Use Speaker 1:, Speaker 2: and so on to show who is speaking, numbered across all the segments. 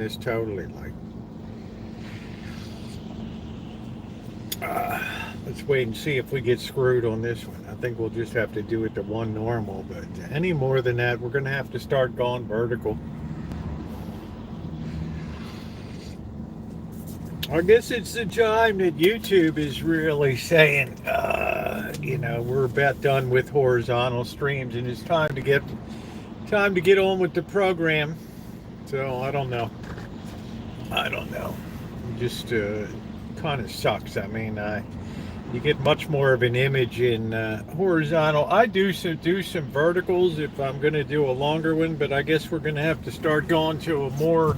Speaker 1: this totally. Like, let's wait and see if we get screwed on this one. I think we'll just have to do it to one normal, but any more than that, we're going to have to start going vertical. I guess it's the time that YouTube is really saying, we're about done with horizontal streams, and it's time to get on with the program. So I don't know. It just kind of sucks. I mean, you get much more of an image in horizontal. I do some verticals if I'm going to do a longer one, but I guess we're going to have to start going to a more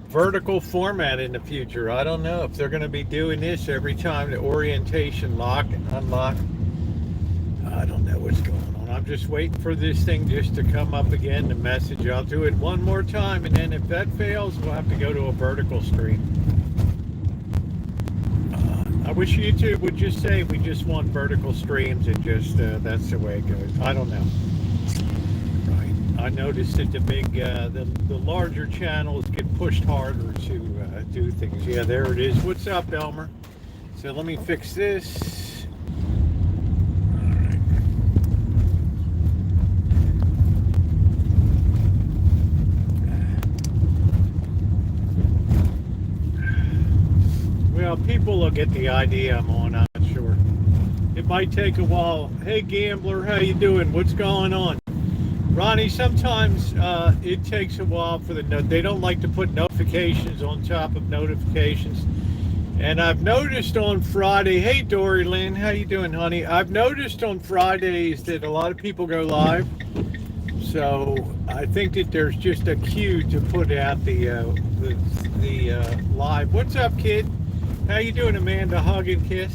Speaker 1: vertical format in the future. I don't know if they're going to be doing this every time the orientation lock and unlock. I don't know what's going on. I'm just waiting for this thing just to come up again, the message. I'll do it one more time, and then if that fails, we'll have to go to a vertical stream. I wish YouTube would just say we just want vertical streams and just that's the way it goes. I don't know. I noticed that the larger channels get pushed harder to do things. Yeah, there it is. What's up, Elmer? So let me fix this. All right. Well, people will get the idea I'm on. I'm not sure. It might take a while. Hey, Gambler, how you doing? What's going on? Ronnie, sometimes it takes a while for they don't like to put notifications on top of notifications. And I've noticed on Friday, hey Dory Lynn, how you doing, honey? I've noticed on Fridays that a lot of people go live. So I think that there's just a cue to put out the live. What's up, kid? How you doing, Amanda? Hug and kiss.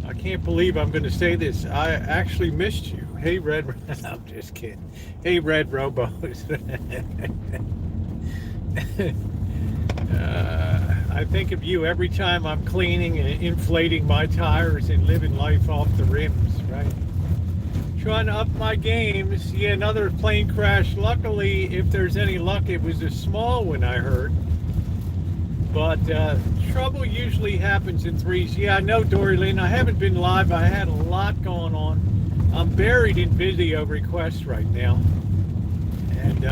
Speaker 1: I can't believe I'm going to say this. I actually missed you. Hey, Red. I'm just kidding. Hey, Red Robos. I think of you every time I'm cleaning and inflating my tires and living life off the rims, right? Trying to up my games. Yeah, another plane crash. Luckily, if there's any luck, it was a small one, I heard. But trouble usually happens in threes. Yeah, I know, Dory Lynn. I haven't been live. I had a lot going on. I'm buried in video requests right now. And,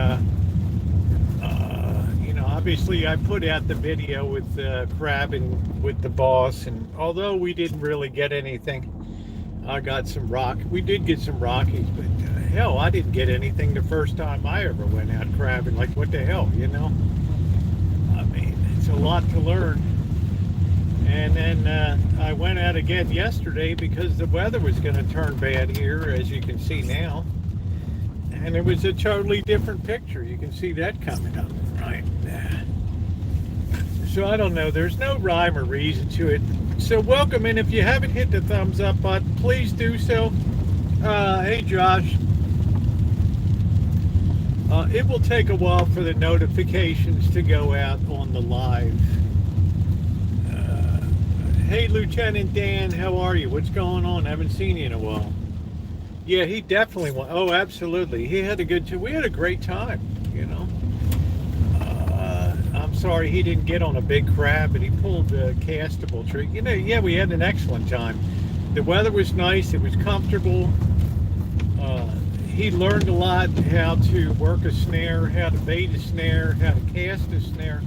Speaker 1: obviously I put out the video with crabbing with the boss. And although we didn't really get anything, I got some we did get some Rockies. But hell, I didn't get anything the first time I ever went out crabbing. Like, what the hell, I mean, it's a lot to learn. And then I went out again yesterday because the weather was going to turn bad here, as you can see now. And it was a totally different picture. You can see that coming up, right? So I don't know. There's no rhyme or reason to it. So welcome, and if you haven't hit the thumbs up button, please do so. Hey, Josh. It will take a while for the notifications to go out on the live. Hey, Lieutenant Dan, how are you? What's going on? I haven't seen you in a while. Yeah, he definitely won. Oh, absolutely. He had a good time. We had a great time, I'm sorry he didn't get on a big crab, but he pulled the castable trick. Yeah, we had an excellent time. The weather was nice. It was comfortable. He learned a lot how to work a snare, how to bait a snare, how to cast a snare.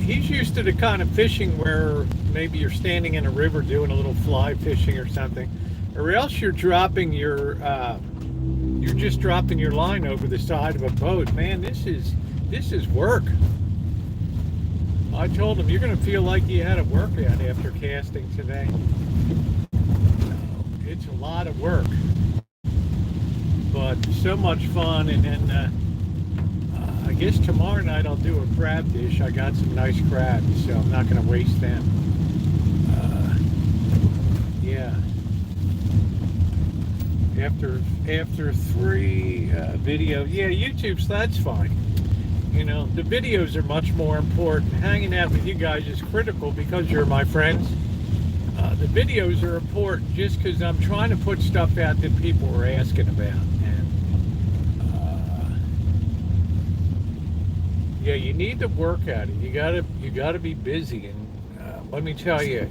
Speaker 1: He's used to the kind of fishing where maybe you're standing in a river doing a little fly fishing or something, or else you're dropping you're just dropping your line over the side of a boat. Man, this is work. I told him, you're going to feel like you had a workout after casting today. It's a lot of work, but so much fun. And then I guess tomorrow night I'll do a crab dish. I got some nice crabs, so I'm not going to waste them. Yeah. After 3 videos, yeah, YouTube's, that's fine. The videos are much more important. Hanging out with you guys is critical because you're my friends. The videos are important just because I'm trying to put stuff out that people are asking about. And Yeah, you need to work at it. You gotta be busy, and let me tell you,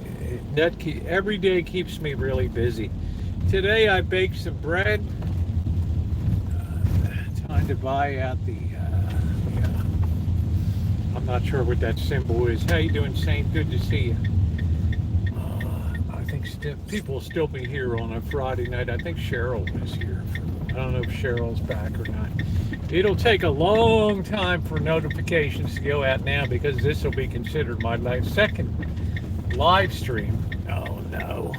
Speaker 1: every day keeps me really busy. Today I baked some bread. Time to buy out the. Yeah, I'm not sure what that symbol is. How you doing, Saint? Good to see you. I think people will still be here on a Friday night. I think Cheryl is here. I don't know if Cheryl's back or not. It'll take a long time for notifications to go out now because this will be considered my second live stream. Oh no.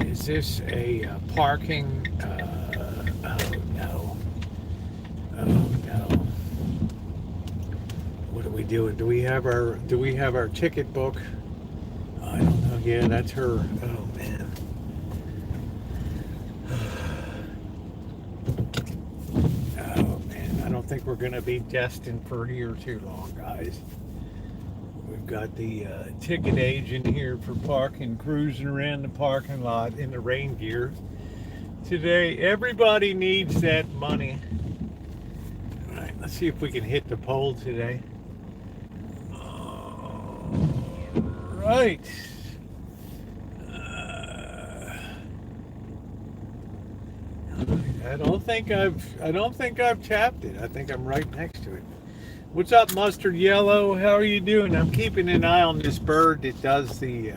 Speaker 1: Is this a parking? Oh no. Oh no. What are we doing? Do we have our ticket book? I don't know. Yeah, that's her. Oh man. Oh man, I don't think we're gonna be destined for here too long, guys. We've got the ticket agent here for parking, cruising around the parking lot in the rain gear. Today, everybody needs that money. All right, let's see if we can hit the pole today. All right. I don't think I've tapped it. I think I'm right next to it. What's up, Mustard Yellow? How are you doing? I'm keeping an eye on this bird that does the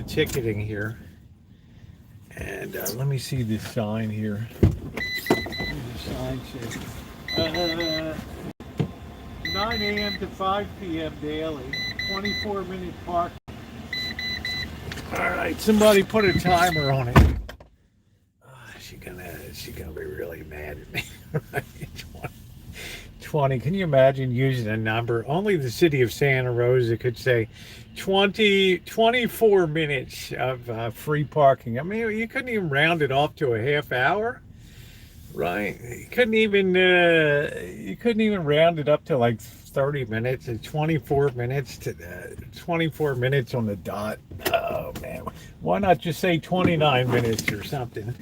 Speaker 1: ticketing here. And let me see this sign here. The sign says 9 a.m. to 5 p.m. daily, 24-minute park. All right, somebody put a timer on it. She's gonna be really mad at me. 20. Can you imagine using a number? Only the city of Santa Rosa could say 24 minutes of free parking. I mean, you couldn't even round it off to a half hour, right? You couldn't even round it up to like 30 minutes and 24 minutes to 24 minutes on the dot. Oh man, why not just say 29 minutes or something?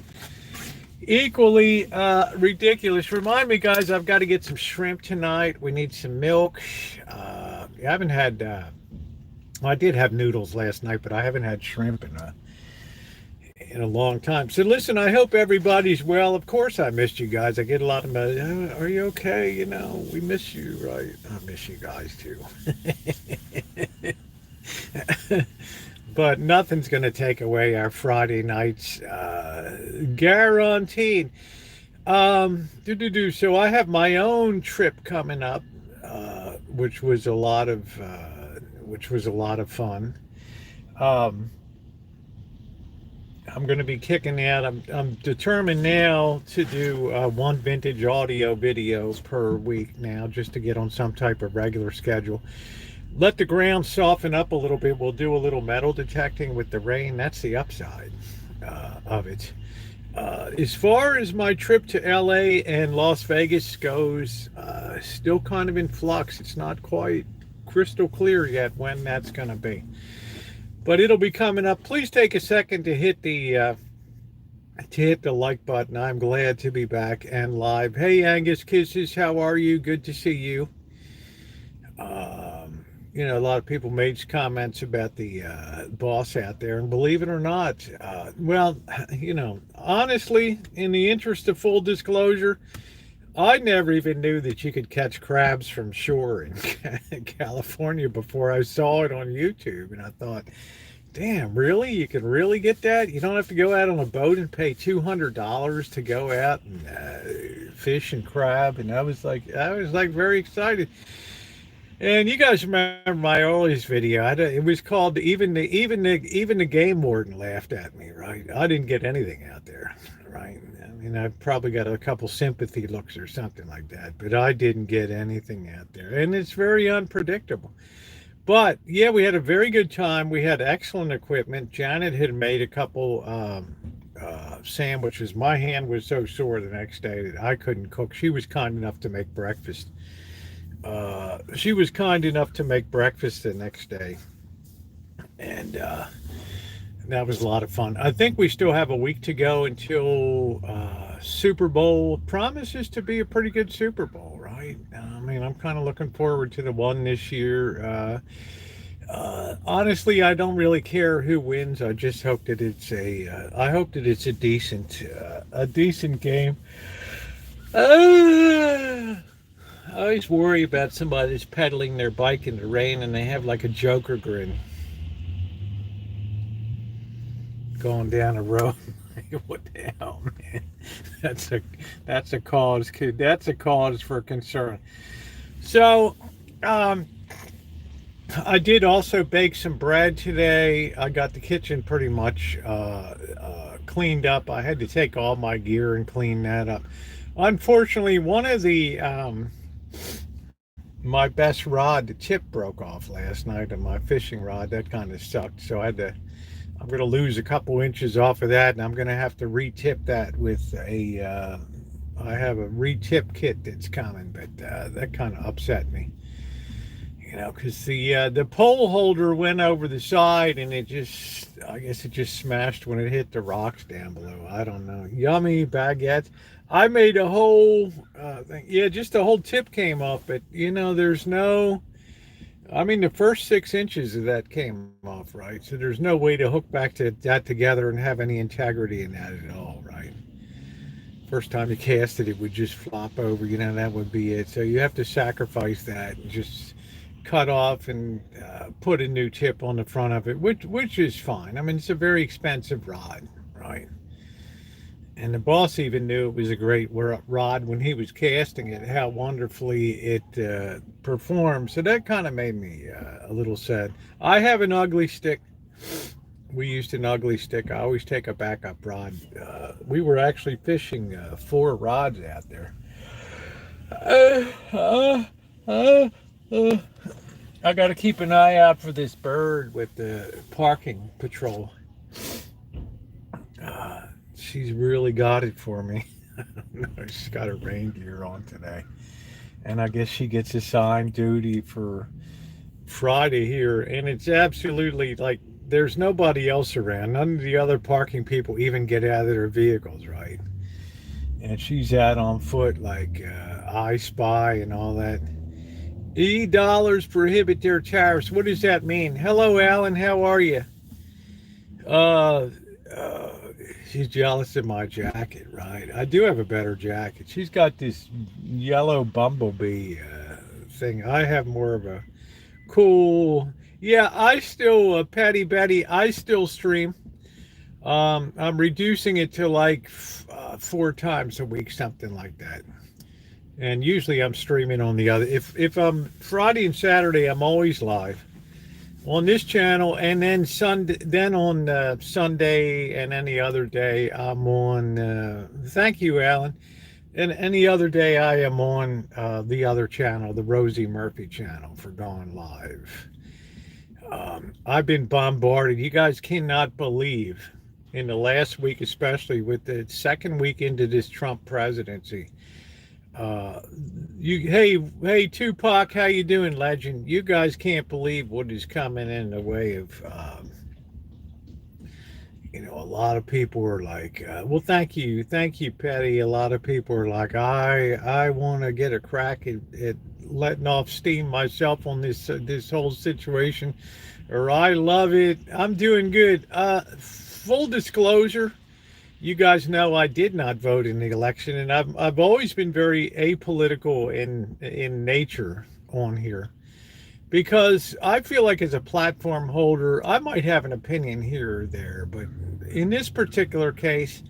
Speaker 1: Equally ridiculous. Remind me, guys, I've got to get some shrimp tonight. We need some milk. I haven't had, well, I did have noodles last night, but I haven't had shrimp in a long time. So listen, I hope everybody's well. Of course I missed you guys. I get a lot of, are you okay? You know, we miss you, right? I miss you guys too. But nothing's going to take away our Friday nights, guaranteed. So I have my own trip coming up, which was a lot of fun. I'm going to be kicking out. I'm determined now to do one vintage audio video per week now, just to get on some type of regular schedule. Let the ground soften up a little bit. We'll do a little metal detecting with the rain. That's the upside of it. As far as my trip to LA and Las Vegas goes, still kind of in flux. It's not quite crystal clear yet when that's going to be. But it'll be coming up. Please take a second to hit the like button. I'm glad to be back and live. Hey, Angus Kisses, how are you? Good to see you. You know, a lot of people made comments about the boss out there, and believe it or not, well, you know, honestly, in the interest of full disclosure, I never even knew that you could catch crabs from shore in California before I saw it on YouTube, and I thought, damn, really? You can really get that? You don't have to go out on a boat and pay $200 to go out and fish and crab, and I was like very excited. And you guys remember my earliest video? It was called even the game warden laughed at me, right? I didn't get anything out there, right? I mean, I probably got a couple sympathy looks or something like that, but I didn't get anything out there, and it's very unpredictable. But yeah, we had a very good time. We had excellent equipment. Janet had made a couple sandwiches. My hand was so sore the next day that I couldn't cook. She was kind enough to make breakfast. The next day, and that was a lot of fun. I think we still have a week to go until Super Bowl promises to be a pretty good Super Bowl, right? I mean, I'm kind of looking forward to the one this year. Honestly, I don't really care who wins. I just hope that I hope that it's a decent game. Uh, I always worry about somebody that's pedaling their bike in the rain and they have like a Joker grin going down the road. What the hell, man? That's a that's a cause. That's a cause for concern. So, um, I did also bake some bread today. I got the kitchen pretty much cleaned up. I had to take all my gear and clean that up. Unfortunately, one of the my best rod, the tip broke off last night, and my fishing rod that kind of sucked. So I had to. I'm going to lose a couple inches off of that, and I'm going to have to re-tip that with a. I have a re-tip kit that's coming, but that kind of upset me. You know, because the pole holder went over the side and I guess it just smashed when it hit the rocks down below. I don't know. Yummy baguettes. I made a whole thing. Yeah, just the whole tip came off, but there's no. I mean, the first 6 inches of that came off, right? So there's no way to hook back to that together and have any integrity in that at all, right? First time you cast it, it would just flop over. That would be it. So you have to sacrifice that and just cut off and put a new tip on the front of it, which is fine. I mean, it's a very expensive rod, right? And the boss even knew it was a great rod when he was casting it, how wonderfully it performed. So that kind of made me a little sad. I have an ugly stick. We used an ugly stick. I always take a backup rod. We were actually fishing 4 rods out there. Uh, uh, uh, uh. I got to keep an eye out for this bird with the parking patrol. She's really got it for me. She's got her rain gear on today. And I guess she gets assigned duty for Friday here. And it's absolutely like there's nobody else around. None of the other parking people even get out of their vehicles, right? And she's out on foot like I Spy and all that. $dollars prohibit their tariffs. What does that mean? Hello, Alan. How are you? Uh, uh, she's jealous of my jacket, right? I do have a better jacket. She's got this yellow bumblebee thing. I have more of a cool. Yeah, I still, Patty Betty, I still stream. I'm reducing it to like 4 times a week, something like that. And usually I'm streaming on the other. If I'm Friday and Saturday, I'm always live on this channel, and then on Sunday and any other day I'm on. Thank you, Alan. And any other day I am on the other channel, the Rosie Murphy channel, for going live. I've been bombarded. You guys cannot believe in the last week, especially with the second week into this Trump presidency. Hey Tupac, how you doing, legend? You guys can't believe what is coming in the way of a lot of people are like, well, thank you, Patty. A lot of people are like, I want to get a crack at letting off steam myself on this whole situation, or I love it. I'm doing good. Full disclosure, you guys know I did not vote in the election, and I've always been very apolitical in nature on here, because I feel like as a platform holder, I might have an opinion here or there, but in this particular case,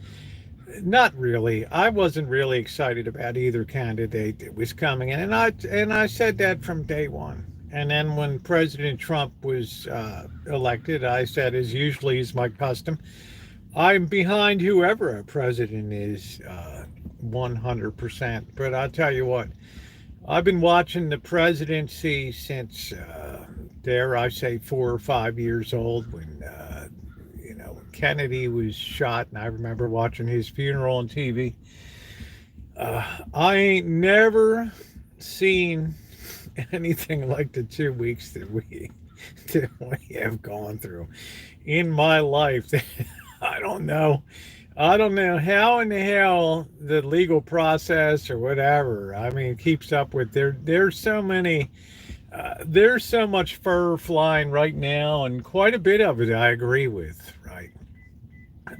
Speaker 1: not really. I wasn't really excited about either candidate that was coming in, and I said that from day one. And then when President Trump was elected, I said, as usually is my custom, I'm behind whoever a president is, 100%. But I'll tell you what, I've been watching the presidency since, dare I say, 4 or 5 years old, when Kennedy was shot, and I remember watching his funeral on TV. I ain't never seen anything like the 2 weeks that we have gone through in my life. I don't know. I don't know how in the hell the legal process or whatever, I mean, keeps up with there's so many, there's so much fur flying right now, and quite a bit of it I agree with, right?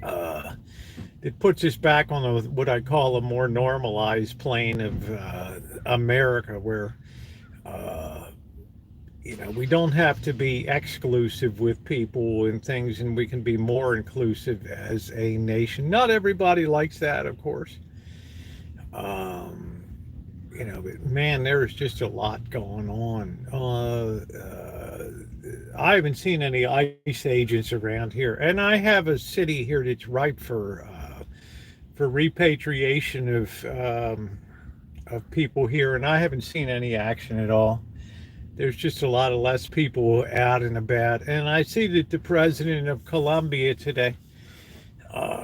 Speaker 1: Uh, it puts us back on what I call a more normalized plane of America, where uh, we don't have to be exclusive with people and things, and we can be more inclusive as a nation. Not everybody likes that, of course. Um, but man, there's just a lot going on. I haven't seen any ICE agents around here, and I have a city here that's ripe for repatriation of people here, and I haven't seen any action at all. There's just a lot of less people out and about. And I see that the president of Colombia today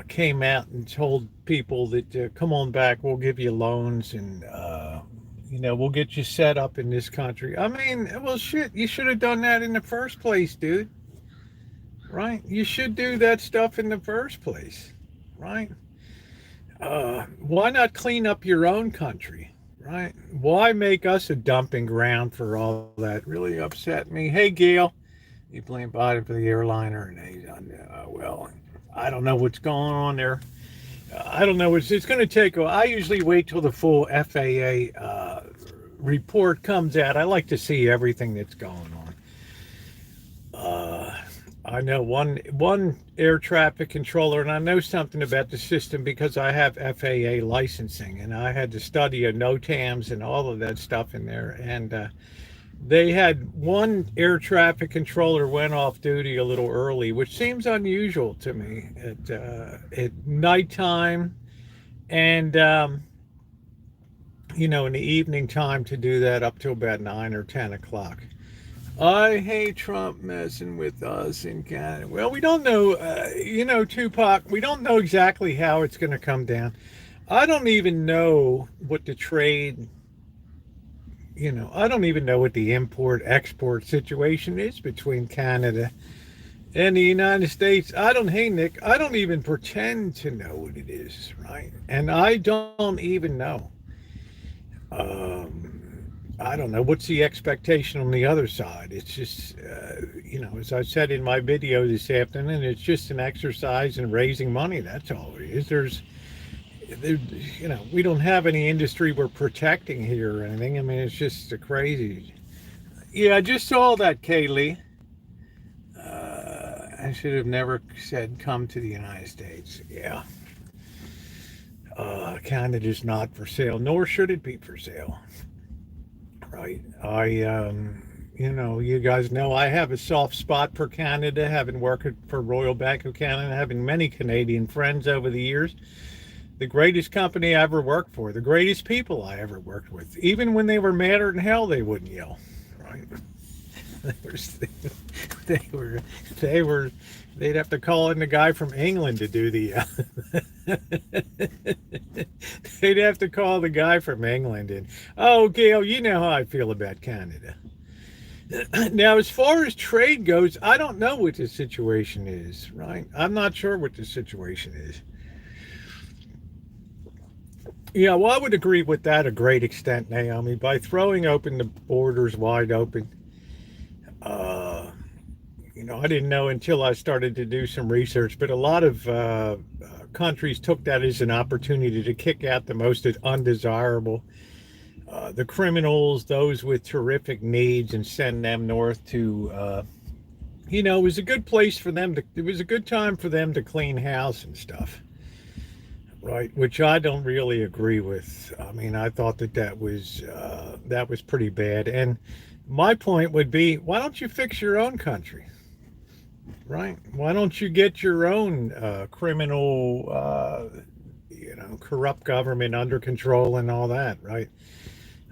Speaker 1: came out and told people that come on back, we'll give you loans, and we'll get you set up in this country. I mean, well, shit, you should have done that in the first place, dude. Right? You should do that stuff in the first place, right? Why not clean up your own country? Right? Why make us a dumping ground for all that? Really upset me. Hey, Gail, you blame Biden for the airliner, and he's on. Well, I don't know what's going on there. I don't know. It's going to take. I usually wait till the full FAA report comes out. I like to see everything that's going on. I know one air traffic controller, and I know something about the system because I have FAA licensing, and I had to study a NOTAMs and all of that stuff in there. And they had one air traffic controller went off duty a little early, which seems unusual to me at nighttime, and in the evening time to do that up to about 9 or 10 o'clock. I hate Trump messing with us in Canada. Well, we don't know, Tupac, we don't know exactly how it's going to come down. I don't even know what the trade, I don't even know what the import export situation is between Canada and the United States. Hey, Nick, I don't even pretend to know what it is, right? And I don't even know. I don't know what's the expectation on the other side. It's just, as I said in my video this afternoon, it's just an exercise in raising money. That's all it is. We don't have any industry we're protecting here or anything. I mean, it's just crazy. Yeah, I just saw that, Kaylee. I should have never said come to the United States. Yeah. Canada's not for sale, nor should it be for sale. Right. You guys know I have a soft spot for Canada, having worked for Royal Bank of Canada, having many Canadian friends over the years. The greatest company I ever worked for, the greatest people I ever worked with. Even when they were madder than hell, they wouldn't yell. Right. they were, they'd have to call in the guy from England to do the, they'd have to call the guy from England in. Oh, Gail, you know how I feel about Canada. Now, as far as trade goes, I don't know what the situation is, right? I'm not sure what the situation is. Yeah, well, I would agree with that a great extent, Naomi. By throwing open the borders wide open, I didn't know until I started to do some research, but a lot of countries took that as an opportunity to kick out the most undesirable, the criminals, those with terrific needs, and send them north to, it was a good place for them it was a good time for them to clean house and stuff. Right, which I don't really agree with. I mean, I thought that was pretty bad. And my point would be, why don't you fix your own country? Right? Why don't you get your own criminal, corrupt government under control and all that? Right?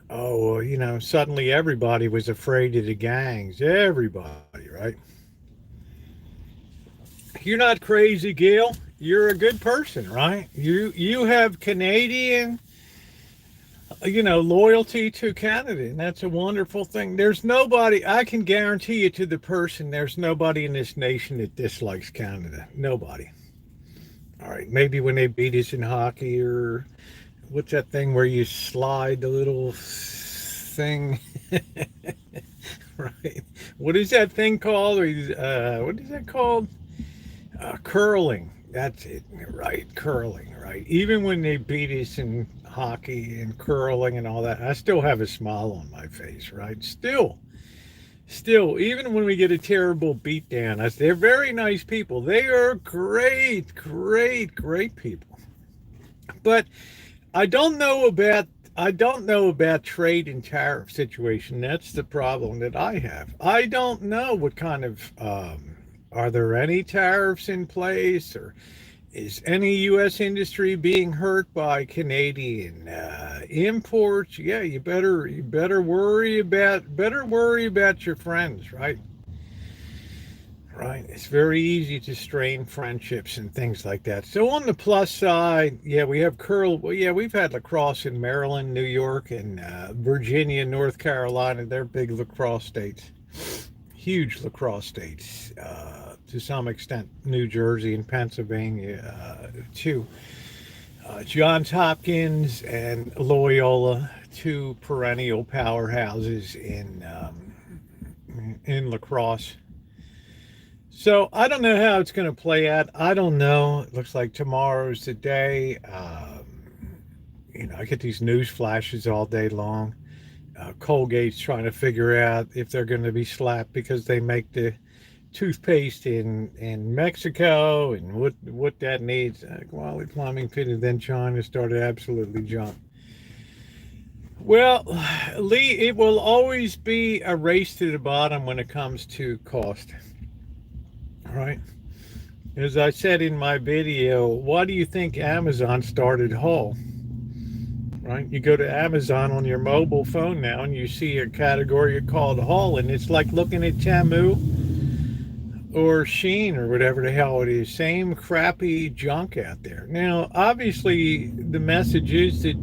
Speaker 1: Oh, suddenly everybody was afraid of the gangs. Everybody, right? You're not crazy, Gail. You're a good person, right? You have Canadian, loyalty to Canada, and that's a wonderful thing. There's nobody, I can guarantee you to the person, there's nobody in this nation that dislikes Canada. Nobody. All right, maybe when they beat us in hockey, or what's that thing where you slide the little thing? Right. What is that thing called? What is that called? Curling. That's it. Right. Curling. Right. Even when they beat us in hockey and curling and all that, I still have a smile on my face. Right. Still, even when we get a terrible beatdown, they're very nice people. They are great people. But I don't know about trade and tariff situation. That's the problem that I have. I don't know what kind of are there any tariffs in place, or is any U.S. industry being hurt by Canadian imports? Yeah, you better worry about your friends, right? Right. It's very easy to strain friendships and things like that. So on the plus side, yeah, we have curl. Well, yeah, we've had lacrosse in Maryland, New York, and Virginia, North Carolina. They're big lacrosse states, huge lacrosse states. To some extent, New Jersey and Pennsylvania too. Johns Hopkins and Loyola, two perennial powerhouses in lacrosse. So I don't know how it's going to play out. I don't know. It looks like tomorrow's the day. I get these news flashes all day long. Colgate's trying to figure out if they're going to be slapped because they make the toothpaste in Mexico, and what that needs. While the plumbing fitted, then China started absolutely jump. Well, Lee, it will always be a race to the bottom when it comes to cost. Right. As I said in my video, why do you think Amazon started Haul? Right? You go to Amazon on your mobile phone now and you see a category called Haul, and it's like looking at Tamu or Sheen or whatever the hell it is. Same crappy junk out there. Now, obviously, the message is that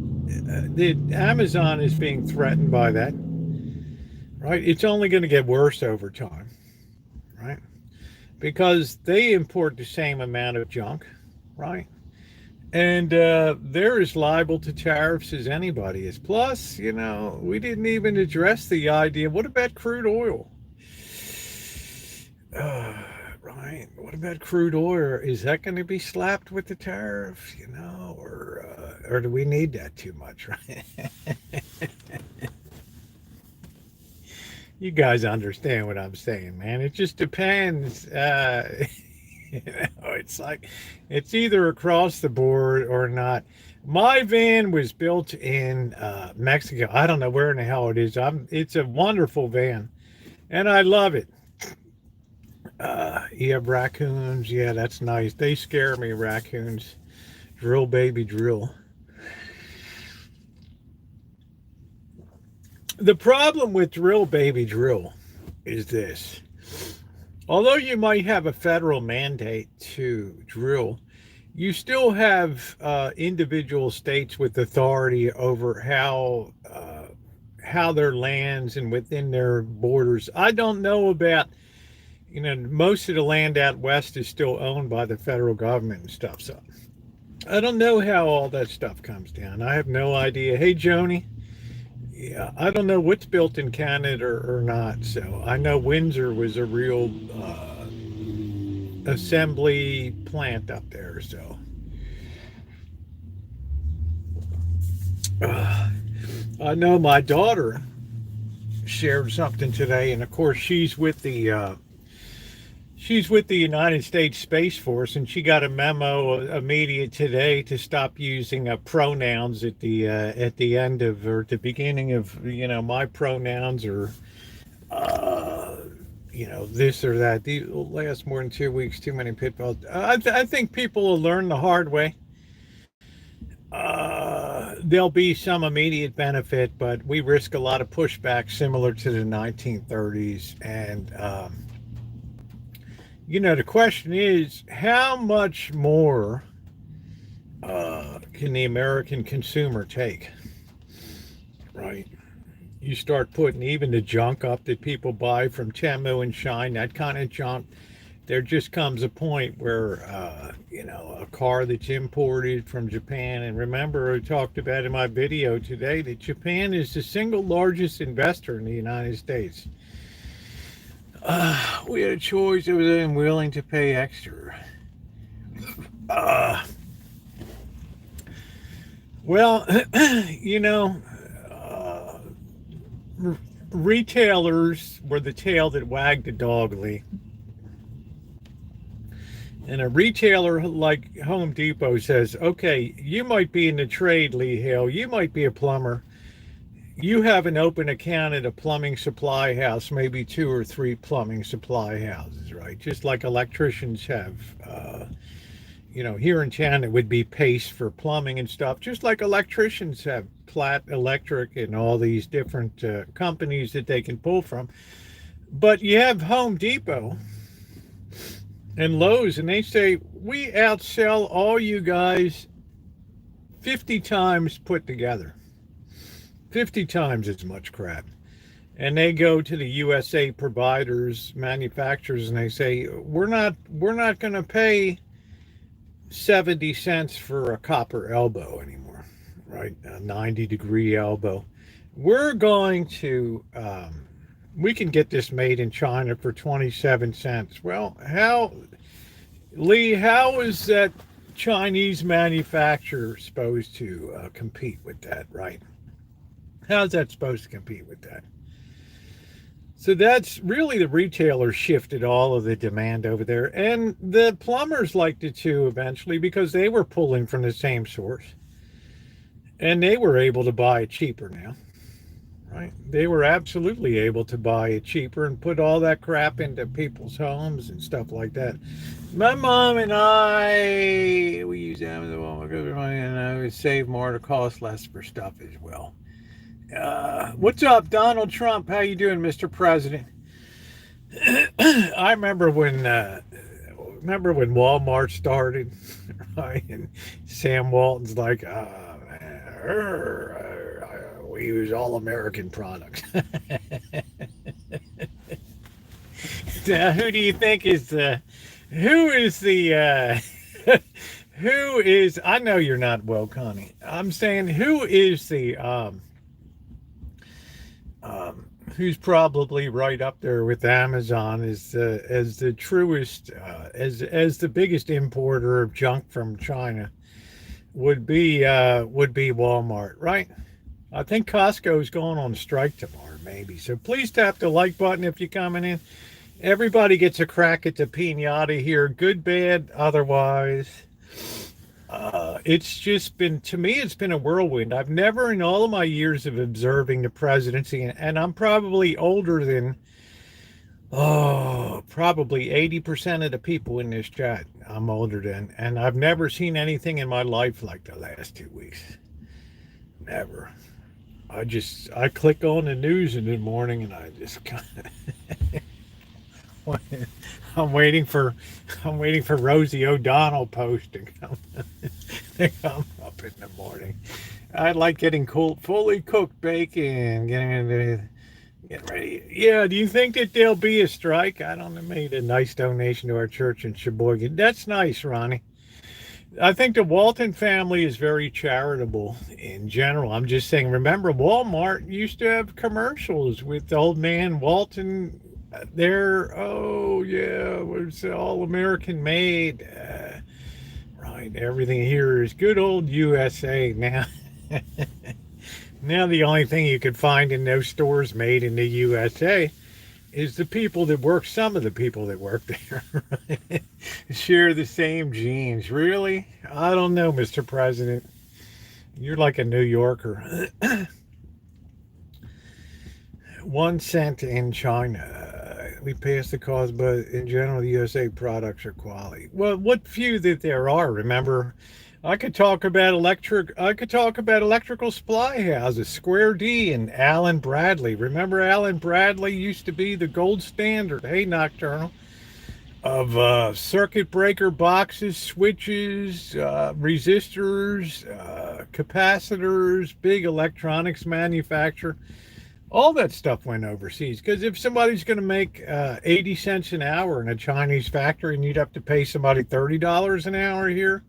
Speaker 1: Amazon is being threatened by that. Right? It's only going to get worse over time. Right? Because they import the same amount of junk, right? And they're as liable to tariffs as anybody is. Plus, we didn't even address the idea. What about crude oil? Right. What about crude oil? Is that going to be slapped with the tariff? Or do we need that too much? Right. You guys understand what I'm saying, man. It just depends. It's either across the board or not. My van was built in Mexico. I don't know where in the hell it is. It's a wonderful van, and I love it. You have raccoons. Yeah, that's nice. They scare me, raccoons. Drill, baby, drill. The problem with drill, baby, drill is this. Although you might have a federal mandate to drill, you still have individual states with authority over how their lands and within their borders. I don't know about, most of the land out west is still owned by the federal government and stuff. So I don't know how all that stuff comes down. I have no idea. Hey, Joni. Yeah, I don't know what's built in Canada or not. So I know Windsor was a real assembly plant up there. So I know my daughter shared something today, and of course she's with the United States Space Force, and she got a memo immediate today to stop using pronouns at the end of, or at the beginning of, my pronouns, or this or that. These will last more than 2 weeks. Too many pitfalls. I think people will learn the hard way. There'll be some immediate benefit, but we risk a lot of pushback, similar to the 1930s, and. The question is, how much more can the American consumer take? Right? You start putting even the junk up that people buy from Temu and Shine, that kind of junk. there just comes a point where, a car that's imported from Japan, and remember, I talked about in my video today that Japan is the single largest investor in the United States. We had a choice of them willing to pay extra. Uh, well, you know, uh, retailers were the tail that wagged the dog, Lee. And a retailer like Home Depot says, okay, you might be in the trade, Lee Hale. You might be a plumber. You have an open account at a plumbing supply house, maybe two or three plumbing supply houses, right? Just like electricians have. Here in town it would be Pace for plumbing and stuff, just like electricians have Platt Electric and all these different companies that they can pull from. But you have Home Depot and Lowe's, and they say, we outsell all you guys 50 times put together. 50 times as much crap. And they go to the USA providers, manufacturers, and they say, we're not going to pay 70 cents for a copper elbow anymore, right? A 90-degree elbow. We're going to, we can get this made in China for 27 cents. Well, Lee, how is that Chinese manufacturer supposed to compete with that, right? How's that supposed to compete with that? So that's really the retailers shifted all of the demand over there. And the plumbers liked it too eventually because they were pulling from the same source. And they were able to buy it cheaper now, right? They were absolutely able to buy it cheaper and put all that crap into people's homes and stuff like that. My mom and we use Amazon because we save more to cost less for stuff as well. What's up, Donald Trump? How you doing, Mr. President? I remember when Walmart started, right? And Sam Walton's like, we use all American products. Now, who do you think is I know you're not woke, honey. I'm saying who is who's probably right up there with Amazon as the truest, as the biggest importer of junk from China would be Walmart, right? I think Costco's going on strike tomorrow, maybe. So please tap the like button if you're coming in. Everybody gets a crack at the piñata here, good, bad, otherwise. It's just been, to me, it's been a whirlwind. I've never, in all of my years of observing the presidency, and I'm probably older than, probably 80% of the people in this chat I'm older than, and I've never seen anything in my life like the last 2 weeks. Never. I click on the news in the morning and I just kind of, I'm waiting for Rosie O'Donnell post to come up in the morning. I like getting fully cooked bacon, getting ready. Yeah, do you think that there'll be a strike? I don't know. Made a nice donation to our church in Sheboygan. That's nice, Ronnie. I think the Walton family is very charitable in general. I'm just saying, remember, Walmart used to have commercials with the old man Walton there. Oh, yeah, it was all American made. Right, everything here is good old USA now. Now the only thing you could find in those stores made in the USA is the people that work, some of the people that work there, right? Share the same genes. Really? I don't know, Mr. President. You're like a New Yorker. 1 cent in China. We passed the cause, but in general, the USA products are quality. Well, what few that there are, remember? I could talk about electrical supply houses, Square D and Allen Bradley. Remember Allen Bradley used to be the gold standard, hey Nocturnal, of circuit breaker boxes, switches, resistors, capacitors, big electronics manufacturer. All that stuff went overseas because if somebody's going to make 80 cents an hour in a Chinese factory and you'd have to pay somebody $30 an hour here,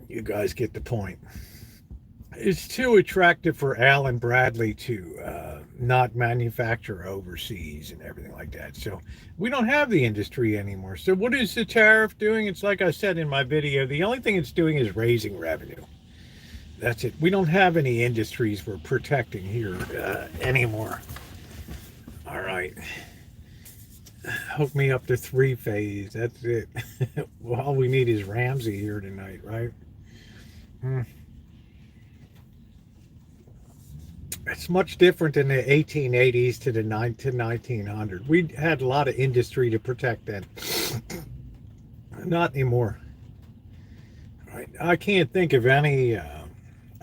Speaker 1: you guys get the point. It's too attractive for Alan Bradley to not manufacture overseas and everything like that. So we don't have the industry anymore. So what is the tariff doing? It's like I said in my video, the only thing it's doing is raising revenue. That's it. We don't have any industries we're protecting here anymore. All right. Hook me up to 3-phase. That's it. Well, all we need is Ramsey here tonight, right? It's much different in the 1880s to the 1900. We had a lot of industry to protect then. Not anymore. Right. I can't think of any.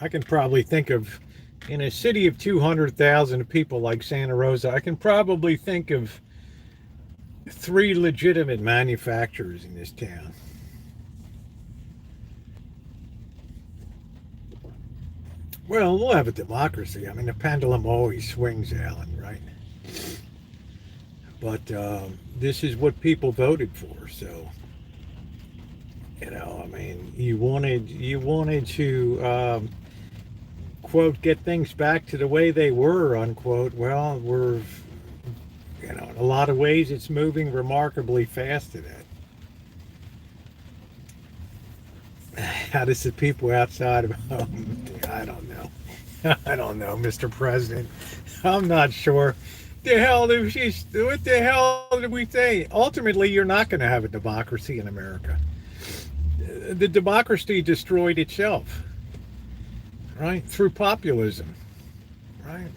Speaker 1: I can probably think of, in a city of 200,000 people like Santa Rosa, I can probably think of 3 legitimate manufacturers in this town. Well, we'll have a democracy. I mean, the pendulum always swings, Alan, right? But this is what people voted for, so I mean, you wanted to quote get things back to the way they were, unquote. Well, we're in a lot of ways it's moving remarkably fast to that. How does the people outside of I don't know. I don't know, Mr. President. I'm not sure. What the hell did we say? Ultimately, you're not going to have a democracy in America. The democracy destroyed itself, right? Through populism, right?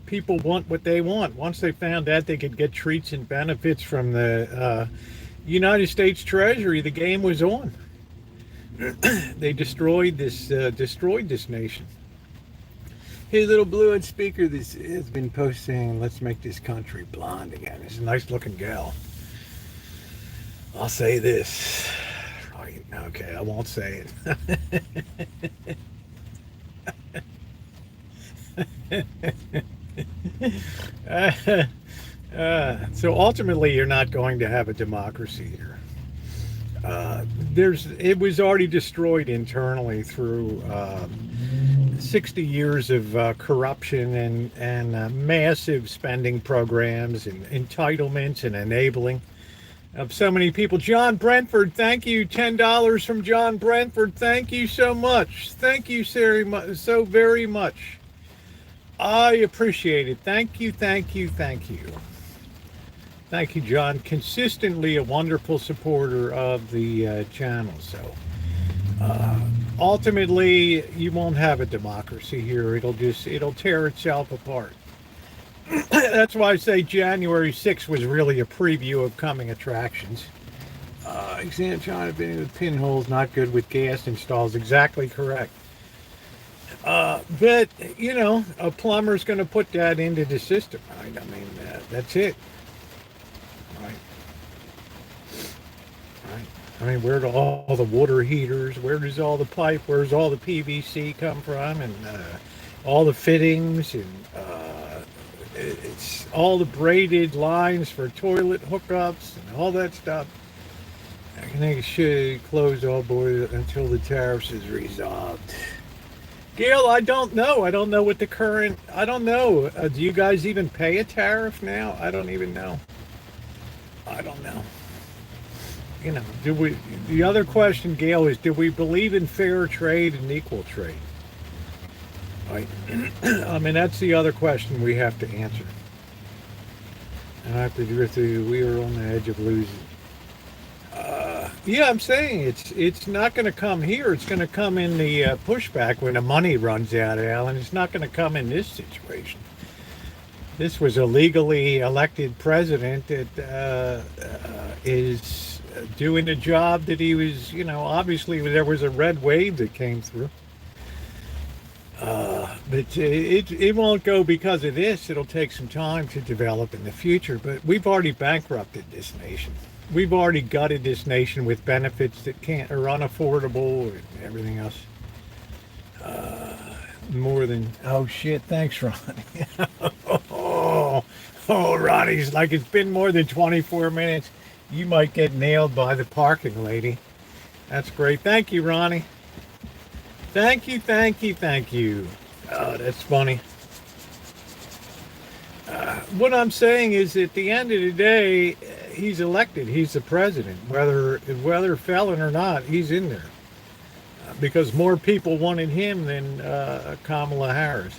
Speaker 1: People want what they want. Once they found out they could get treats and benefits from the United States Treasury, the game was on. They destroyed this nation. Hey, little blue-eyed speaker, this has been posting, let's make this country blonde again. It's a nice looking gal. I'll say this. Right, okay, I won't say it. So ultimately, you're not going to have a democracy here. It was already destroyed internally through 60 years of corruption and massive spending programs and entitlements and enabling of so many people. John Brentford, thank you. $10 from John Brentford. Thank you so much. Thank you so very much. I appreciate it. Thank you, thank you, thank you. Thank you, John. Consistently a wonderful supporter of the channel. So ultimately, you won't have a democracy here. It'll tear itself apart. That's why I say January 6th was really a preview of coming attractions. Exam China being with pinholes, not good with gas installs. Exactly correct. But, a plumber's going to put that into the system. Right? I mean, that's it. Right. I mean, where do all the water heaters, where does all the pipe, where's all the PVC come from, and all the fittings, and it's all the braided lines for toilet hookups and all that stuff. I think it should close all boys until the tariffs is resolved. Gail, I don't know. I don't know what the current, I don't know. Do you guys even pay a tariff now? I don't even know. I don't know. The other question, Gail, is do we believe in fair trade and equal trade? Right. I mean, that's the other question we have to answer. And I have to agree with you, we are on the edge of losing. Yeah, I'm saying it's not going to come here. It's going to come in the pushback when the money runs out, Alan. It's not going to come in this situation. This was a legally elected president that is doing a job that he was, obviously there was a red wave that came through. But it won't go because of this. It'll take some time to develop in the future. But we've already bankrupted this nation. We've already gutted this nation with benefits that are unaffordable and everything else. more than, oh shit, thanks, Ronnie. oh, Ronnie's like, it's been more than 24 minutes. You might get nailed by the parking lady. That's great. Thank you, Ronnie. Thank you, thank you, thank you. Oh, that's funny. What I'm saying is, at the end of the day, he's elected. He's the president. Whether felon or not, he's in there. Because more people wanted him than Kamala Harris.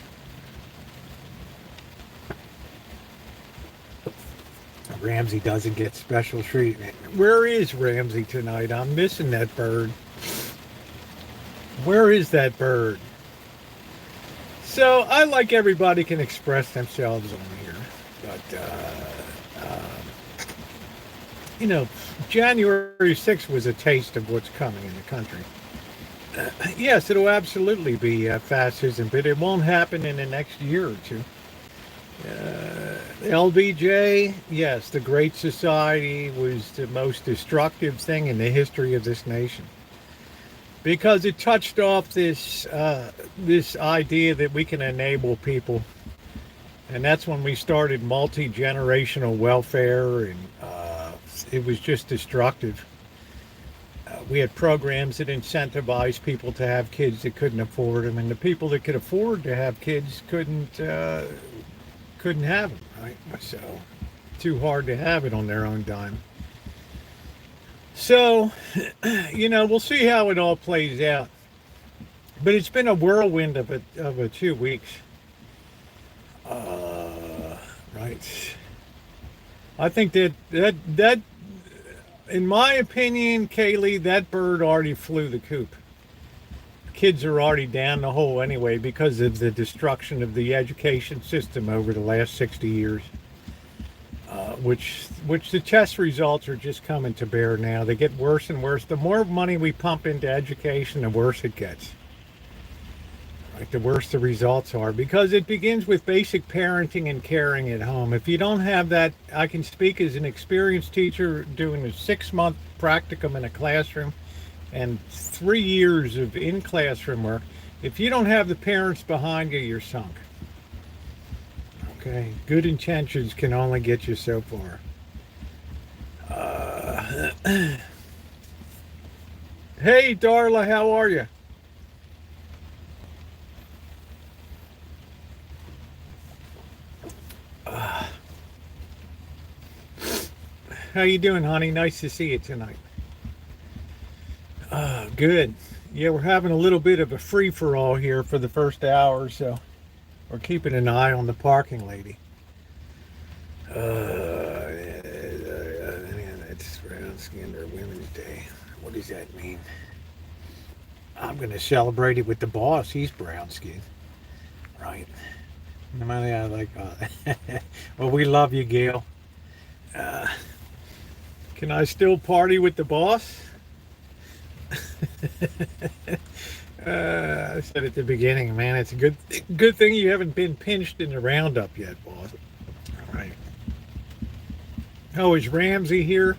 Speaker 1: Ramsey doesn't get special treatment. Where is Ramsey tonight? I'm missing that bird. Where is that bird? So I like everybody can express themselves on here, but January 6th was a taste of what's coming in the country. Yes, it'll absolutely be fascism, but it won't happen in the next year or two. LBJ, yes, the Great Society was the most destructive thing in the history of this nation, because it touched off this idea that we can enable people, and that's when we started multi-generational welfare, and it was just destructive. We had programs that incentivized people to have kids that couldn't afford them, and the people that could afford to have kids couldn't have them, right? So too hard to have it on their own dime. So, we'll see how it all plays out. But it's been a whirlwind of a 2 weeks. Right. I think that in my opinion, Kaylee, that bird already flew the coop. Kids are already down the hole anyway because of the destruction of the education system over the last 60 years. Which the test results are just coming to bear now. They get worse and worse. The more money we pump into education, the worse it gets. Right? The worse the results are, because it begins with basic parenting and caring at home. If you don't have that, I can speak as an experienced teacher doing a 6-month practicum in a classroom and 3 years of in-classroom work. If you don't have the parents behind you, you're sunk. Okay, good intentions can only get you so far. Hey, Darla, how are you? How you doing, honey? Nice to see you tonight. Good. Yeah, we're having a little bit of a free-for-all here for the first hour or so. We're keeping an eye on the parking lady. It's brown skin or Women's Day. What does that mean? I'm going to celebrate it with the boss. He's brown skinned. Right. No matter how, like, well, we love you, Gail. Can I still party with the boss? I said at the beginning, man, it's a good thing you haven't been pinched in the roundup yet, boss. All right. Oh, is Ramsey here?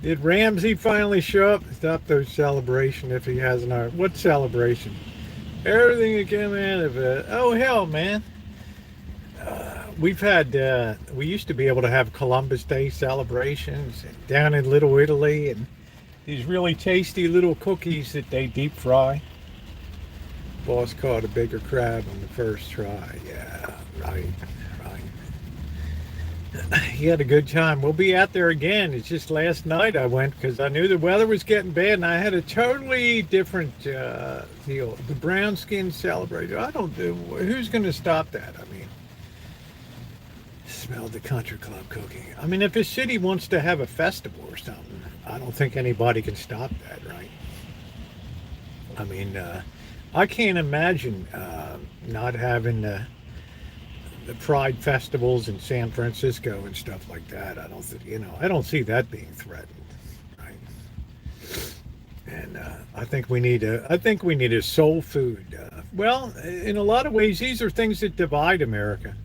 Speaker 1: Did Ramsey finally show up? Stop those celebration if he hasn't. What celebration? Everything that came out of it. Oh, hell, man. We used to be able to have Columbus Day celebrations down in Little Italy, and these really tasty little cookies that they deep fry. Boss caught a bigger crab on the first try. Yeah, right. He had a good time. We'll be out there again. It's just last night I went because I knew the weather was getting bad, and I had a totally different deal. The brown skin celebration. Who's going to stop that? I mean, smelled the country club cooking. I mean, if a city wants to have a festival or something, I don't think anybody can stop that, right? I mean, I can't imagine not having the pride festivals in San Francisco and stuff like that. I don't see that being threatened, right? And I think we need a soul food. Well, in a lot of ways, these are things that divide America.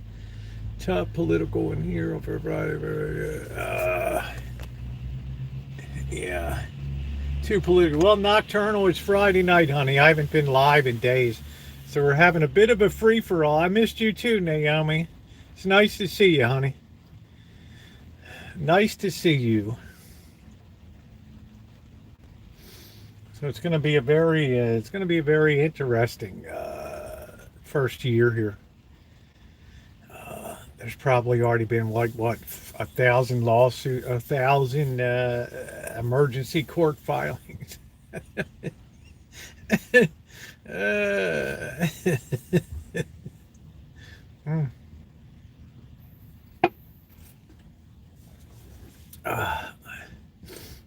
Speaker 1: Tough political in here over Friday. Yeah. Too political. Well, Nocturnal is Friday night, honey. I haven't been live in days. So we're having a bit of a free for all. I missed you too, Naomi. It's nice to see you, honey. Nice to see you. So it's going to be a very interesting first year here. There's probably already been like what 1,000 emergency court filings. uh, mm.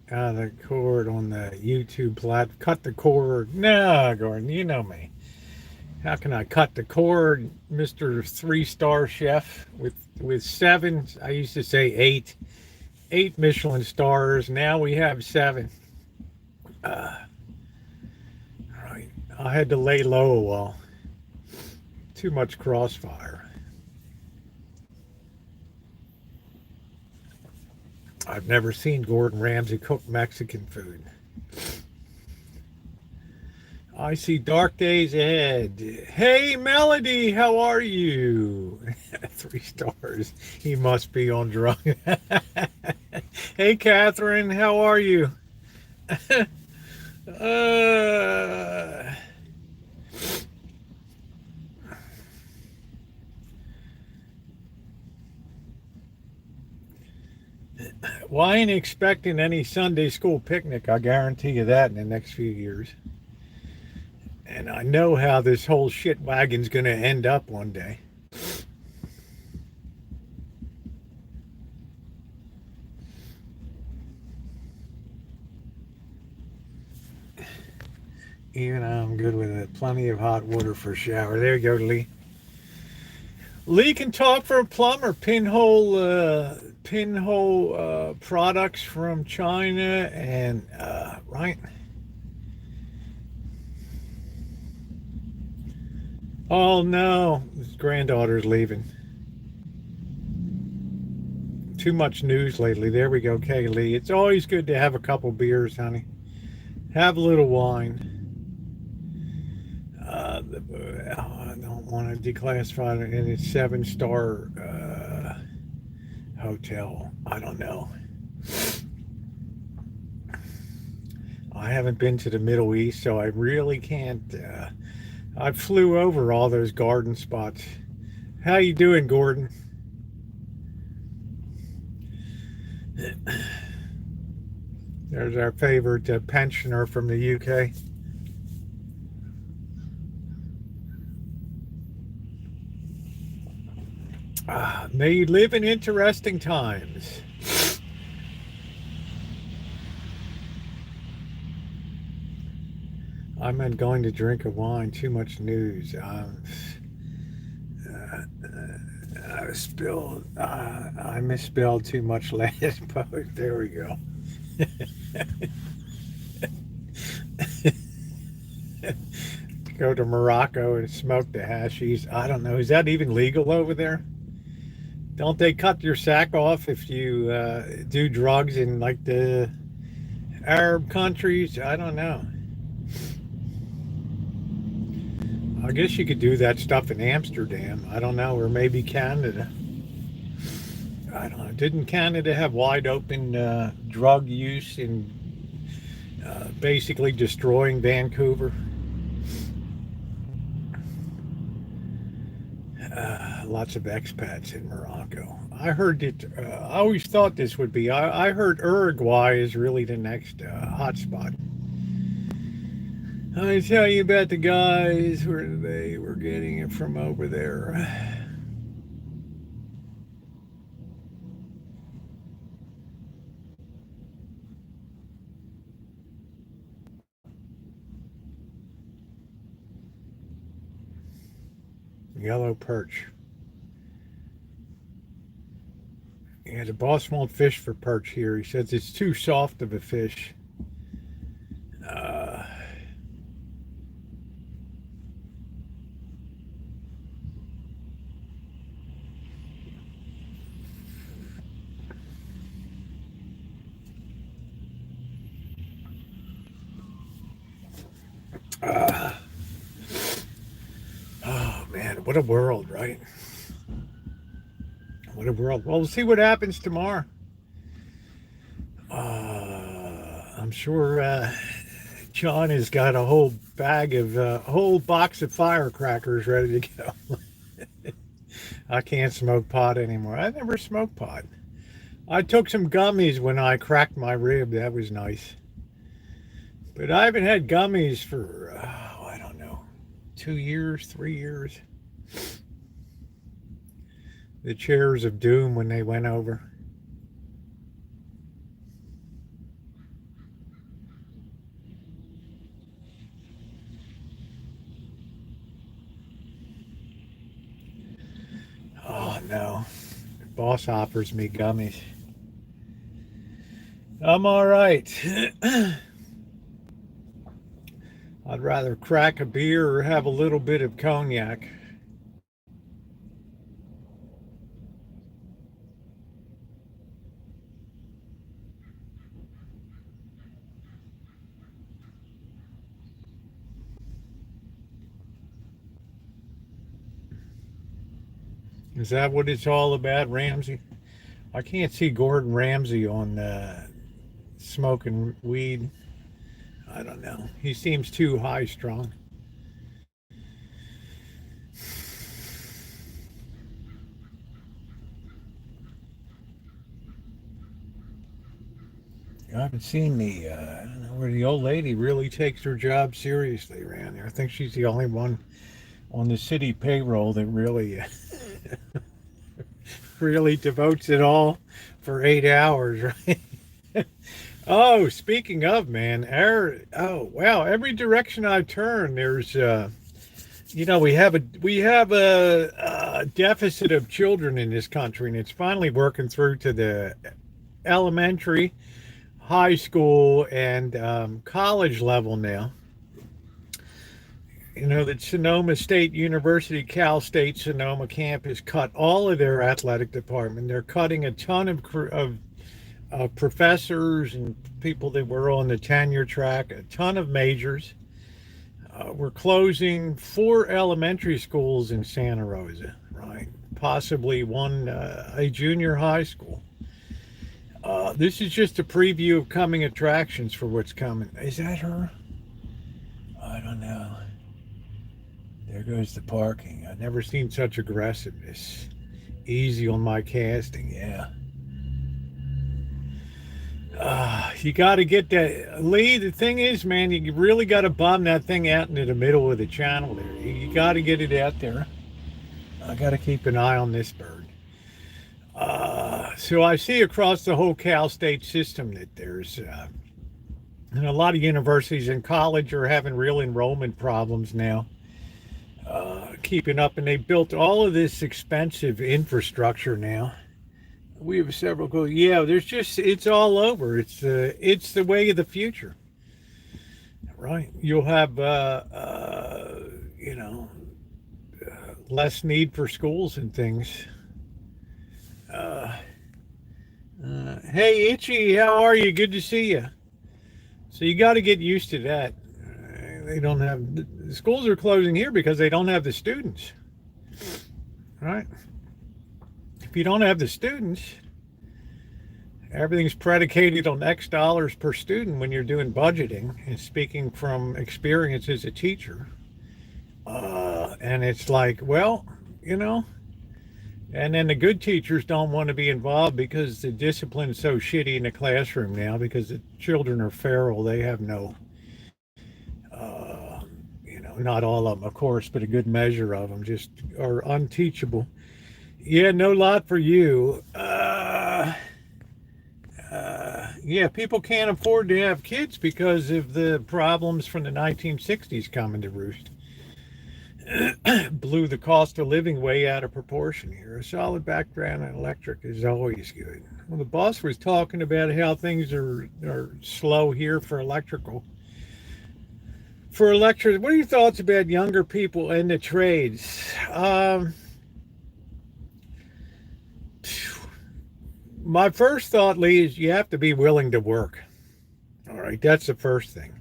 Speaker 1: The cord on the YouTube platform. Cut the cord. No, Gordon, you know me. How can I cut the cord, Mr. Three-Star Chef? With seven, I used to say eight Michelin stars. Now we have seven. Right. I had to lay low a while. Too much crossfire. I've never seen Gordon Ramsay cook Mexican food. I see dark days ahead. Hey, Melody, how are you? 3 stars. He must be on drug. Hey, Catherine, how are you? uh, well, I ain't expecting any Sunday school picnic. I guarantee you that in the next few years. And I know how this whole shit wagon's going to end up one day. Even I'm good with it. Plenty of hot water for a shower. There you go, Lee. Lee can talk for a plumber. Pinhole products from China and right. Oh no, his granddaughter's leaving. Too much news lately. There we go, Kaylee. It's always good to have a couple beers, honey. Have a little wine. I don't want to declassify it in a 7-star hotel. I don't know. I haven't been to the Middle East, so I really can't. I flew over all those garden spots. How you doing, Gordon? There's our favorite pensioner from the UK. May you live in interesting times. I meant going to drink a wine. Too much news. I misspelled too much last post. There we go. Go to Morocco and smoke the hashies. I don't know. Is that even legal over there? Don't they cut your sack off if you do drugs in like the Arab countries? I don't know. I guess you could do that stuff in Amsterdam. I don't know, or maybe Canada. I don't know. Didn't Canada have wide open drug use in basically destroying Vancouver? Lots of expats in Morocco. I heard it. I always thought this would be. I heard Uruguay is really the next hotspot. I tell you about the guys where they were getting it from over there. Yellow perch. Yeah, the boss won't fish for perch here. He says it's too soft of a fish. What a world, right? What a world. Well, we'll see what happens tomorrow. I'm sure John has got a whole bag of, a whole box of firecrackers ready to go. I can't smoke pot anymore. I never smoked pot. I took some gummies when I cracked my rib. That was nice. But I haven't had gummies for, I don't know, 2 years, 3 years. The chairs of doom when they went over. Oh no. The boss offers me gummies. I'm all right. I'd rather crack a beer or have a little bit of cognac. Is that what it's all about, Ramsey? I can't see Gordon Ramsay on smoking weed. I don't know. He seems too high strung. I haven't seen the, I don't know where the old lady really takes her job seriously around there. I think she's the only one on the city payroll that really, really devotes it all for 8 hours, right? Oh, speaking of, man, oh wow, every direction I turn, there's we have a deficit of children in this country, and it's finally working through to the elementary, high school, and college level now. You know that Sonoma State University, Cal State Sonoma campus cut all of their athletic department. They're cutting a ton of professors and people that were on the tenure track, a ton of majors. We're closing 4 elementary schools in Santa Rosa, right? Possibly one, a junior high school. This is just a preview of coming attractions for what's coming. Is that her? I don't know. There goes the parking. I've never seen such aggressiveness. Easy on my casting, yeah. You got to get that. Lee, the thing is, man, you really got to bomb that thing out into the middle of the channel there. You got to get it out there. I got to keep an eye on this bird. So I see across the whole Cal State system that there's and a lot of universities and college are having real enrollment problems now. Keeping up, and they built all of this expensive infrastructure now. We have several go. Yeah, there's just it's all over. It's the way of the future, right? You'll have less need for schools and things. Hey, Itchy, how are you? Good to see you. So you got to get used to that. They don't have the schools are closing here because they don't have the students, right? If you don't have the students, everything's predicated on X dollars per student when you're doing budgeting. And speaking from experience as a teacher, and it's like, well, and then the good teachers don't want to be involved because the discipline's so shitty in the classroom now because the children are feral. They have no, not all of them, of course, but a good measure of them just are unteachable. Yeah, no lot for you. Yeah, people can't afford to have kids because of the problems from the 1960s coming to roost. Blew the cost of living way out of proportion here. A solid background in electric is always good. Well, the boss was talking about how things are slow here for electrical. For electric, what are your thoughts about younger people in the trades? My first thought, Lee, is you have to be willing to work. All right, that's the first thing.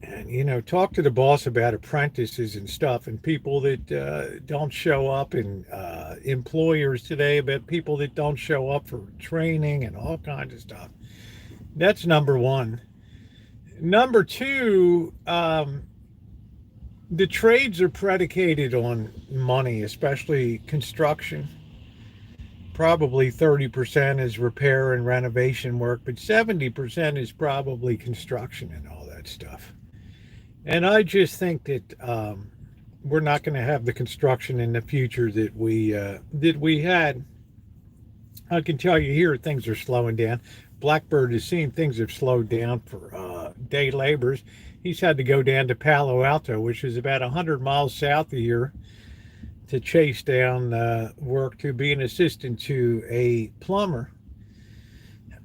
Speaker 1: And, talk to the boss about apprentices and stuff and people that don't show up, and employers today about people that don't show up for training and all kinds of stuff. That's number one. Number two, the trades are predicated on money, especially construction. Probably 30% is repair and renovation work, but 70% is probably construction and all that stuff. And I just think that we're not going to have the construction in the future that we had. I can tell you here things are slowing down. Blackbird has seen things have slowed down for day laborers. He's had to go down to Palo Alto, which is about 100 miles south of here, to chase down work to be an assistant to a plumber.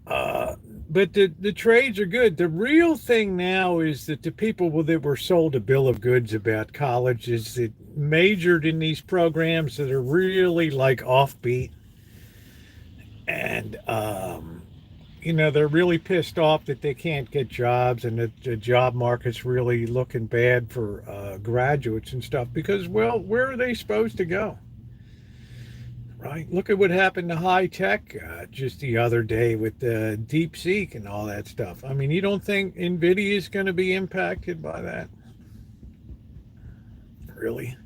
Speaker 1: But the trades are good. The real thing now is that the people that were sold a bill of goods about colleges that majored in these programs that are really like offbeat, and they're really pissed off that they can't get jobs, and that the job market's really looking bad for graduates and stuff, because, well, where are they supposed to go? Right? Look at what happened to high tech just the other day with DeepSeek and all that stuff. I mean, you don't think NVIDIA is going to be impacted by that? Really?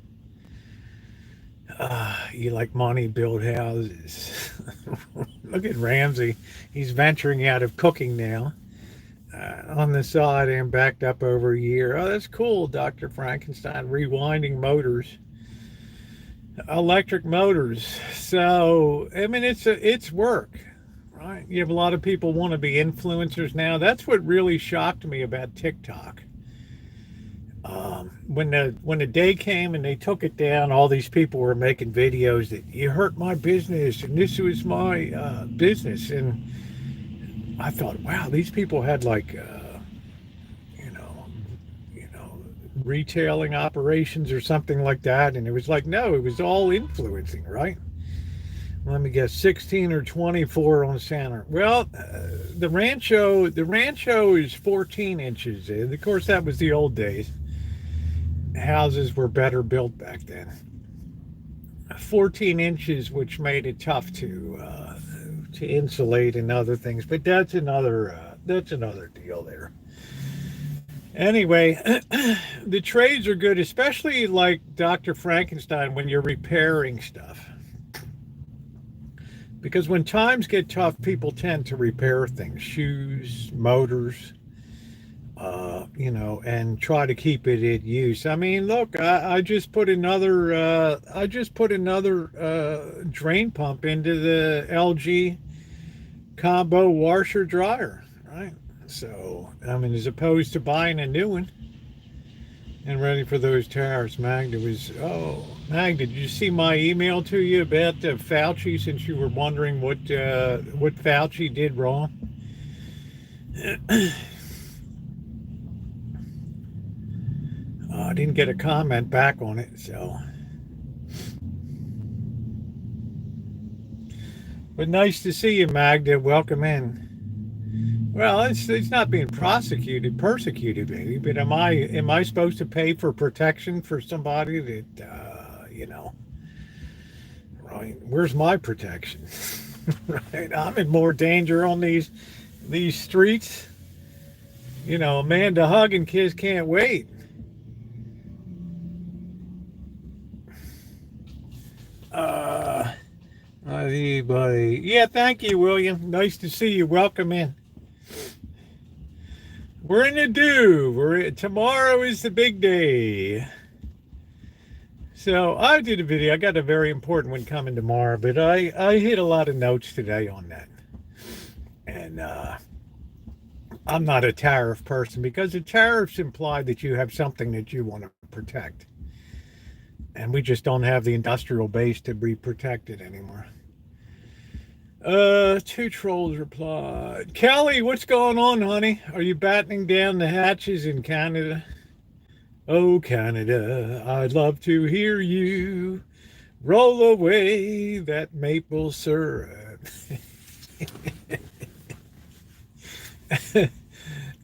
Speaker 1: You like money, build houses. Look at Ramsey. He's venturing out of cooking now. On the side and backed up over a year. Oh, that's cool, Dr. Frankenstein. Rewinding motors. Electric motors. So, I mean, it's work, right? You have a lot of people want to be influencers now. That's what really shocked me about TikTok. When the day came and they took it down, all these people were making videos that you hurt my business and this was my business, and I thought, wow, these people had like retailing operations or something like that, and it was like, no, it was all influencing, right? Let me guess, 16 or 24 on center. Well, the Rancho is 14 inches. Of course, that was the old days. Houses were better built back then. 14 inches, which made it tough to insulate and other things, but that's another deal there. Anyway, the trades are good, especially like Dr. Frankenstein when you're repairing stuff. Because when times get tough, people tend to repair things, shoes, motors, and try to keep it in use. I mean, look, I just put another drain pump into the LG combo washer dryer, right? So, I mean, as opposed to buying a new one. And ready for those tariffs. Magda, did you see my email to you about Fauci, since you were wondering what Fauci did wrong? I didn't get a comment back on it, so. But nice to see you, Magda. Welcome in. Well, it's not being persecuted, baby. But am I supposed to pay for protection for somebody that right? Where's my protection? Right? I'm in more danger on these streets. A man to hug and kiss can't wait. Buddy. Yeah, thank you, William. Nice to see you. Welcome in. We're in the do. Tomorrow is the big day. So I did a video. I got a very important one coming tomorrow, but I hit a lot of notes today on that. And I'm not a tariff person, because the tariffs imply that you have something that you want to protect. And we just don't have the industrial base to be protected anymore. Two trolls replied. Kelly, what's going on, honey? Are you battening down the hatches in Canada? Oh, Canada, I'd love to hear you roll away that maple syrup.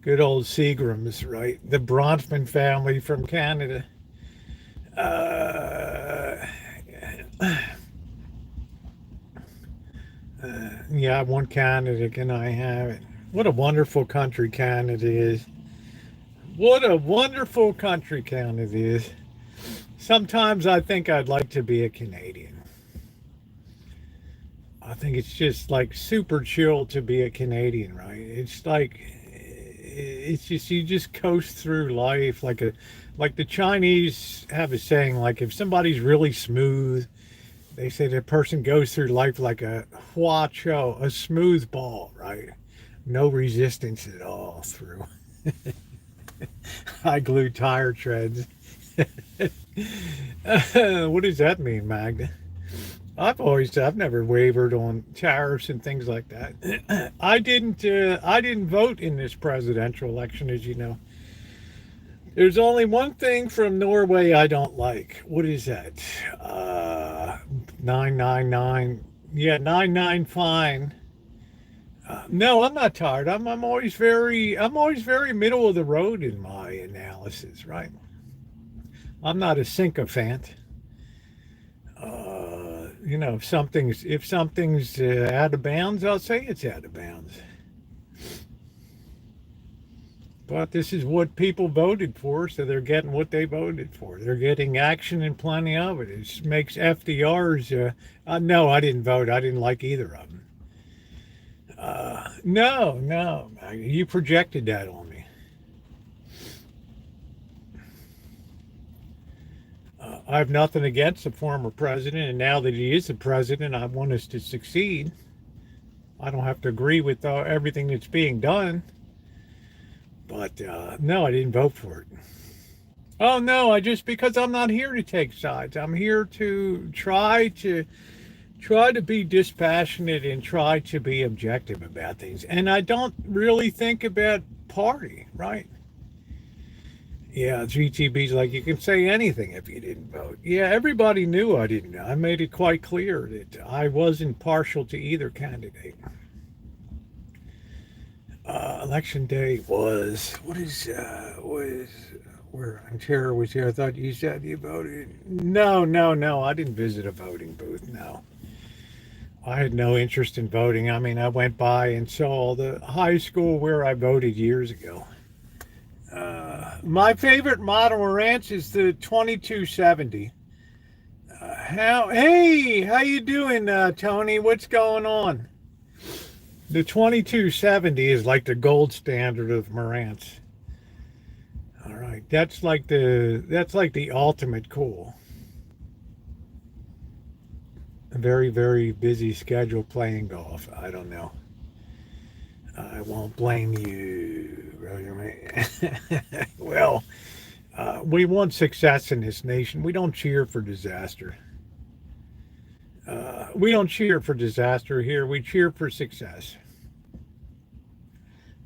Speaker 1: Good old Seagrams, right? The Bronfman family from Canada. Uh, yeah, I want Canada. Can I have it? What a wonderful country Canada is. What a wonderful country Canada is. Sometimes I think I'd like to be a Canadian. I think it's just like super chill to be a Canadian, right? It's like it's just you just coast through life like the Chinese have a saying, like if somebody's really smooth, they say that person goes through life like a hua cho, a smooth ball, right? No resistance at all through high glue tire treads. What does that mean, Magda? I've never wavered on tariffs and things like that. I didn't vote in this presidential election, as you know. There's only one thing from Norway I don't like. What is that? 999. Yeah, 99 fine. No, I'm not tired. I'm always very middle of the road in my analysis, right? I'm not a sycophant. If something's out of bounds, I'll say it's out of bounds. But this is what people voted for, so they're getting what they voted for. They're getting action and plenty of it. It makes FDR's. No, I didn't vote. I didn't like either of them. No, no, you projected that on me. I have nothing against the former president, and now that he is the president, I want us to succeed. I don't have to agree with everything that's being done, but no, I didn't vote for it. Oh no, I just because I'm not here to take sides. I'm here to try to be dispassionate and try to be objective about things. And I don't really think about party, right? Yeah, GTB's like, you can say anything if you didn't vote. Yeah, everybody knew I didn't. I made it quite clear that I wasn't partial to either candidate. Election day was, where Ontario was here. I thought you said you voted. No, no, no, I didn't visit a voting booth, no. I had no interest in voting. I mean, I went by and saw the high school where I voted years ago. My favorite model ranch is the 2270. How you doing, Tony? What's going on? The 2270 is like the gold standard of Marantz. All right, that's like the ultimate cool. A very, very busy schedule playing golf. I don't know. I won't blame you, brother. Well, we want success in this nation. We don't cheer for disaster. We don't cheer for disaster here. We cheer for success.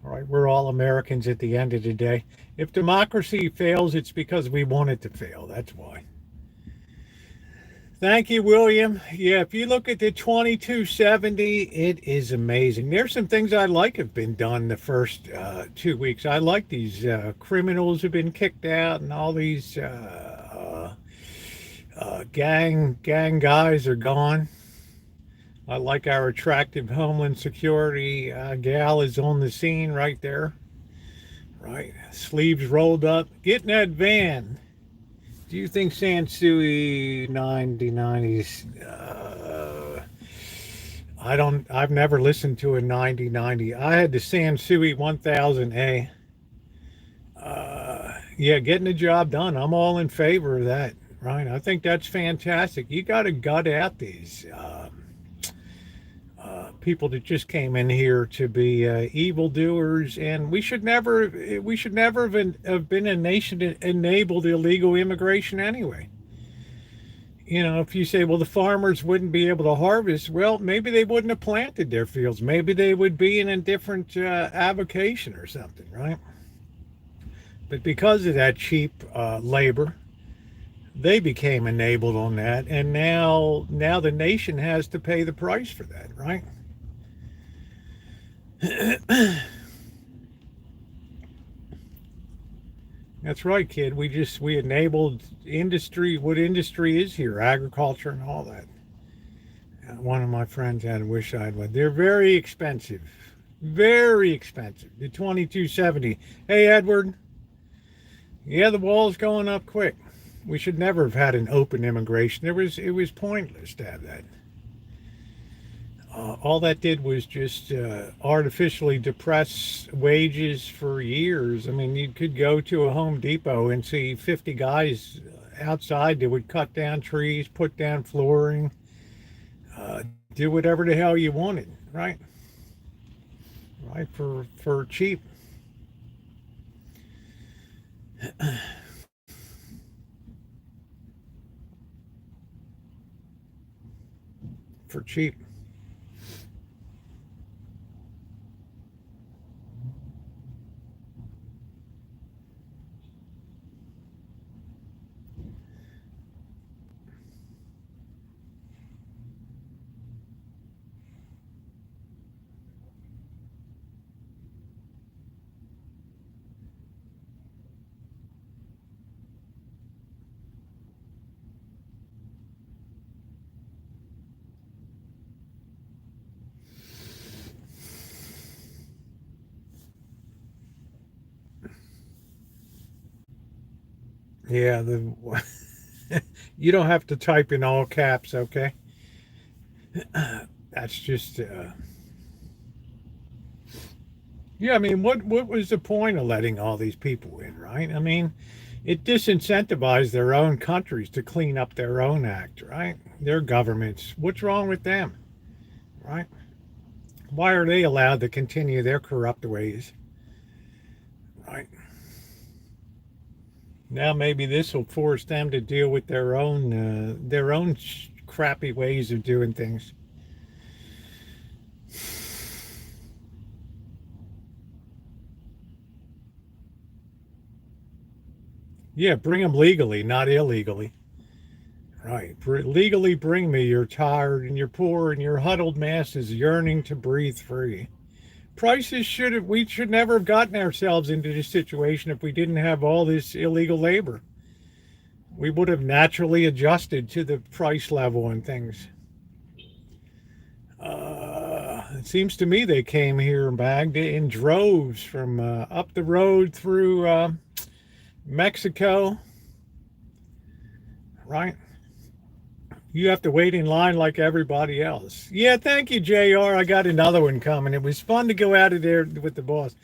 Speaker 1: All right, we're all Americans at the end of the day. If democracy fails, it's because we want it to fail. That's why. Thank you, William. Yeah, if you look at the 2270, it is amazing. There's some things I like have been done the first 2 weeks. I like these criminals have been kicked out, and all these gang guys are gone. I like our attractive Homeland Security gal is on the scene right there. Right, sleeves rolled up. Get in that van. Do you think Sansui 9090s? I've never listened to a 9090. I had the Sansui 1000A. Yeah, getting the job done. I'm all in favor of that, right? I think that's fantastic. You got to gut out these people that just came in here to be evildoers, and we should never have been a nation that enabled illegal immigration anyway. You know, if you say, well, the farmers wouldn't be able to harvest, well, maybe they wouldn't have planted their fields. Maybe they would be in a different avocation or something, right? But because of that cheap labor, they became enabled on that, and now the nation has to pay the price for that, right? That's right, kid. We enabled industry. What industry is here? Agriculture and all that. One of my friends had a wish I had one. They're very expensive. Very expensive. The 2270. Hey, Edward. Yeah, the wall's going up quick. We should never have had an open immigration. It was pointless to have that. All that did was just artificially depress wages for years. I mean, you could go to a Home Depot and see 50 guys outside that would cut down trees, put down flooring, do whatever the hell you wanted, right? Right, for cheap. For cheap. Yeah, the you don't have to type in all caps, okay? That's just yeah, I mean, what was the point of letting all these people in, right? I mean, it disincentivized their own countries to clean up their own act, right? Their governments. What's wrong with them, right? Why are they allowed to continue their corrupt ways, right? Now maybe this will force them to deal with their own crappy ways of doing things. Yeah, bring them legally, not illegally. Right. Legally bring me. You're tired and you're poor and your huddled masses yearning to breathe free. We should never have gotten ourselves into this situation if we didn't have all this illegal labor. We would have naturally adjusted to the price level and things. It seems to me they came here bagged in droves from up the road through Mexico, right? You have to wait in line like everybody else. Yeah, thank you, JR. I got another one coming. It was fun to go out of there with the boss.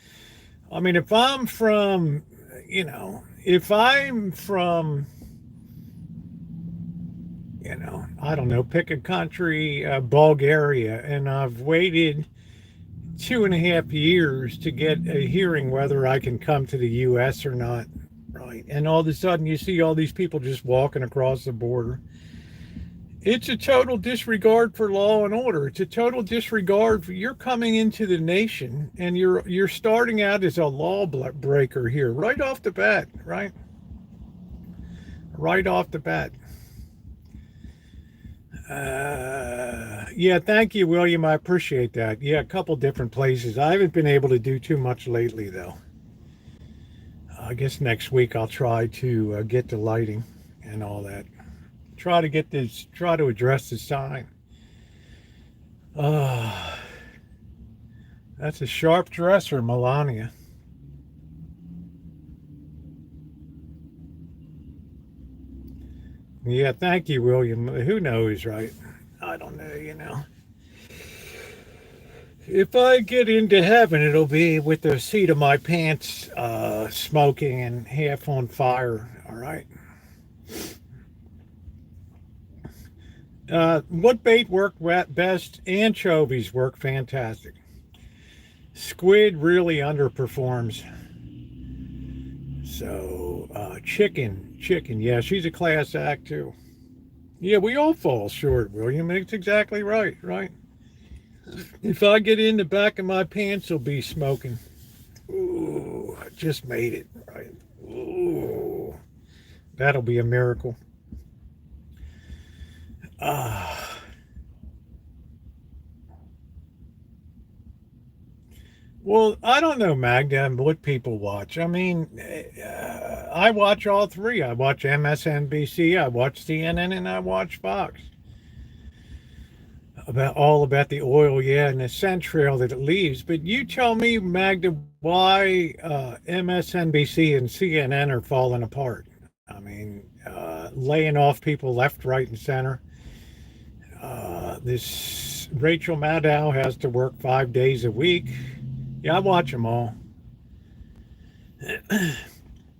Speaker 1: I mean, if I'm from, if I'm from, I don't know, pick a country, Bulgaria, and I've waited 2.5 years to get a hearing whether I can come to the U.S. or not, right? And all of a sudden you see all these people just walking across the border. It's a total disregard for law and order. It's a total disregard for you're coming into the nation and you're starting out as a law breaker here right off the bat, right? Right off the bat. Yeah, thank you, William. I appreciate that. Yeah, a couple different places. I haven't been able to do too much lately, though. I guess next week I'll try to get the lighting and all that. Try to address the sign. Uh, that's a sharp dresser, Melania. Yeah, thank you, William. Who knows, right? I don't know. If I get into heaven, it'll be with the seat of my pants smoking and half on fire, all right? What bait worked best? Anchovies work fantastic. Squid really underperforms. So, chicken. Yeah, she's a class act too. Yeah, we all fall short, William. It's exactly right, right? If I get in the back of my pants, will be smoking. Ooh, I just made it, right? Ooh, that'll be a miracle. Well, I don't know, Magda, and what people watch. I mean, I watch all three. I watch MSNBC, I watch CNN, and I watch Fox. About the oil, yeah, and the scent trail that it leaves. But you tell me, Magda, why MSNBC and CNN are falling apart. I mean, laying off people left, right, and center. This Rachel Maddow has to work 5 days a week. Yeah, I watch them all.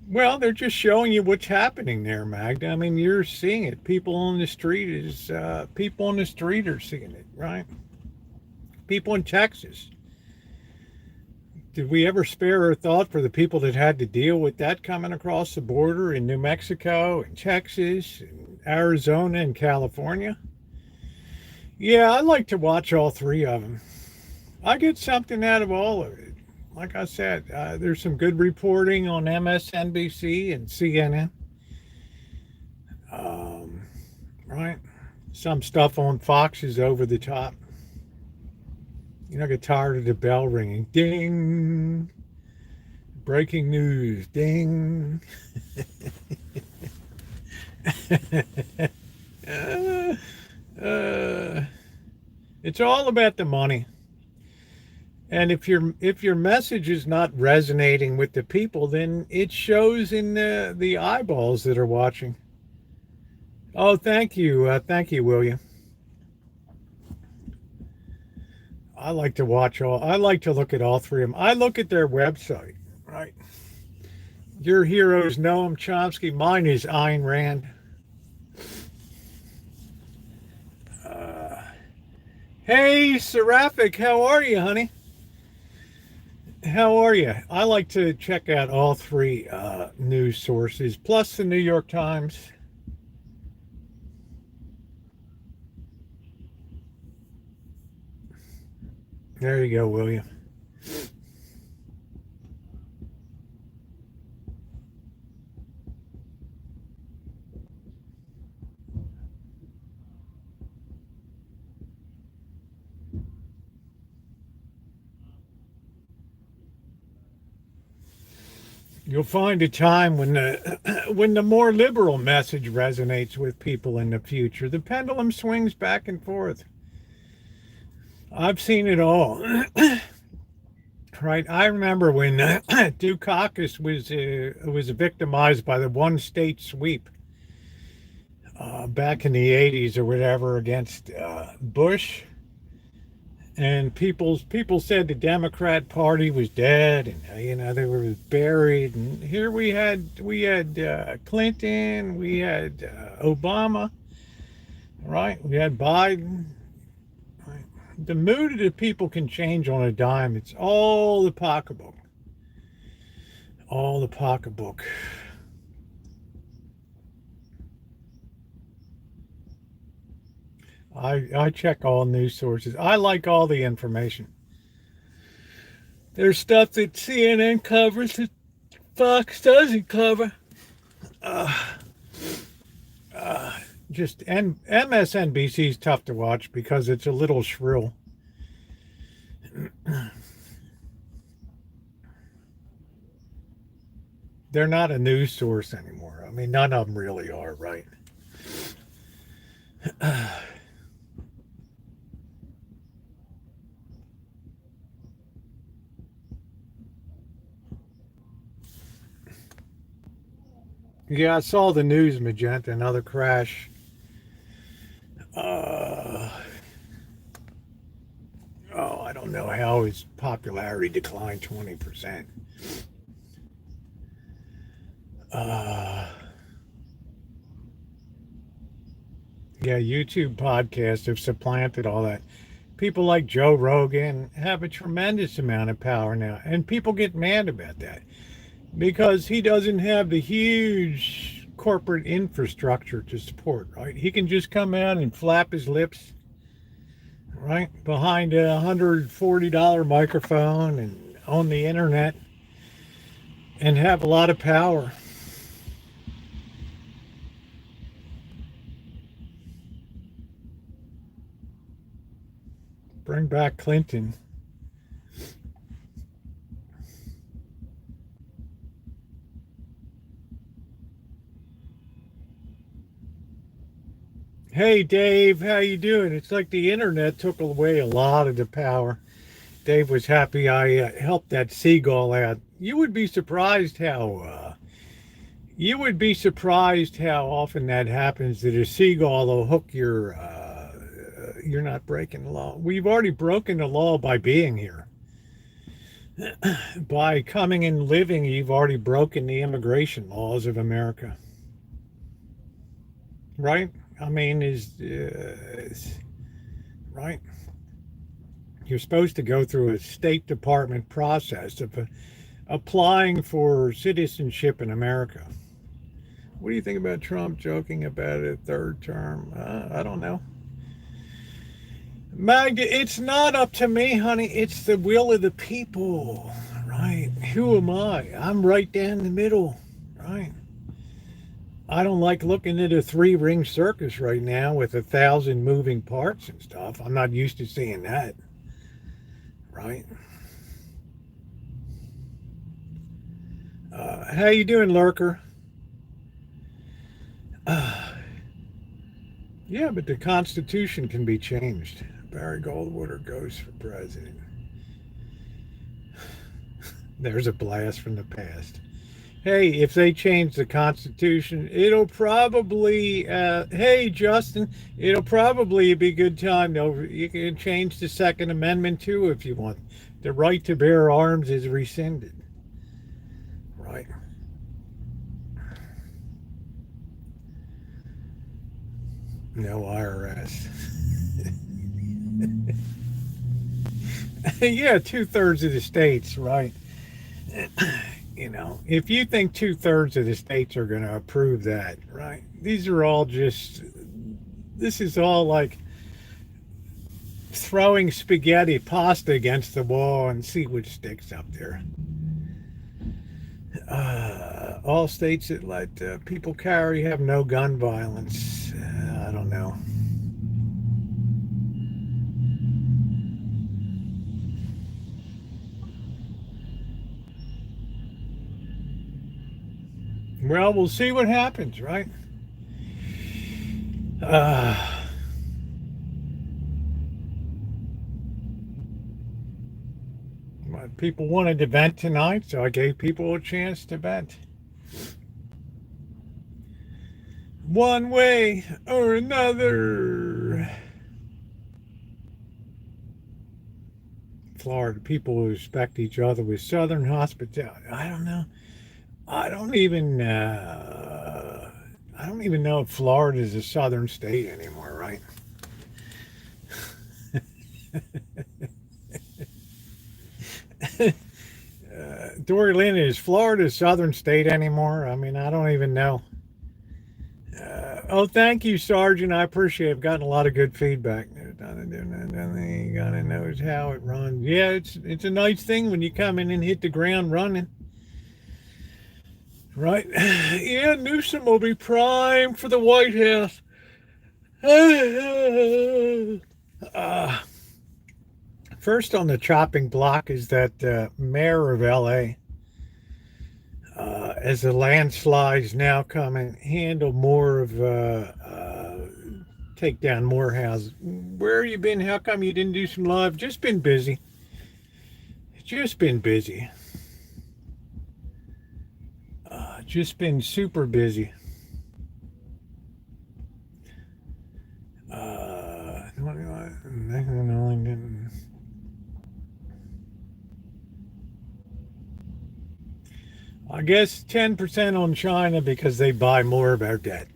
Speaker 1: Well, they're just showing you what's happening there, Magda. I mean, you're seeing it. People on the street are seeing it, right? People in Texas. Did we ever spare a thought for the people that had to deal with that coming across the border in New Mexico and Texas and Arizona and California? Yeah, I like to watch all three of them. I get something out of all of it. Like I said, there's some good reporting on MSNBC and CNN, um, right? Some stuff on Fox is over the top. You know, I get tired of the bell ringing. Ding! Breaking news. Ding! uh, uh, it's all about the money. And if your message is not resonating with the people, then it shows in the eyeballs that are watching. Oh, thank you, William. I like to look at all three of them. I look at their website, right? Your heroes, Noam Chomsky. Mine is Ayn Rand. Hey, Seraphic, how are you, honey? How are you? I like to check out all three news sources, plus the New York Times. There you go, William. You'll find a time when the when the more liberal message resonates with people in the future. The pendulum swings back and forth. I've seen it all. Right. I remember when Dukakis was victimized by the one state sweep back in the 80s or whatever against Bush, and people said the Democrat Party was dead, and they were buried. And here we had Clinton, we had Obama, right? We had Biden. Right? The mood of the people can change on a dime. It's all the pocketbook. I check all news sources. I like all the information. There's stuff that CNN covers that Fox doesn't cover. Uh, just and MSNBC is tough to watch because it's a little shrill. They're not a news source anymore. I mean, none of them really are, right? Yeah, I saw the news, Magenta, another crash. Uh, oh, I don't know how his popularity declined 20%. Uh, yeah, YouTube podcasts have supplanted all that. People like Joe Rogan have a tremendous amount of power now, and people get mad about that because he doesn't have the huge corporate infrastructure to support, right? He can just come out and flap his lips, right, behind a $140 microphone and on the internet and have a lot of power. Bring back Clinton. Hey Dave, how you doing? It's like the internet took away a lot of the power. Dave was happy I helped that seagull out. You would be surprised how often that happens. That a seagull will hook your. You're not breaking the law. We've already broken the law by being here. By coming and living, you've already broken the immigration laws of America, right? I mean, right. You're supposed to go through a State Department process of applying for citizenship in America. What do you think about Trump joking about a third term? I don't know. Magda, it's not up to me, honey. It's the will of the people, right? Who am I? I'm right down the middle, right? I don't like looking at a three-ring circus right now with 1,000 moving parts and stuff. I'm not used to seeing that, right? How you doing, Lurker? Yeah, but the Constitution can be changed. Barry Goldwater goes for president. There's a blast from the past. Hey, if they change the Constitution, it'll probably, hey, Justin, it'll probably be a good time. Though you can change the Second Amendment too if you want. The right to bear arms is rescinded. Right. No IRS. Yeah, 2/3 of the states, right? You know, if you think 2/3 of the states are going to approve that, right? These are all just, this is all like throwing spaghetti pasta against the wall and see which sticks up there. All states that let people carry have no gun violence. I don't know. Well, we'll see what happens, right? Uh, People wanted to vent tonight, so I gave people a chance to vent. One way or another. Florida people respect each other with Southern hospitality. I don't know. I don't even. I don't even know if Florida is a Southern state anymore, right? Dory Lynn, is Florida a Southern state anymore? I mean, I don't even know. Oh, thank you, Sergeant. I appreciate it. I've gotten a lot of good feedback. You gotta know how it runs. Yeah, it's a nice thing when you come in and hit the ground running. Right? Yeah, Newsom will be prime for the White House. First on the chopping block is that mayor of LA. As the landslides now come and handle more of, take down more houses. Where you been? How come you didn't do some live? Just been busy. Just been busy. Just been super busy. I guess 10% on China because they buy more of our debt.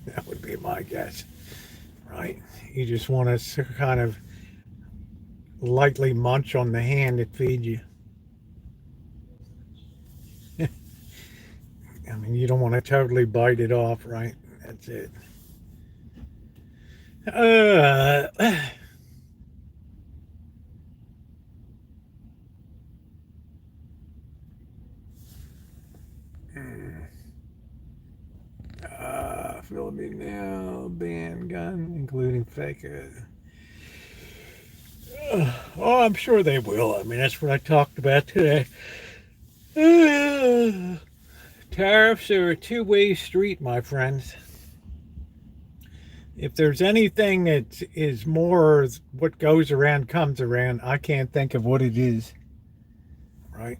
Speaker 1: That would be my guess, right? You just want to kind of lightly munch on the hand that feeds you. I mean, you don't want to totally bite it off, right? That's it. Uh, Philippine now ban gun, including fake. Oh, I'm sure they will. I mean, that's what I talked about today. Tariffs are a two-way street, my friends. If there's anything that is more what goes around comes around, I can't think of what it is. Right?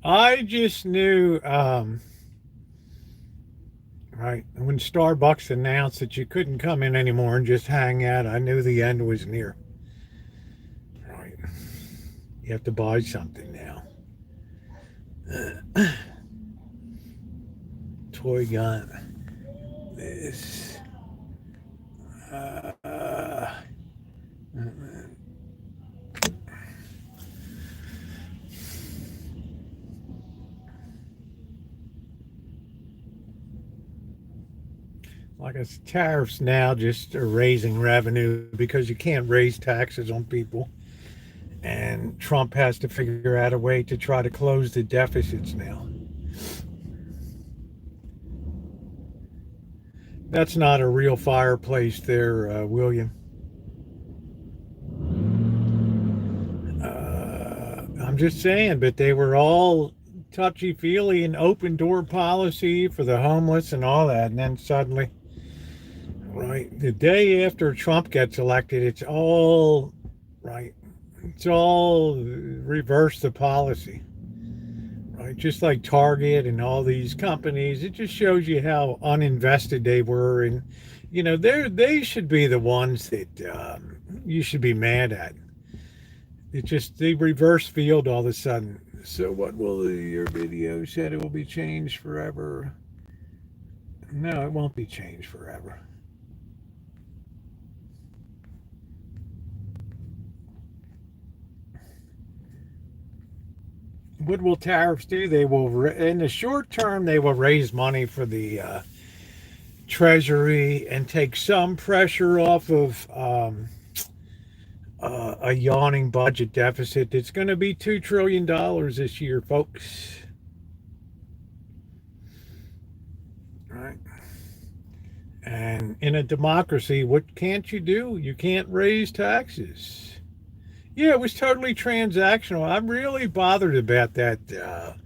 Speaker 1: I just knew, right, when Starbucks announced that you couldn't come in anymore and just hang out, I knew the end was near. Right? You have to buy something now. Toy gun. This. Uh, like it's tariffs now just are raising revenue because you can't raise taxes on people. And Trump has to figure out a way to try to close the deficits now. That's not a real fireplace there, William. I'm just saying, but they were all touchy feely and open door policy for the homeless and all that. And then suddenly, right, the day after Trump gets elected, it's all right. It's all reverse the policy, right? Just like Target and all these companies, it just shows you how uninvested they were. And, they should be the ones that you should be mad at. It just the reverse field all of a sudden. So what will your video said it will be changed forever? No, it won't be changed forever. What will tariffs do? They will, in the short term, they will raise money for the Treasury and take some pressure off of a yawning budget deficit. It's going to be $2 trillion this year, folks. Right. And in a democracy, what can't you do? You can't raise taxes. Yeah, it was totally transactional. I'm really bothered about that. That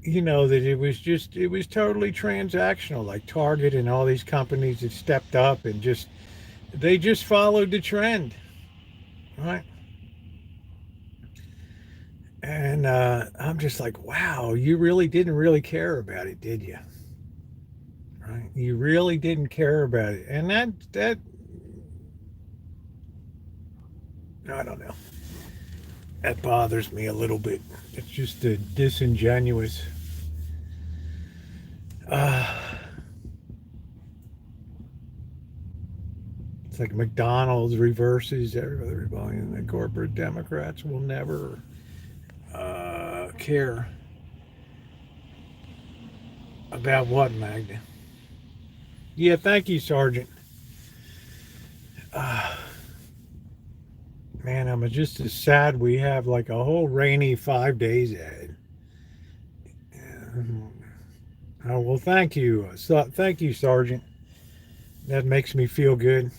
Speaker 1: it was totally transactional. Like Target and all these companies that stepped up and they just followed the trend, right? And I'm just like, wow, you really didn't really care about it, did you? Right? You really didn't care about it, and that I don't know. That bothers me a little bit. It's just a disingenuous. It's like McDonald's reverses everybody, and the corporate Democrats will never care about what, Magda? Yeah, thank you, Sergeant. Man, I'm just as sad we have like a whole rainy 5 days ahead. Oh, well, thank you. Thank you, Sergeant. That makes me feel good.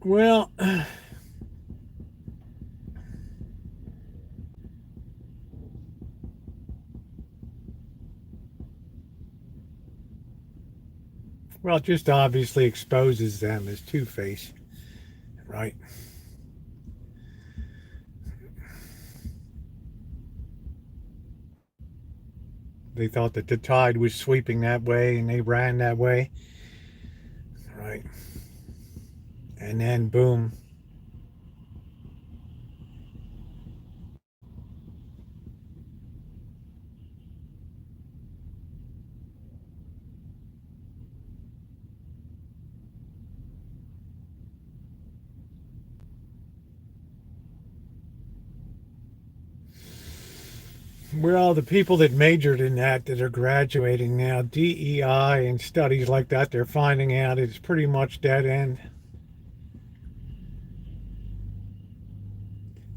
Speaker 1: Well, it just obviously exposes them as two-faced, right? They thought that the tide was sweeping that way and they ran that way, right? And then boom. Well, the people that majored in that are graduating now, DEI and studies like that, they're finding out it's pretty much dead end.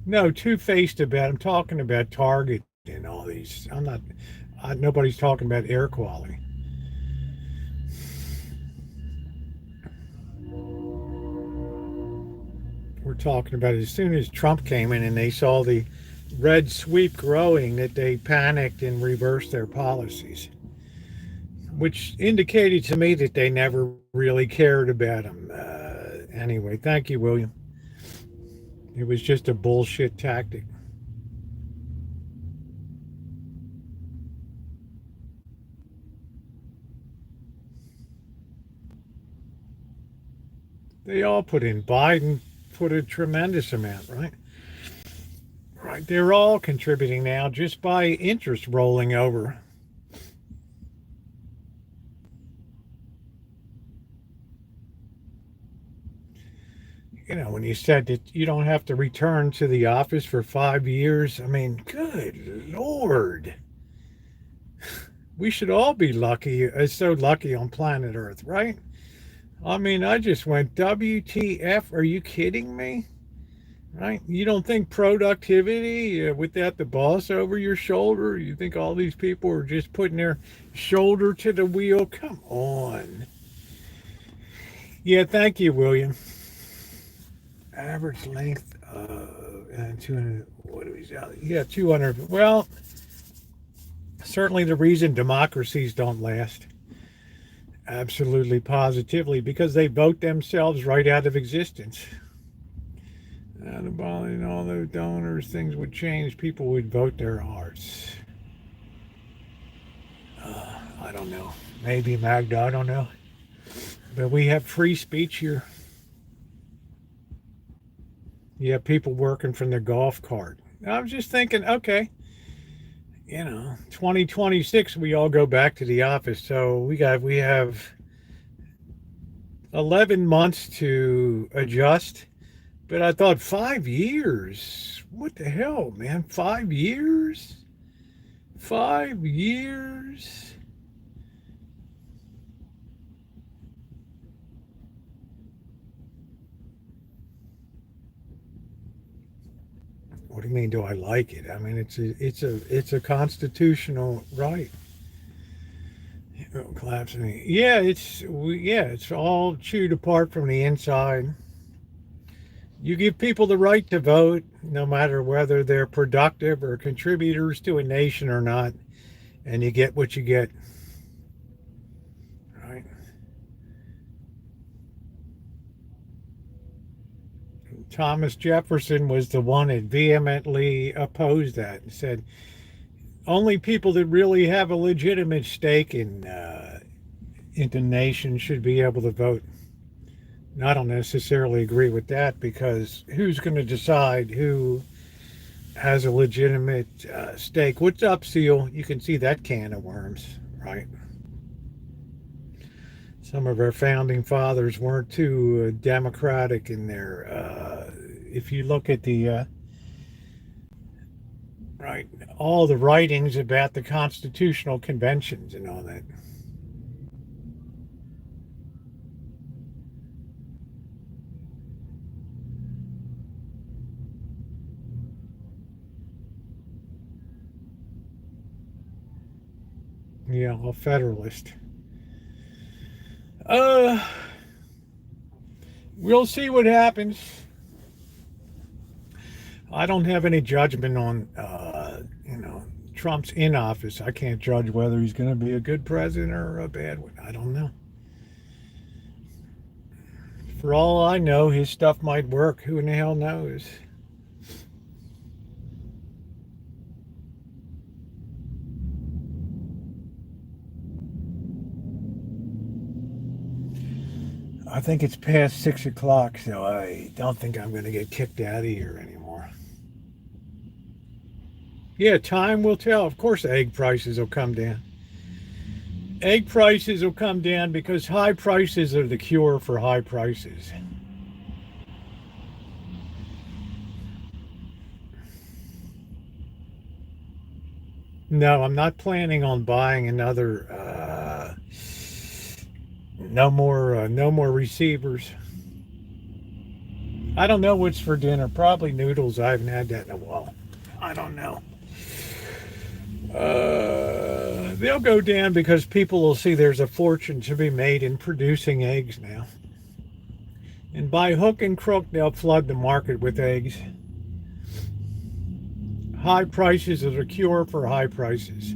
Speaker 1: No, two-faced about. I'm talking about Target and all these. I'm not. Nobody's talking about air quality. talking about it. As soon as Trump came in and they saw the red sweep growing, that they panicked and reversed their policies, which indicated to me that they never really cared about them. Anyway, thank you, William. It was just a bullshit tactic. They all put in. Biden put a tremendous amount, right? Right. They're all contributing now just by interest rolling over. When you said that you don't have to return to the office for 5 years, I mean, good Lord. We should all be lucky, so lucky on planet Earth, right? I mean, I just went, WTF, are you kidding me? Right? You don't think productivity without the boss over your shoulder? You think all these people are just putting their shoulder to the wheel? Come on. Yeah, thank you, William. Average length of 200. What do we say? Yeah, 200. Well, certainly the reason democracies don't last. Absolutely, positively, because they vote themselves right out of existence. And abolished all those donors, things would change. People would vote their hearts. I don't know. Maybe Magda, I don't know. But we have free speech here. You have people working from their golf cart. I was just thinking, okay, 2026, we all go back to the office. So we have 11 months to adjust. But I thought 5 years. What the hell, man? 5 years? 5 years? What do you mean? Do I like it? I mean, it's a constitutional right. Collapsing. Yeah, it's all chewed apart from the inside. You give people the right to vote, no matter whether they're productive or contributors to a nation or not, and you get what you get. Right? Thomas Jefferson was the one that vehemently opposed that and said only people that really have a legitimate stake in the nation should be able to vote. And I don't necessarily agree with that, because who's going to decide who has a legitimate stake? What's up, Seal? You can see that can of worms, right? Some of our founding fathers weren't too democratic in their. If you look at the right, all the writings about the constitutional conventions and all that. Yeah, a federalist. We'll see what happens. I don't have any judgment on, Trump's in office. I can't judge whether he's going to be a good president or a bad one. I don't know. For all I know, his stuff might work. Who in the hell knows? I think it's past 6 o'clock, so I don't think I'm going to get kicked out of here anymore. Yeah, time will tell. Of course, egg prices will come down. Egg prices will come down because high prices are the cure for high prices. No, I'm not planning on buying another. No more receivers. I don't know what's for dinner. Probably noodles. I haven't had that in a while. I don't know. They'll go down because people will see there's a fortune to be made in producing eggs now. And by hook and crook, they'll flood the market with eggs. High prices is a cure for high prices.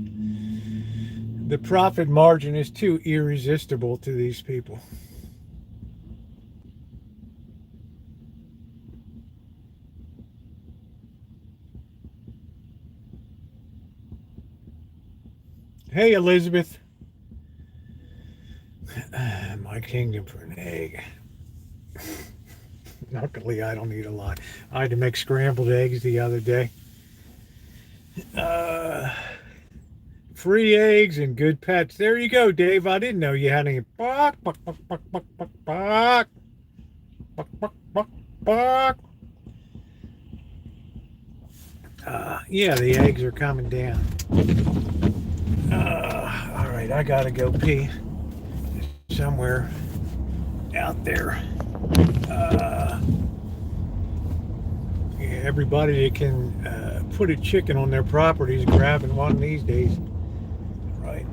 Speaker 1: The profit margin is too irresistible to these people. Hey, Elizabeth. My kingdom for an egg. Luckily, I don't eat a lot. I had to make scrambled eggs the other day. Free eggs and good pets. There you go, Dave. I didn't know you had any. Bark, bark, bark, bark, bark, bark, bark, bark, bark, bark, bark. Yeah, the eggs are coming down. All right, I gotta go pee somewhere out there. Yeah, everybody that can put a chicken on their property is grabbing one these days. Right.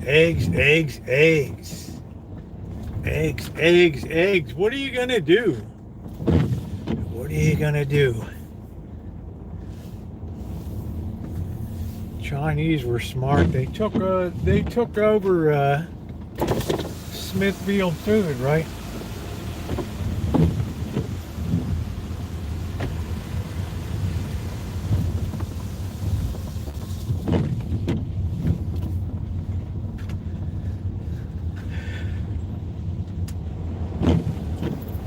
Speaker 1: Eggs, eggs, eggs. Eggs, eggs, eggs. What are you gonna do? What are you gonna do? Chinese were smart. They took over Smithfield Food, right?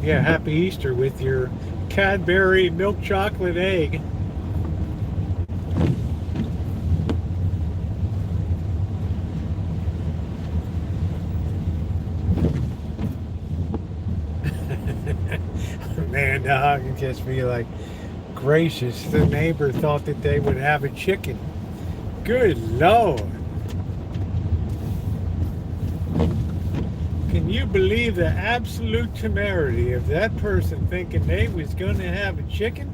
Speaker 1: Yeah, happy Easter with your Cadbury milk chocolate egg. Man, dog, and just be like, gracious, the neighbor thought that they would have a chicken. Good Lord. Can you believe the absolute temerity of that person thinking they was going to have a chicken?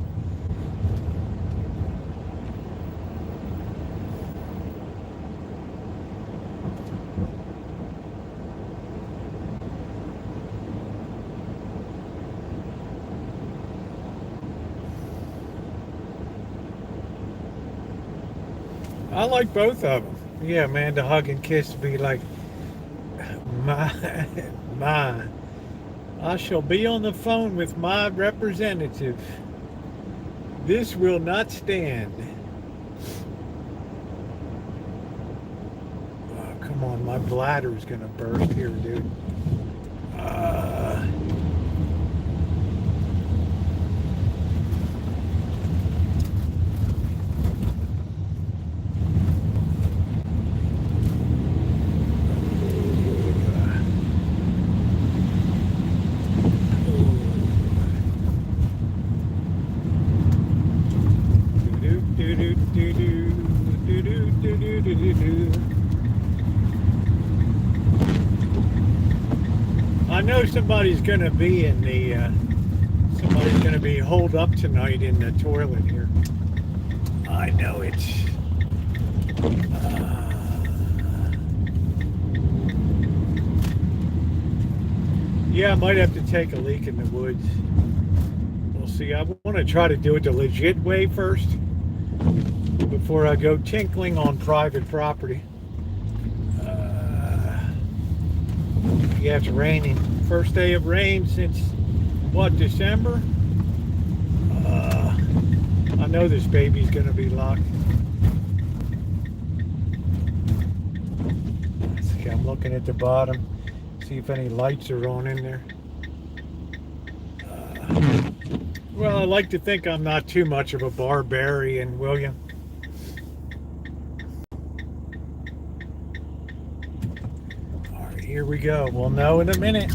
Speaker 1: I like both of them. Yeah, man, to hug and kiss to be like, my, I shall be on the phone with my representative. This will not stand. Oh, come on, my bladder is going to burst here, dude. I know somebody's going to be in the, somebody's going to be holed up tonight in the toilet here. I know it's, yeah, I might have to take a leak in the woods. We'll see. I want to try to do it the legit way first before I go tinkling on private property. Yeah, it's raining. First day of rain since, what, December? I know this baby's going to be locked. See, I'm looking at the bottom. See if any lights are on in there. Well, I like to think I'm not too much of a barbarian, William. All right, here we go. We'll know in a minute.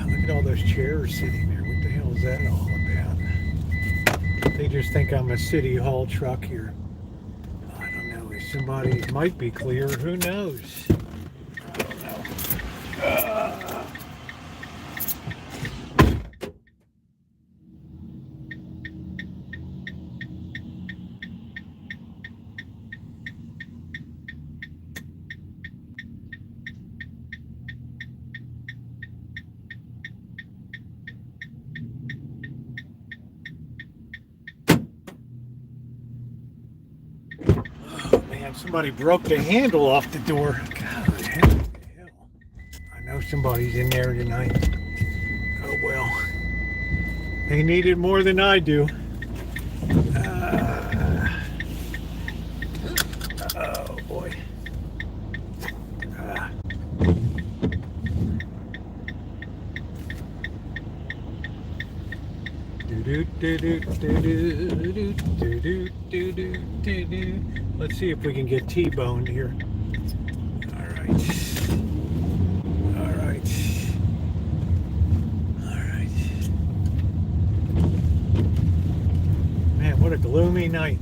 Speaker 1: Look at all those chairs sitting there. What the hell is that all about? They just think I'm a city hall truck here. I don't know. Is somebody might be clear. Who knows? I don't know. Somebody broke the handle off the door. God, the hell. I know somebody's in there tonight. Oh well. They need it more than I do. Oh boy. Let's see if we can get T-boned here. All right. Man, what a gloomy night.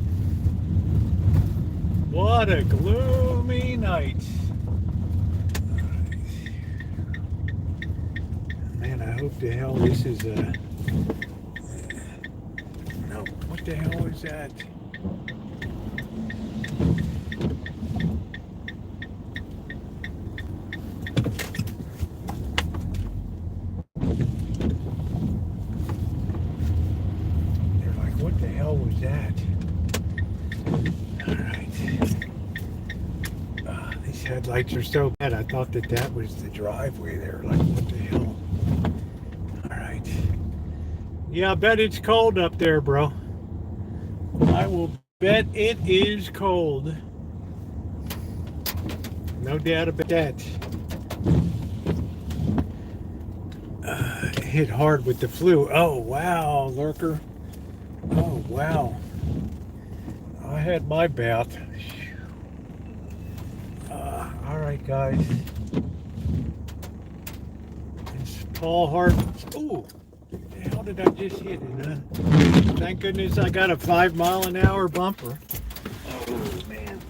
Speaker 1: What a gloomy night. Man, I hope the hell this is a... No, what the hell is that? They're like, what the hell was that? All right. These headlights are so bad. I thought that was the driveway there. Like, what the hell? All right. Yeah, I bet it's cold up there, bro. I will bet it is cold. No doubt about that. Hit hard with the flu. Oh, wow, lurker. Oh, wow. I had my bath. All right, guys. It's Paul Hart. Ooh. How did I just hit it, huh? Thank goodness I got a 5-mile-an-hour bumper. Oh, man.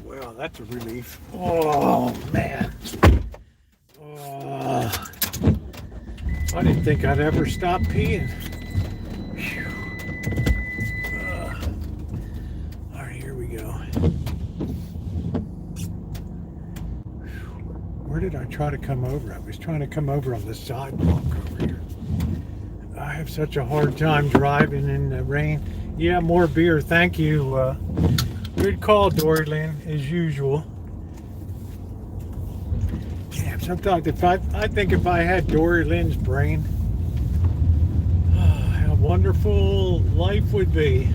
Speaker 1: Well, that's a relief. Oh, man. Oh, I didn't think I'd ever stop peeing. All right, here we go. Where did I try to come over? I was trying to come over on the sidewalk over here. I have such a hard time driving in the rain. Yeah, more beer. Thank you. Good call, Dory Lynn, as usual. Damn, Sometimes I think if I had Dory Lynn's brain, how wonderful life would be.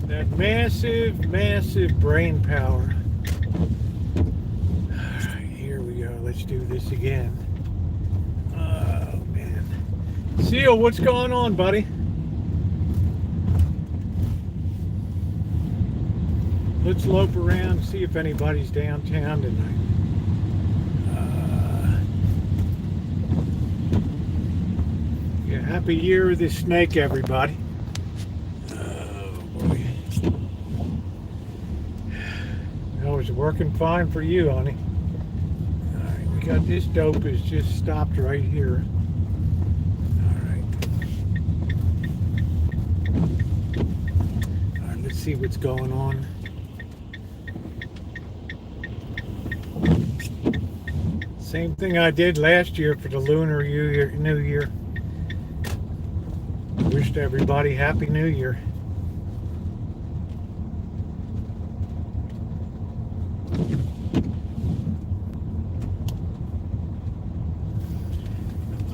Speaker 1: That massive, massive brain power. Here we go. Let's do this again. Oh, man. Seal, what's going on, buddy? Let's lope around and see if anybody's downtown tonight. Yeah, happy year of the snake, everybody. Oh, boy. Oh, it's working fine for you, honey. All right, we got this dope is just stopped right here. All right. All right, let's see what's going on. Same thing I did last year for the Lunar New Year. Wished everybody Happy New Year.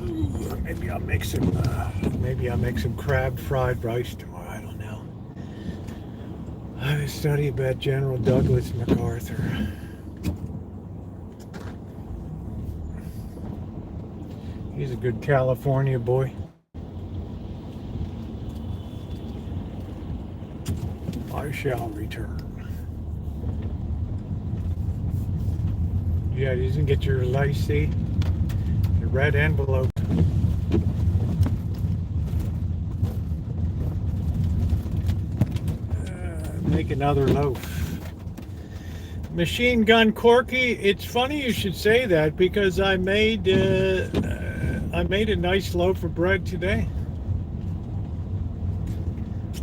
Speaker 1: Ooh, maybe I'll make some crab fried rice tomorrow. I don't know. I have a study about General Douglas MacArthur. He's a good California boy. I shall return. Yeah, you didn't get your lacy, your red envelope. Make another loaf. Machine Gun Corky, it's funny you should say that because I made a nice loaf of bread today.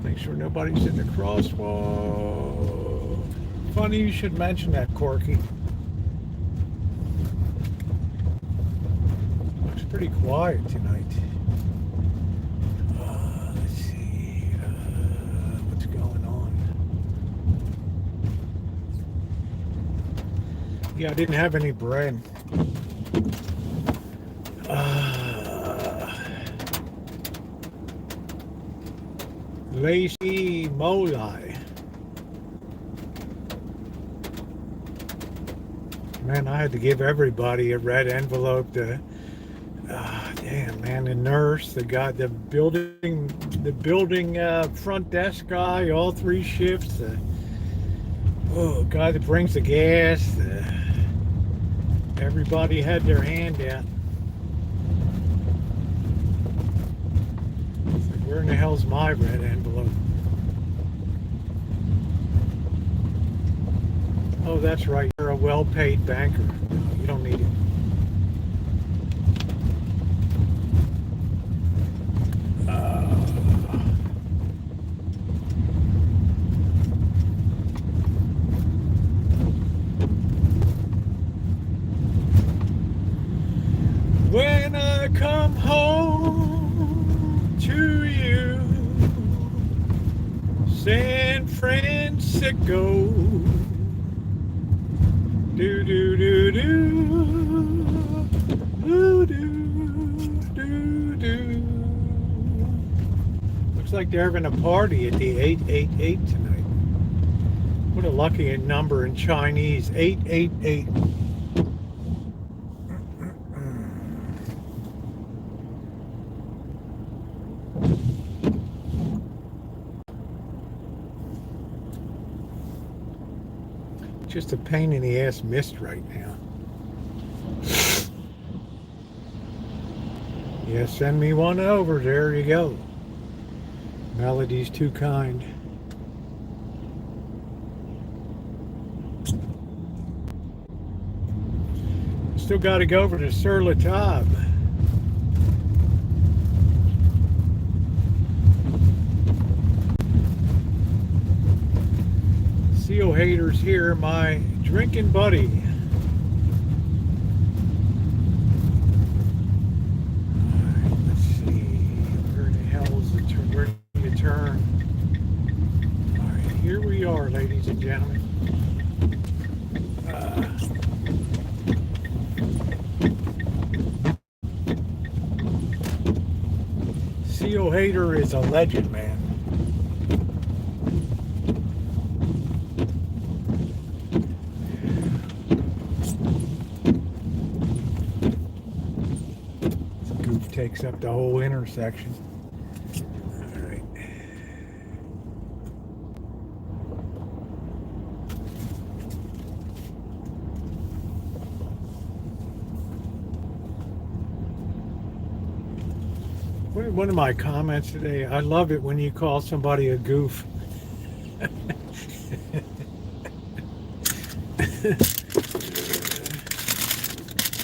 Speaker 1: Make sure nobody's in the crosswalk. Funny you should mention that, Corky. Looks pretty quiet tonight. Let's see what's going on. Yeah, I didn't have any bread. Lazy Molai. Man, I had to give everybody a red envelope. Damn, man, the nurse, the guy, the building front desk guy, all three shifts. Guy that brings the gas. Everybody had their hand out. Where in the hell's my red envelope? Oh, that's right. You're a well-paid banker. No, you don't need it. When I come home to you, San Francisco, do do do do, do do do. Looks like they're having a party at the 888 tonight. What a lucky number in Chinese, 888. Just a pain in the ass mist right now. Yeah, send me one over. There you go. Melody's too kind. Still got to go over to Sur La Table. Seal haters here, my drinking buddy. Alright, let's see. Where the hell is the turn? Where do you turn? Alright, here we are, ladies and gentlemen. Seal Hater is a legend, man. Goof takes up the whole intersection. All right. One of my comments today, I love it when you call somebody a goof.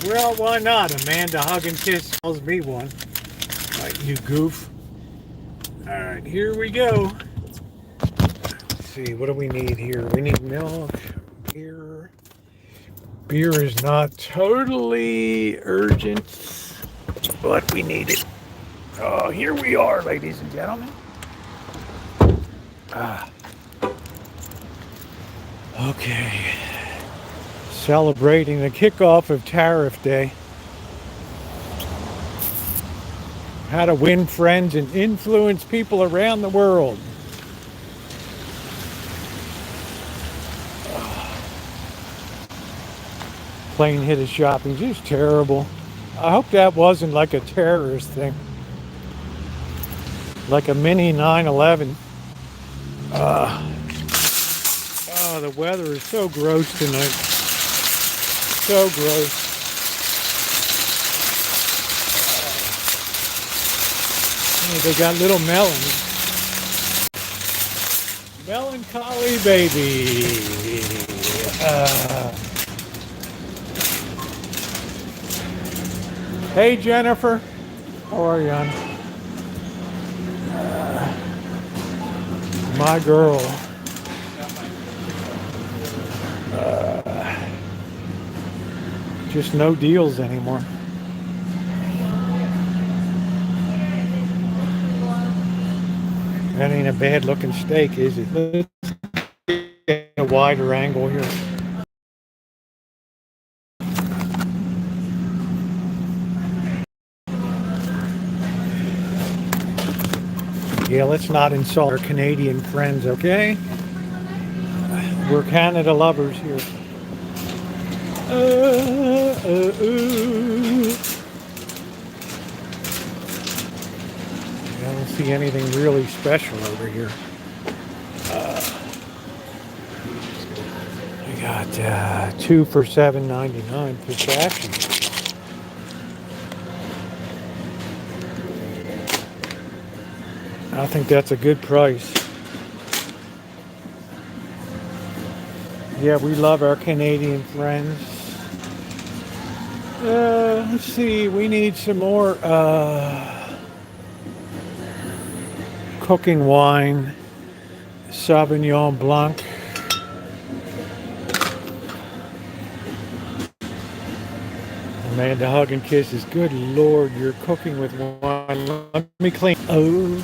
Speaker 1: Well, why not? Amanda Hug and Kiss calls me one. Like, you goof. Alright, here we go. Let's see, what do we need here? We need milk, beer. Beer is not totally urgent, but we need it. Oh, here we are, ladies and gentlemen. Okay. Celebrating the kickoff of Tarriff Day. How to win friends and influence people around the world. Plane hit a shopping, just terrible. I hope that wasn't like a terrorist thing. Like a mini 9/11. Oh, the weather is so gross tonight. So gross. They got little melons. Melancholy baby. Hey Jennifer, how are you, hon? My girl. Just no deals anymore. That ain't a bad looking steak, is it? Let's get a wider angle here. Yeah, let's not insult our Canadian friends, okay? We're Canada lovers here. I don't see anything really special over here. We got 2 for $7.99 pistachios. I think that's a good price. Yeah, we love our Canadian friends. Let's see, we need some more cooking wine, Sauvignon Blanc. Amanda Hug and Kisses. Good Lord, you're cooking with wine. Let me clean. Oh.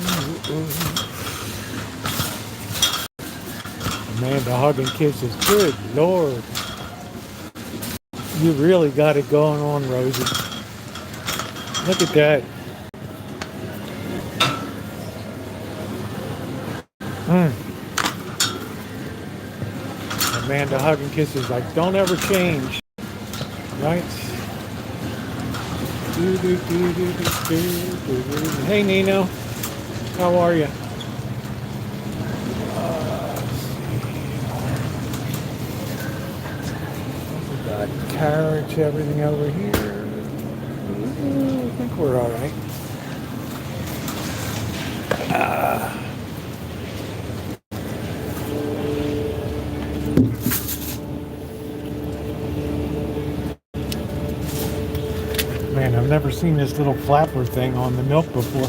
Speaker 1: Amanda Hug and Kisses. Good Lord. You really got it going on, Rosie. Look at that. Amanda Hug and Kisses. Like, don't ever change. Right? Hey Nino, how are you? We got carrots, everything over here. I think we're all right. Man, I've never seen this little flapper thing on the milk before.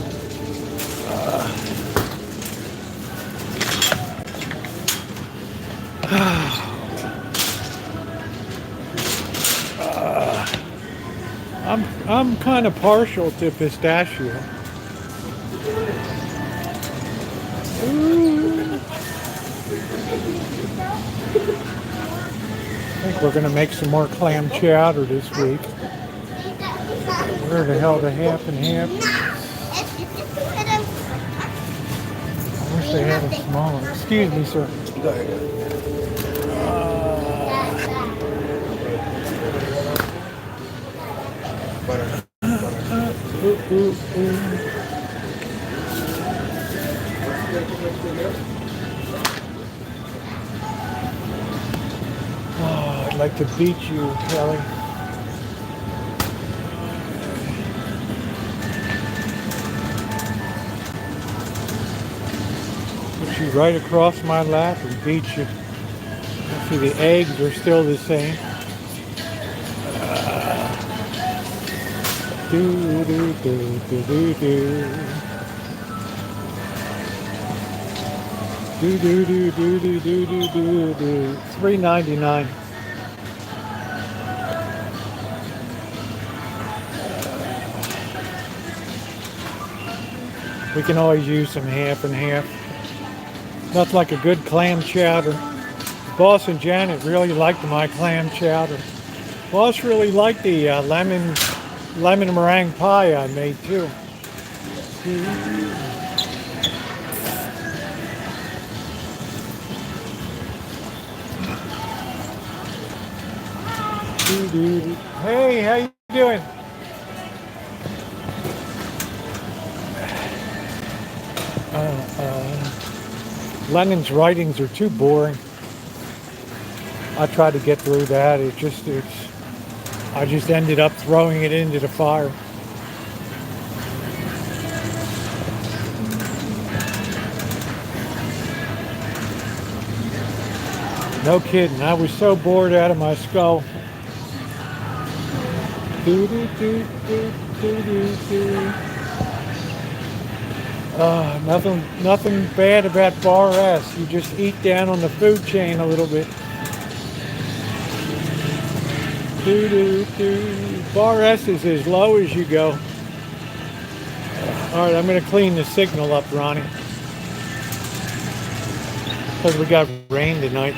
Speaker 1: I'm kind of partial to pistachio. Ooh. think we're going to make some more clam chowder this week. Where the hell the half and half? I wish they had a smaller. Excuse me, sir.
Speaker 2: Go ahead.
Speaker 1: Oh, I'd like to beat you, Kelly. Put you right across my lap and beat you. See, the eggs are still the same. Do do do do do do. Do do do do do do do do do. $3.99. We can always use some half and half. Nothing like a good clam chowder. Boss and Janet really liked my clam chowder. Boss really liked the lemon meringue pie I made too. Hey, how you doing? Lennon's writings are too boring. I tried to get through that. I just ended up throwing it into the fire. No kidding. I was so bored out of my skull. Nothing bad about Bar S. You just eat down on the food chain a little bit. Bar S is as low as you go. All right, I'm going to clean the signal up, Ronnie, because we got rain tonight.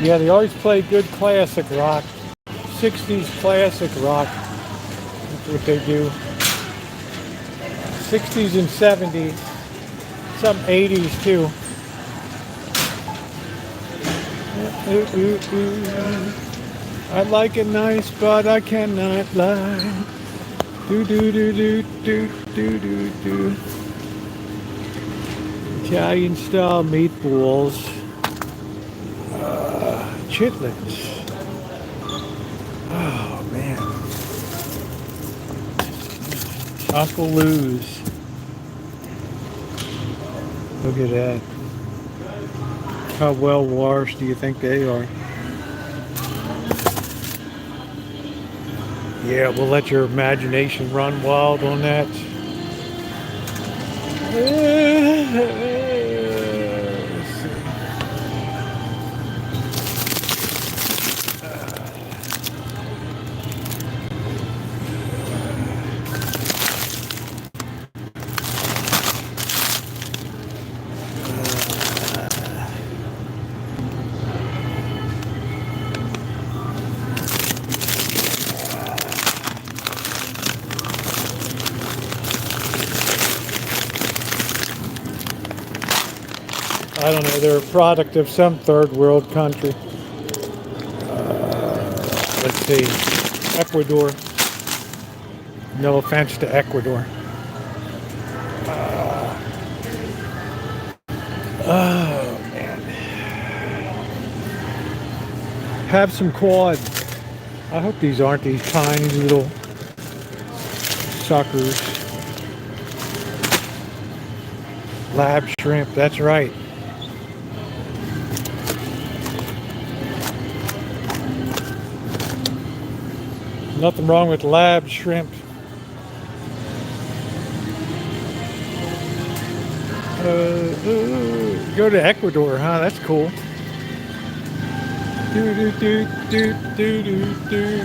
Speaker 1: Yeah, they always play good classic rock. 60s classic rock. That's what they do. 60s and 70s. Some 80s too. I like it nice, but I cannot lie. Do do do do do do do do. Italian style meatballs. Chitlins. Oh man. Uncle Lou's. Look at that. How well washed do you think they are? Yeah, we'll let your imagination run wild on that. I don't know, they're a product of some third world country. Let's see, Ecuador. No offense to Ecuador. Oh, man. Have some quad. I hope these aren't these tiny little suckers. Lab shrimp, that's right. Nothing wrong with lab shrimp. Go to Ecuador, huh? That's cool. Do do do do do do do.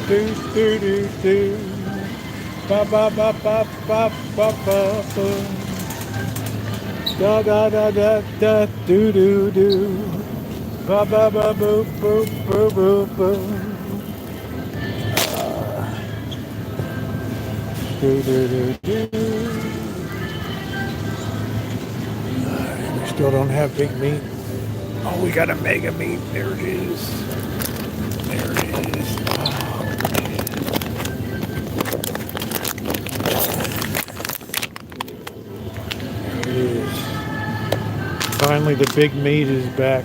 Speaker 1: do do do do. Ba ba ba ba ba ba ba ba. Da da da da da do do do. Ba ba ba boo boo boo boo boo. Do do do do. We still don't have big meat. Oh, we got a mega meat. There it is. There it is. Oh, there it is. Finally, the big meat is back.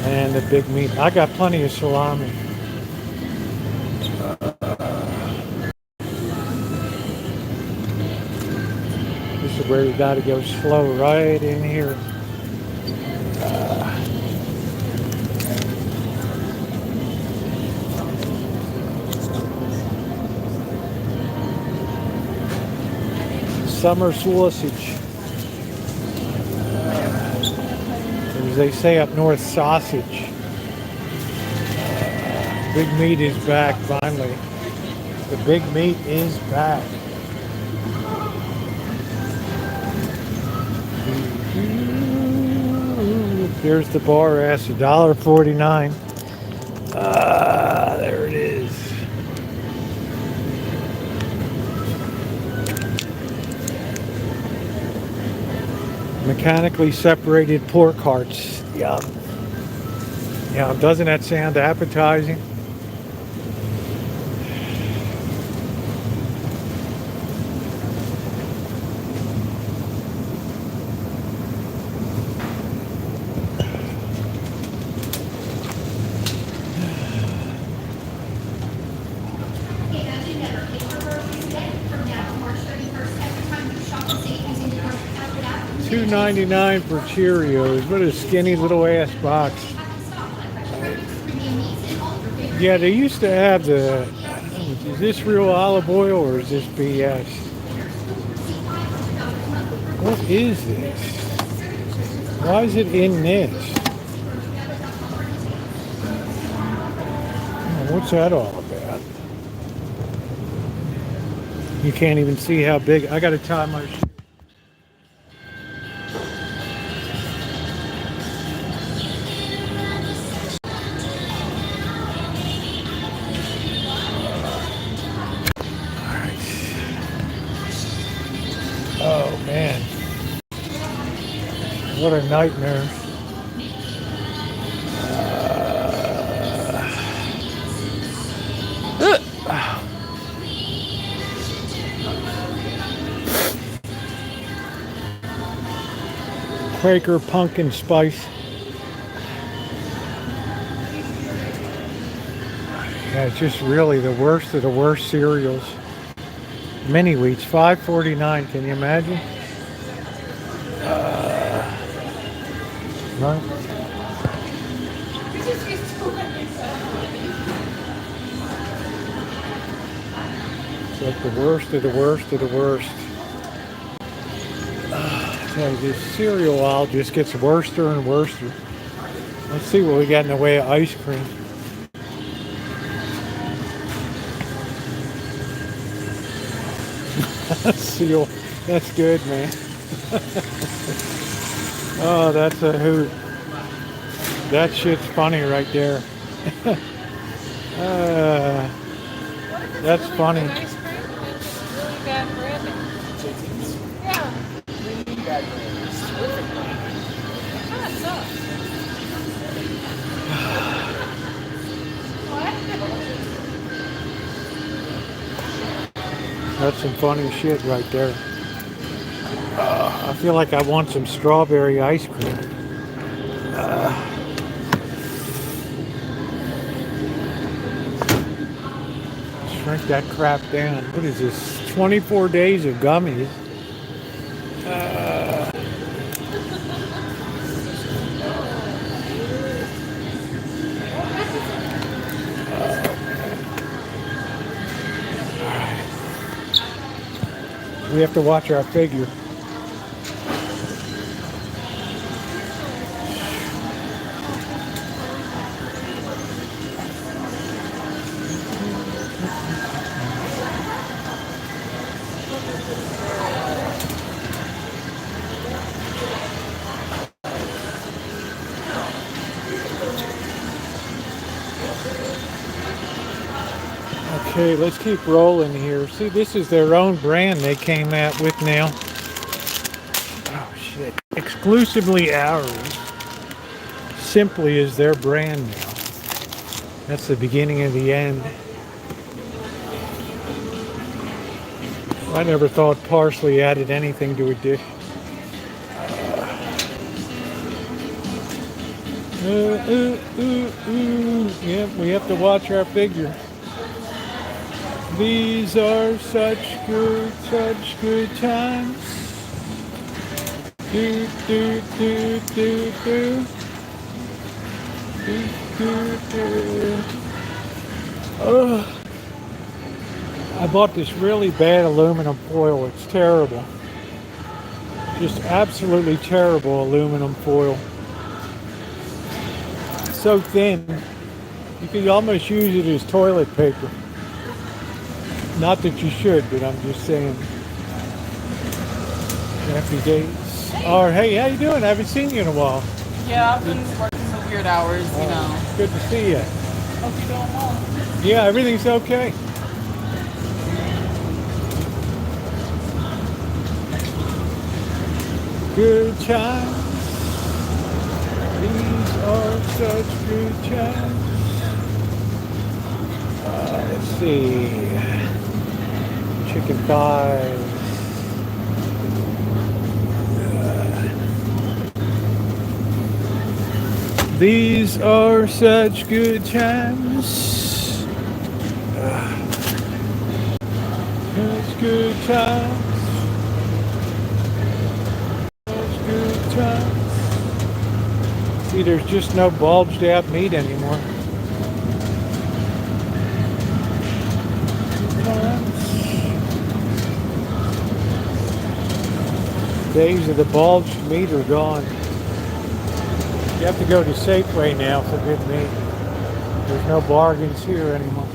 Speaker 1: And the big meat. I got plenty of salami. This is where you got to go slow right in here. Summer sausage. As they say up north, sausage. Big meat is back finally. The big meat is back. Here's the bar ass, $1.49. There it is. Mechanically separated pork hearts. Yum. Yeah, doesn't that sound appetizing? $2.99 for Cheerios. What a skinny little ass box. Yeah, they used to have the. Is this real olive oil or is this BS? What is this? Why is it in this? What's that all about? You can't even see how big. I gotta tie my shoe. Oh man, what a nightmare. Quaker pumpkin spice. Yeah, it's just really the worst of the worst cereals. Mini wheats, $5.49. Can you imagine? Right? It's like the worst of the worst of the worst. Okay, this cereal aisle just gets worse and worse. Let's see what we got in the way of ice cream. Seal. That's good, man. Oh, that's a hoot. That shit's funny right there. That's funny. That's some funny shit right there. I feel like I want some strawberry ice cream. Shrink that crap down. What is this? 24 days of gummies. We have to watch our figure. Okay, let's keep rolling here. See, this is their own brand they came out with now. Oh shit. Exclusively ours. Simply is their brand now. That's the beginning of the end. I never thought parsley added anything to a dish. Yep, we have to watch our figure. These are such good times. Do, do, do, do, do. Do, do, do. Oh. I bought this really bad aluminum foil. It's terrible. Just absolutely terrible aluminum foil. It's so thin. You could almost use it as toilet paper. Not that you should, but I'm just saying. Happy days. Or hey, how you doing? I haven't seen you in a while.
Speaker 2: Yeah, I've been working some weird hours, you know.
Speaker 1: Good to see you.
Speaker 2: Hope you're doing well.
Speaker 1: Yeah, everything's okay. Good times. These are such good times. Let's see. Chicken thighs. These are such good times. Such good times. See, there's just no bulged out meat anymore. Days of the bulged meat are gone. You have to go to Safeway now for good meat. There's no bargains here anymore.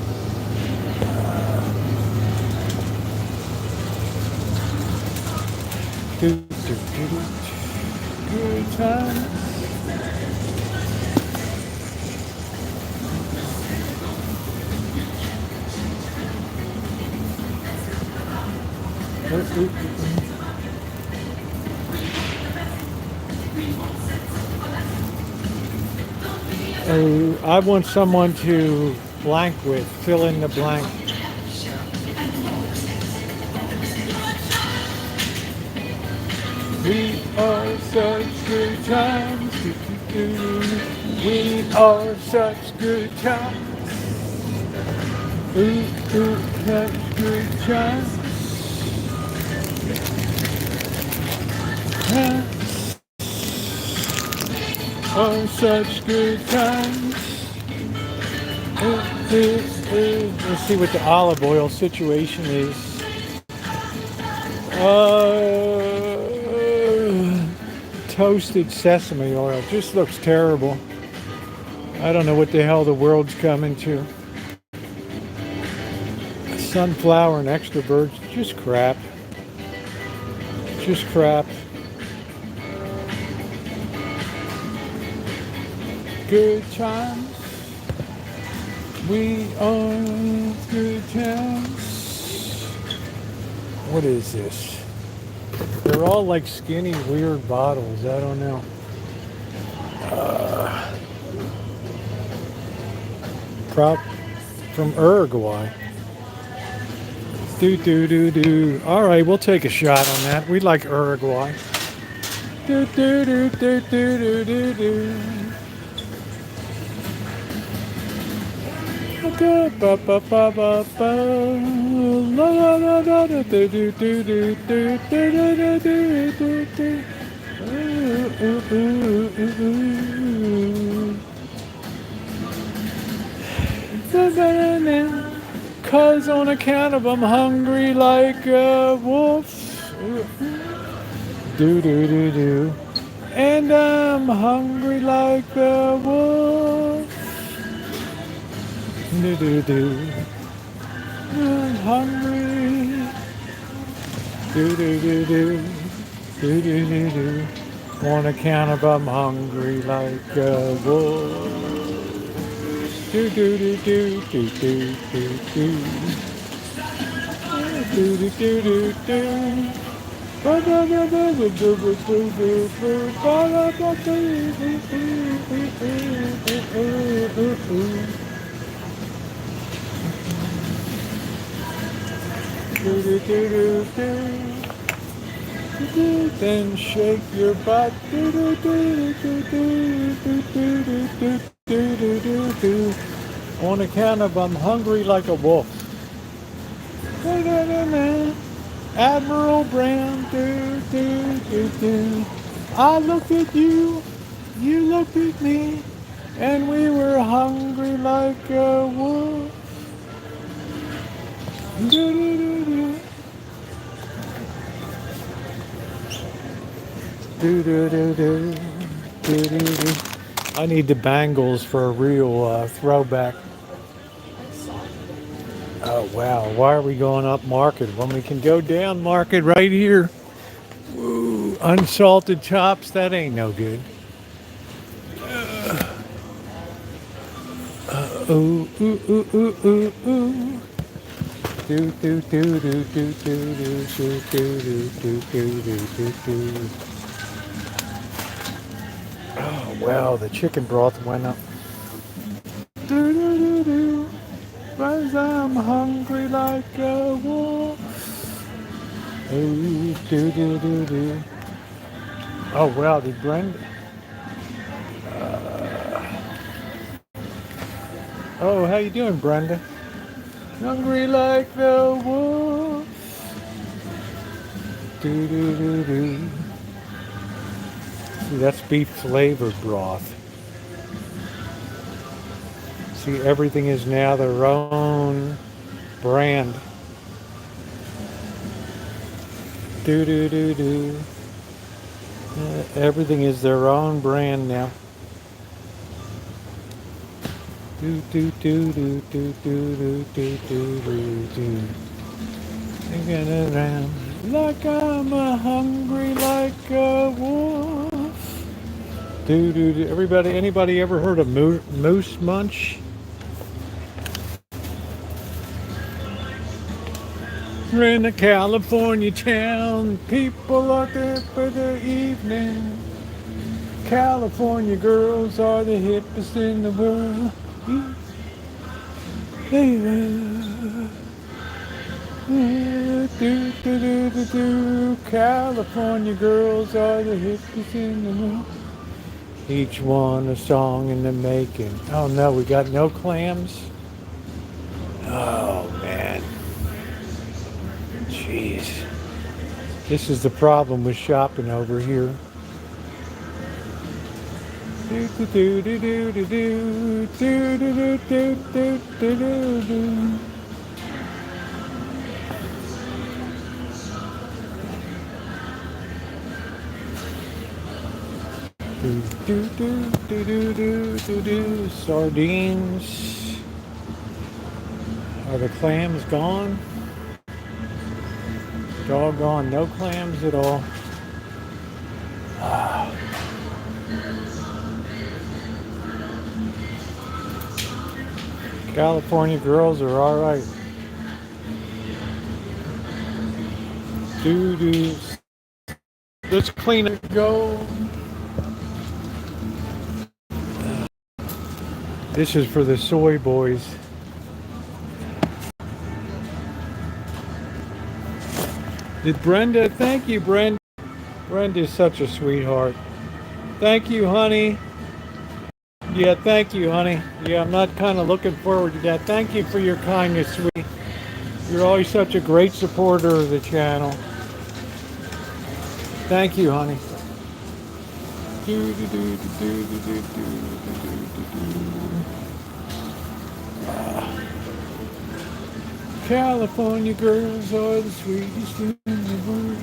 Speaker 1: Good time. I want someone to blank with, fill in the blank. We are such good times. We are such good times. Such good times. Oh, such good times. Let's see what the olive oil situation is. Toasted sesame oil. Just looks terrible. I don't know what the hell the world's coming to. Sunflower and extra virgin. Just crap. Just crap. Good times. We are good times. What is this? They're all like skinny, weird bottles. I don't know. Prop from Uruguay. Do. All right, we'll take a shot on that. We like Uruguay. Do. Cause on account of I'm hungry like a wolf. Do. And I'm hungry like a wolf. Do. I'm hungry. Do. On account of I'm hungry like a wolf. Do do do do do do do do. Do do do do do. Then shake your butt. On account of I'm hungry like a wolf. Admiral Brown. I looked at you, you looked at me, and we were hungry like a wolf. I need the bangles for a real throwback. Oh wow, why are we going up market when we can go down market right here? Ooh, unsalted chops, that ain't no good. Ooh, ooh, ooh, ooh, ooh, ooh. Do do do do do do do do do do do do do. Oh wow, the chicken broth went up. Do do do do. 'Cause I'm hungry like a wolf. Ooh, do do do do. Oh wow, did Brenda? Oh, how you doing, Brenda? Hungry like the wolf. Do do do do. See, that's beef flavored broth. See, everything is now their own brand. Do do do do. Everything is their own brand now. Do do do do do do do do do do do. Thinking around like I'm hungry like a wolf. Do do do. Everybody, anybody ever heard of moose munch? We're in a California town. People are there for the evening. California girls are the hippest in the world. California girls are the hippest in the world. Each one a song in the making. Oh no, we got no clams? Oh man. Jeez. This is the problem with shopping over here. Do do do do do do do do do do do do do. Do do do do do do do do. Sardines. Are the clams gone? Doggone, no clams at all. California girls are all right. Do do. Let's clean it. Go. This is for the soy boys. Did Brenda? Thank you, Brenda. Brenda is such a sweetheart. Thank you, honey. Yeah, thank you, honey. Yeah, I'm not kind of looking forward to that. Thank you for your kindness, sweet. You're always such a great supporter of the channel. Thank you, honey. California girls are the sweetest in the world.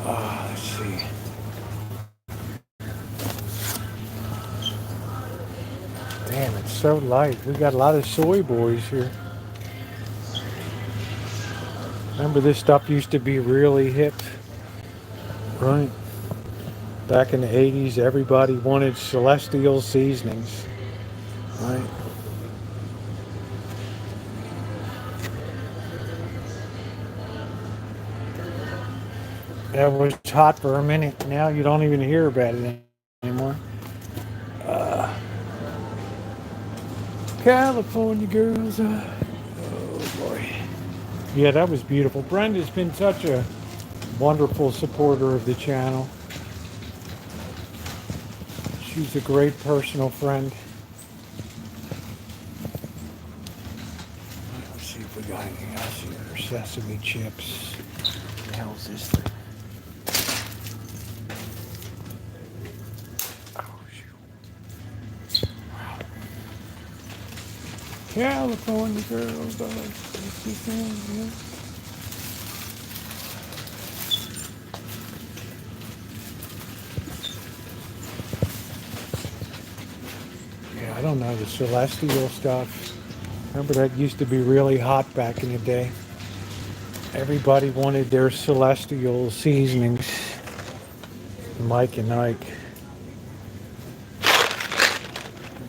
Speaker 1: Let's see. Damn, it's so light. We got a lot of soy boys here. Remember, this stuff used to be really hip, right? Back in the 80s, everybody wanted Celestial seasonings. Right. That was hot for a minute. Now you don't even hear about it anymore. Uh, California girls. Oh boy. Yeah, that was beautiful. Brenda's been such a wonderful supporter of the channel. She's a great personal friend. Let's see if we got anything else here. Sesame chips. What the hell is this thing? Oh, shoot. Wow. California girls. What's this thing here? Yeah, I don't know the celestial stuff. Remember that used to be really hot back in the day. Everybody wanted their celestial seasonings. Mike and Ike.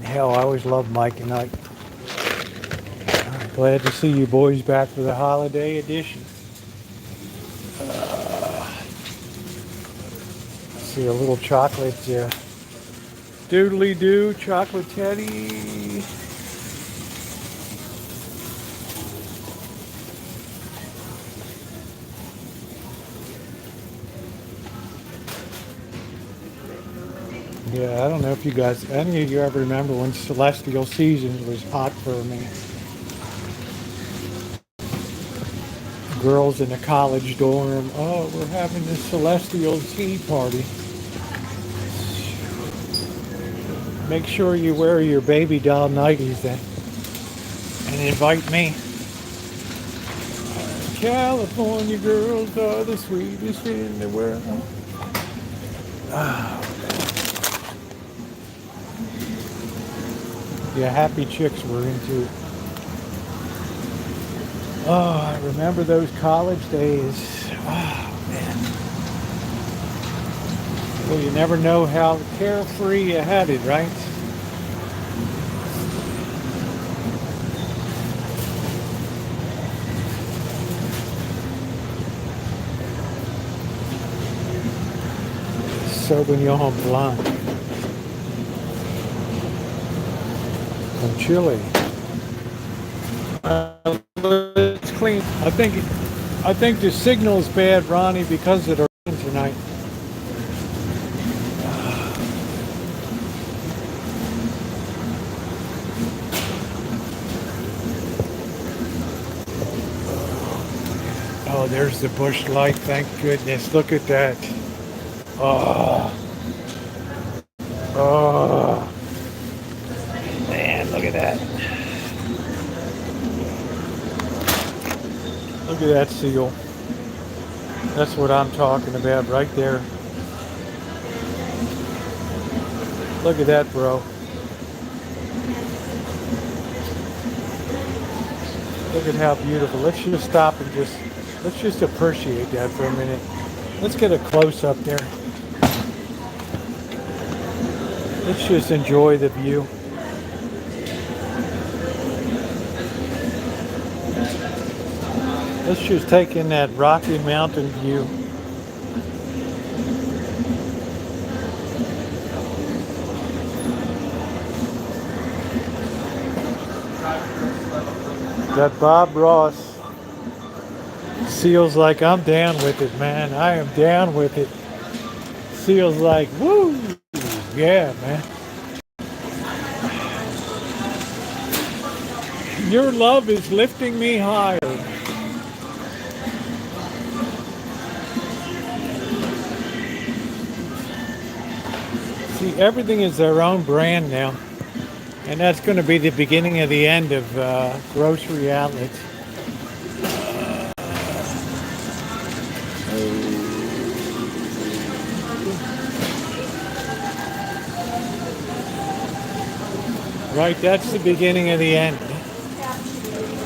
Speaker 1: Hell, I always loved Mike and Ike. Glad to see you boys back for the holiday edition. See a little chocolate doodly doo chocolate teddy. Yeah, I don't know if you guys, any of you ever remember when Celestial Seasons was hot for me. Girls in a college dorm, oh, we're having this Celestial tea party. Make sure you wear your baby doll nighties then. And invite me. California girls are the sweetest in the world. Oh. Yeah, happy chicks were into it. Oh, I remember those college days. Oh, man. Well, you never know how carefree you had it, right? Sauvignon Blanc. From Chile. It's clean. I think the signal's bad, Ronnie, because of the rain tonight. Oh, there's the bush light. Thank goodness. Look at that. Oh. Oh. Man, look at that. Look at that seal. That's what I'm talking about right there. Look at that, bro. Look at how beautiful. Let's just stop and let's just appreciate that for a minute. Let's get a close up there. Let's just enjoy the view. Let's just take in that Rocky Mountain view. That Bob Ross feels like I'm down with it, man. I am down with it. Feels like, woo, yeah, man. Your love is lifting me higher. See, everything is their own brand now. And that's going to be the beginning of the end of grocery outlets. Right, that's the beginning of the end.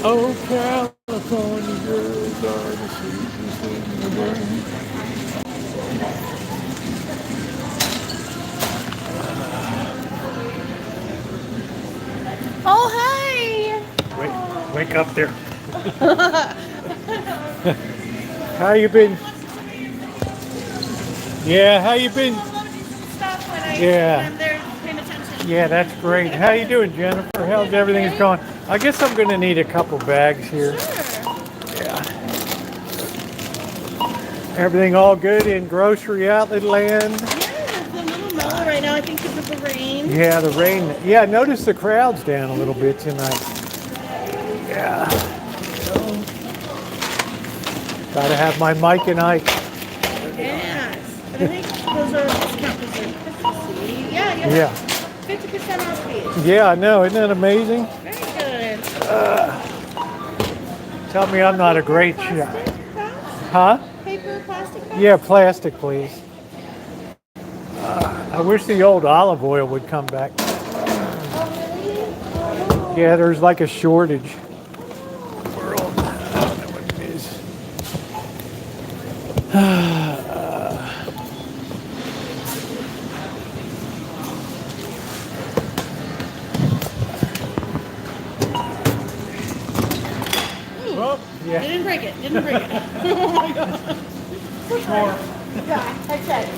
Speaker 1: Oh, California girls are the sweetest in the world. Wake up there. How you been? Yeah, how you been? Yeah.
Speaker 3: I'm there paying attention.
Speaker 1: Yeah, that's great. How you doing, Jennifer? How's everything going? I guess I'm going to need a couple bags here.
Speaker 3: Sure.
Speaker 1: Yeah. Everything all good in grocery outlet land?
Speaker 3: Yeah, it's a little mellow right now. I think because of the rain.
Speaker 1: Yeah, the rain. Yeah, notice the crowd's down a little bit tonight. Yeah. Gotta have my Mike and Ike.
Speaker 3: Yes. But I think those are discount because they're Christmassy. Yeah.
Speaker 1: Yeah.
Speaker 3: 50% off these.
Speaker 1: Yeah, I know. Isn't that amazing?
Speaker 3: Very good.
Speaker 1: Tell me I'm not a great chef.
Speaker 3: Plastic bags?
Speaker 1: Huh?
Speaker 3: Paper, plastic bags?
Speaker 1: Yeah, plastic, please. I wish the old olive oil would come back.
Speaker 3: Oh, really? Oh, no.
Speaker 1: Yeah, there's like a shortage. World. I don't know what it is. Oh, yeah.
Speaker 3: Didn't break it. Didn't break it. Oh my god.
Speaker 1: Sure.
Speaker 3: Yeah, okay.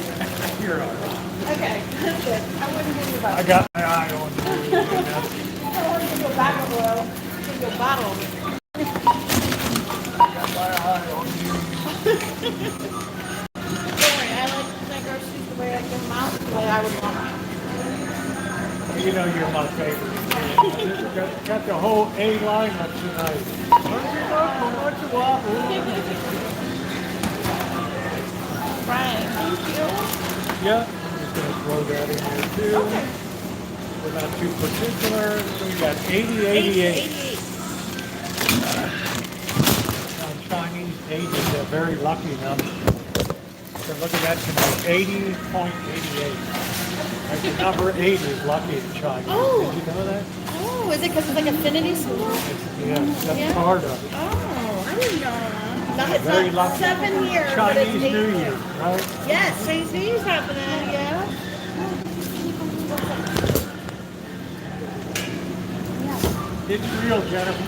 Speaker 1: You're all right.
Speaker 3: Okay, that's good. I wouldn't give you a bottle.
Speaker 1: I got my eye on you.
Speaker 3: I wouldn't give you a bottle of oil. Give you a bottle.
Speaker 1: I got my eye on you.
Speaker 3: Don't worry, I like my groceries the way I give them out, the way I would want them.
Speaker 1: You know you're my favorite. Got the whole A lineup tonight. Bunch of waffles.
Speaker 3: Right, thank you.
Speaker 1: Yeah, I'm just going to throw that in there too.
Speaker 3: Okay.
Speaker 1: We're not too particular. So we got 80, 88. Now Chinese 8 is a very lucky number. So look at that tonight, 80.88. Like the number 8 is lucky in Chinese.
Speaker 3: Oh.
Speaker 1: Did you know that?
Speaker 3: Oh, is it because it's like infinity symbol?
Speaker 1: Yeah, that's
Speaker 3: Yeah.
Speaker 1: part of it.
Speaker 3: Oh, I didn't know that. No, it's
Speaker 1: Very
Speaker 3: not
Speaker 1: lucky.
Speaker 3: 7 years, but it's
Speaker 1: Chinese
Speaker 3: 8
Speaker 1: New
Speaker 3: years.
Speaker 1: Year, right?
Speaker 3: Yes, Chinese New Year's happening, yeah.
Speaker 1: It's real, Jennifer.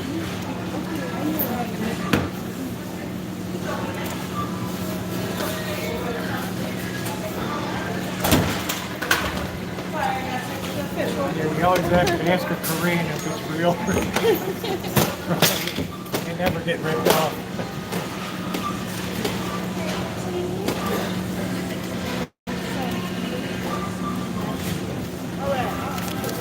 Speaker 1: Yeah, we always have to ask a Korean if it's real. They never get ripped off.
Speaker 3: Oh, wait.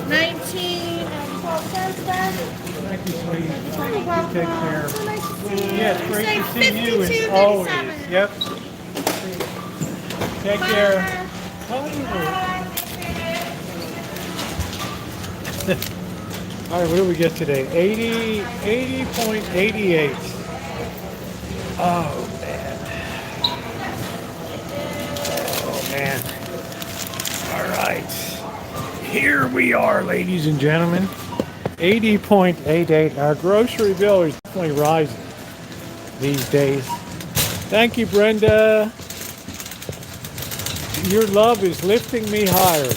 Speaker 3: 19 and 12 cents back.
Speaker 1: Thank you, sweetie.
Speaker 3: You're welcome.
Speaker 1: Take care.
Speaker 3: So nice to see you.
Speaker 1: Yeah, it's great
Speaker 3: Say
Speaker 1: to see you as
Speaker 3: 52,
Speaker 1: always.
Speaker 3: 37.
Speaker 1: Yep. Take care.
Speaker 3: Bye.
Speaker 1: All right, what do we get today? 80.88. Oh, man. Oh, man. All right. Here we are, ladies and gentlemen. 80.88. Our grocery bill is definitely rising these days. Thank you, Brenda. Your love is lifting me higher.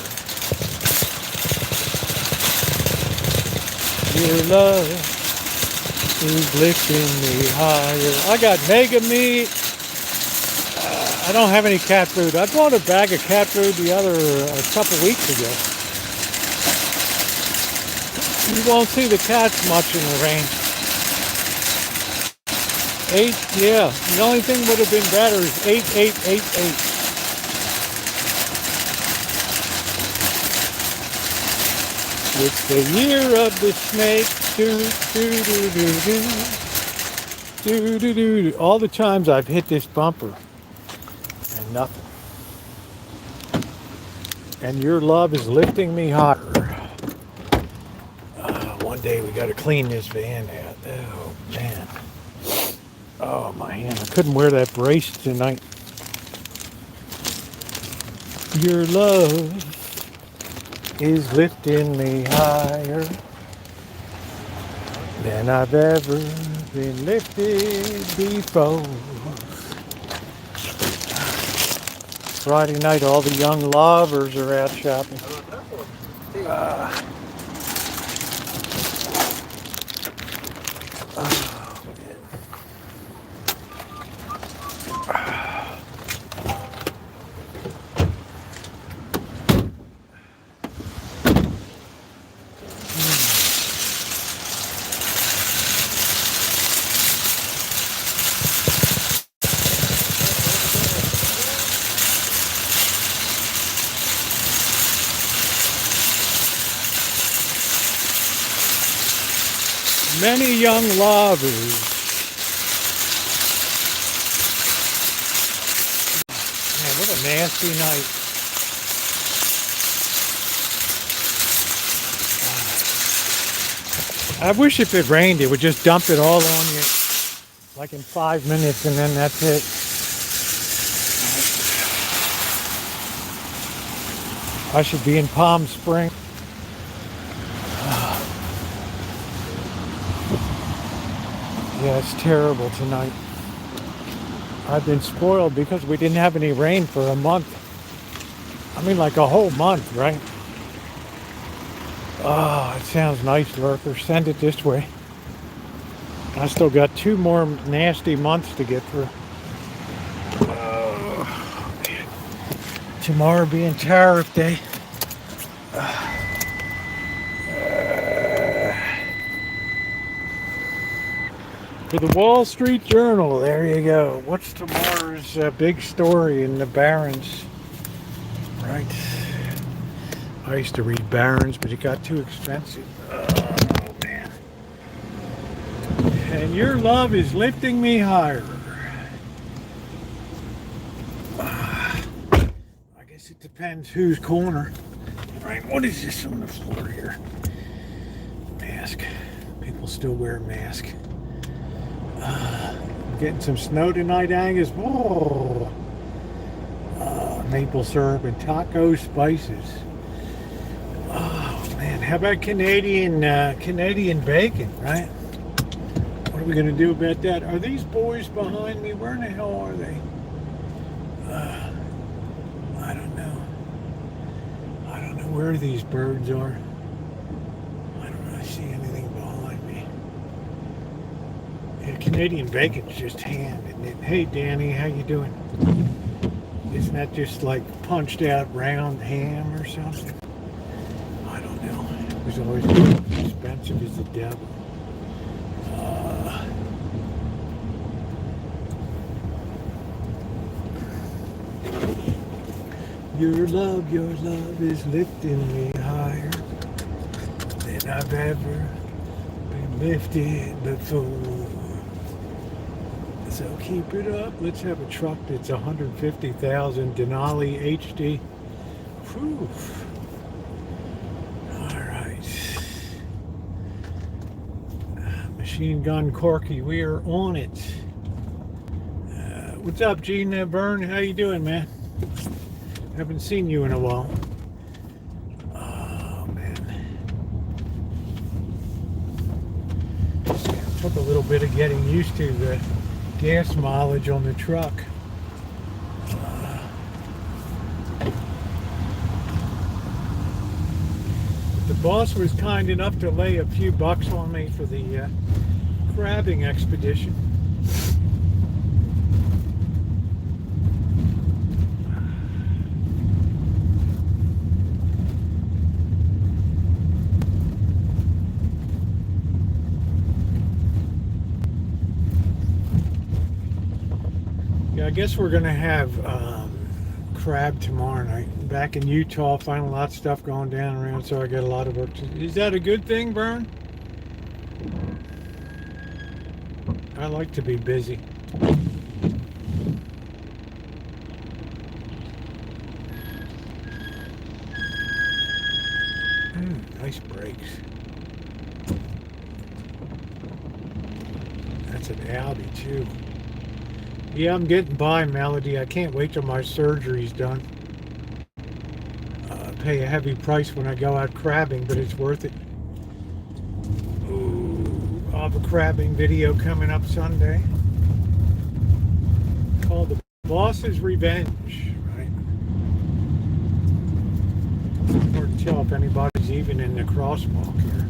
Speaker 1: Your love is lifting me higher. I got mega meat. I don't have any cat food. I bought a bag of cat food a couple weeks ago. You won't see the cats much in the rain. 8, yeah. The only thing would have been better is 8888. It's the year of the snake. Do, do, do, do, do. Do, do, do, do. All the times I've hit this bumper and nothing. And your love is lifting me higher. One day we got to clean this van out. Oh, man. Oh, my hand. I couldn't wear that brace tonight. Your love is lifting me higher than I've ever been lifted before. Friday night, all the young lovers are out shopping. Many young lovers. Man, what a nasty night. I wish if it rained, it would just dump it all on you, like in 5 minutes, and then that's it. I should be in Palm Springs. Yeah, it's terrible tonight. I've been spoiled because we didn't have any rain for a month. I mean, like a whole month, right? Oh, it sounds nice, lurker. Send it this way. I still got 2 more nasty months to get through. Oh, man. Tomorrow being Tarriff Day. For the Wall Street Journal, there you go. What's tomorrow's big story in the Barron's? Right. I used to read Barron's, but it got too expensive. Oh, man. And your love is lifting me higher. I guess it depends whose corner. Right, what is this on the floor here? Mask. People still wear a mask. Getting some snow tonight, Angus. Oh. Maple syrup and taco spices. Oh man, how about Canadian bacon, right? What are we gonna do about that? Are these boys behind me? Where in the hell are they? I don't know. I don't know where these birds are. I don't really see anything behind me. Yeah, Canadian bacon's just ham, isn't it? Hey Danny, how you doing? Isn't that just like punched out round ham or something? I don't know. It was always expensive as the devil. Your love is lifting me higher than I've ever been lifted before. So keep it up. Let's have a truck that's 150,000 Denali HD. Whew. All right. Machine Gun Corky, we are on it. What's up, Gene Byrne? How you doing, man? Haven't seen you in a while. Oh, man. Took a little bit of getting used to the gas mileage on the truck. The boss was kind enough to lay a few bucks on me for the crabbing expedition. I guess we're gonna have crab tomorrow night. Back in Utah, finding a lot of stuff going down around, so I got a lot of work to do. Is that a good thing, Vern? I like to be busy. Nice brakes. That's an Audi too. Yeah, I'm getting by, Melody. I can't wait till my surgery's done. Pay a heavy price when I go out crabbing, but it's worth it. Ooh, I'll have a crabbing video coming up Sunday. Called The Boss's Revenge, right? Hard to tell if anybody's even in the crosswalk here.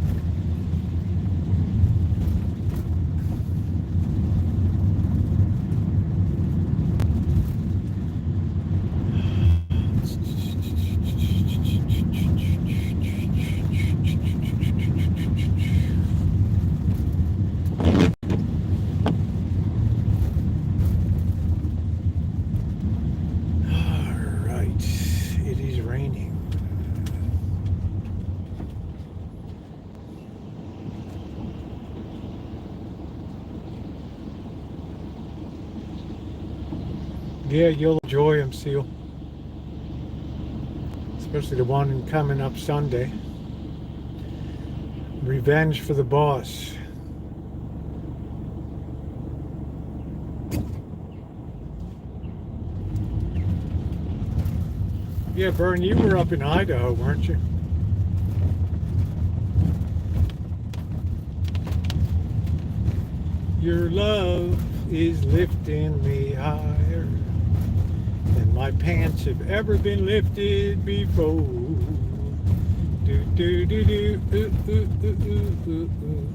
Speaker 1: Yeah, you'll enjoy them, Seal. Especially the one coming up Sunday. Revenge for the Boss. Yeah, Vern, you were up in Idaho, weren't you? Your love is lifting me higher than my pants have ever been lifted before. Do do do do ooh, ooh, ooh, ooh, ooh, ooh.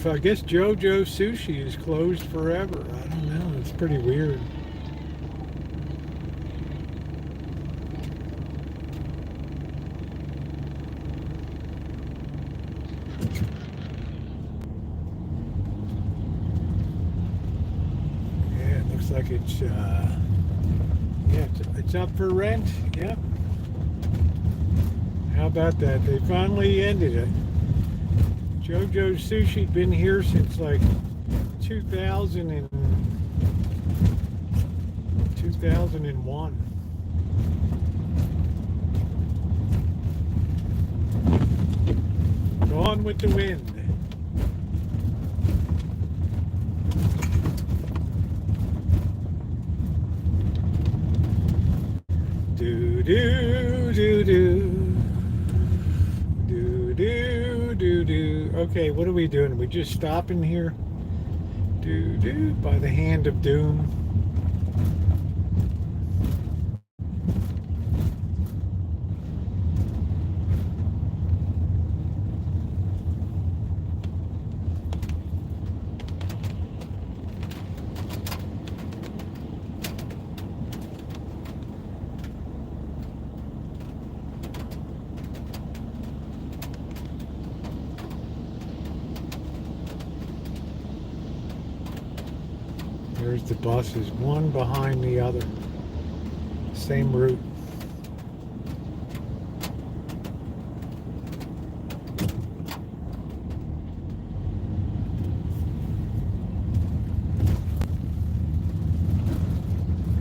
Speaker 1: I guess JoJo Sushi is closed forever. I don't know. It's pretty weird. Yeah, it looks like it's it's up for rent. Yep. How about that? They finally ended it. JoJo's Sushi been here since like 2001. Gone with the wind. Do do do do. Okay, what are we doing? Are we just stopping here? By the hand of doom. There's the buses, one behind the other. Same route.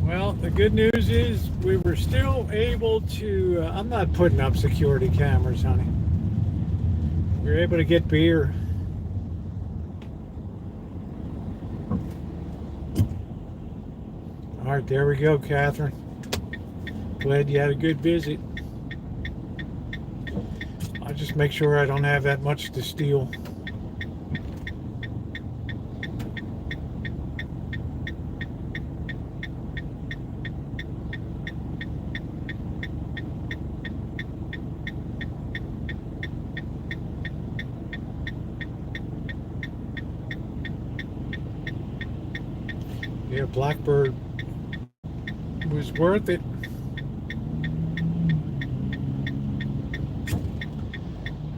Speaker 1: Well, the good news is we were still able to, I'm not putting up security cameras, honey. We were able to get beer. All right, there we go, Catherine. Glad you had a good visit. I'll just make sure I don't have that much to steal. Yeah, Blackbird was worth it.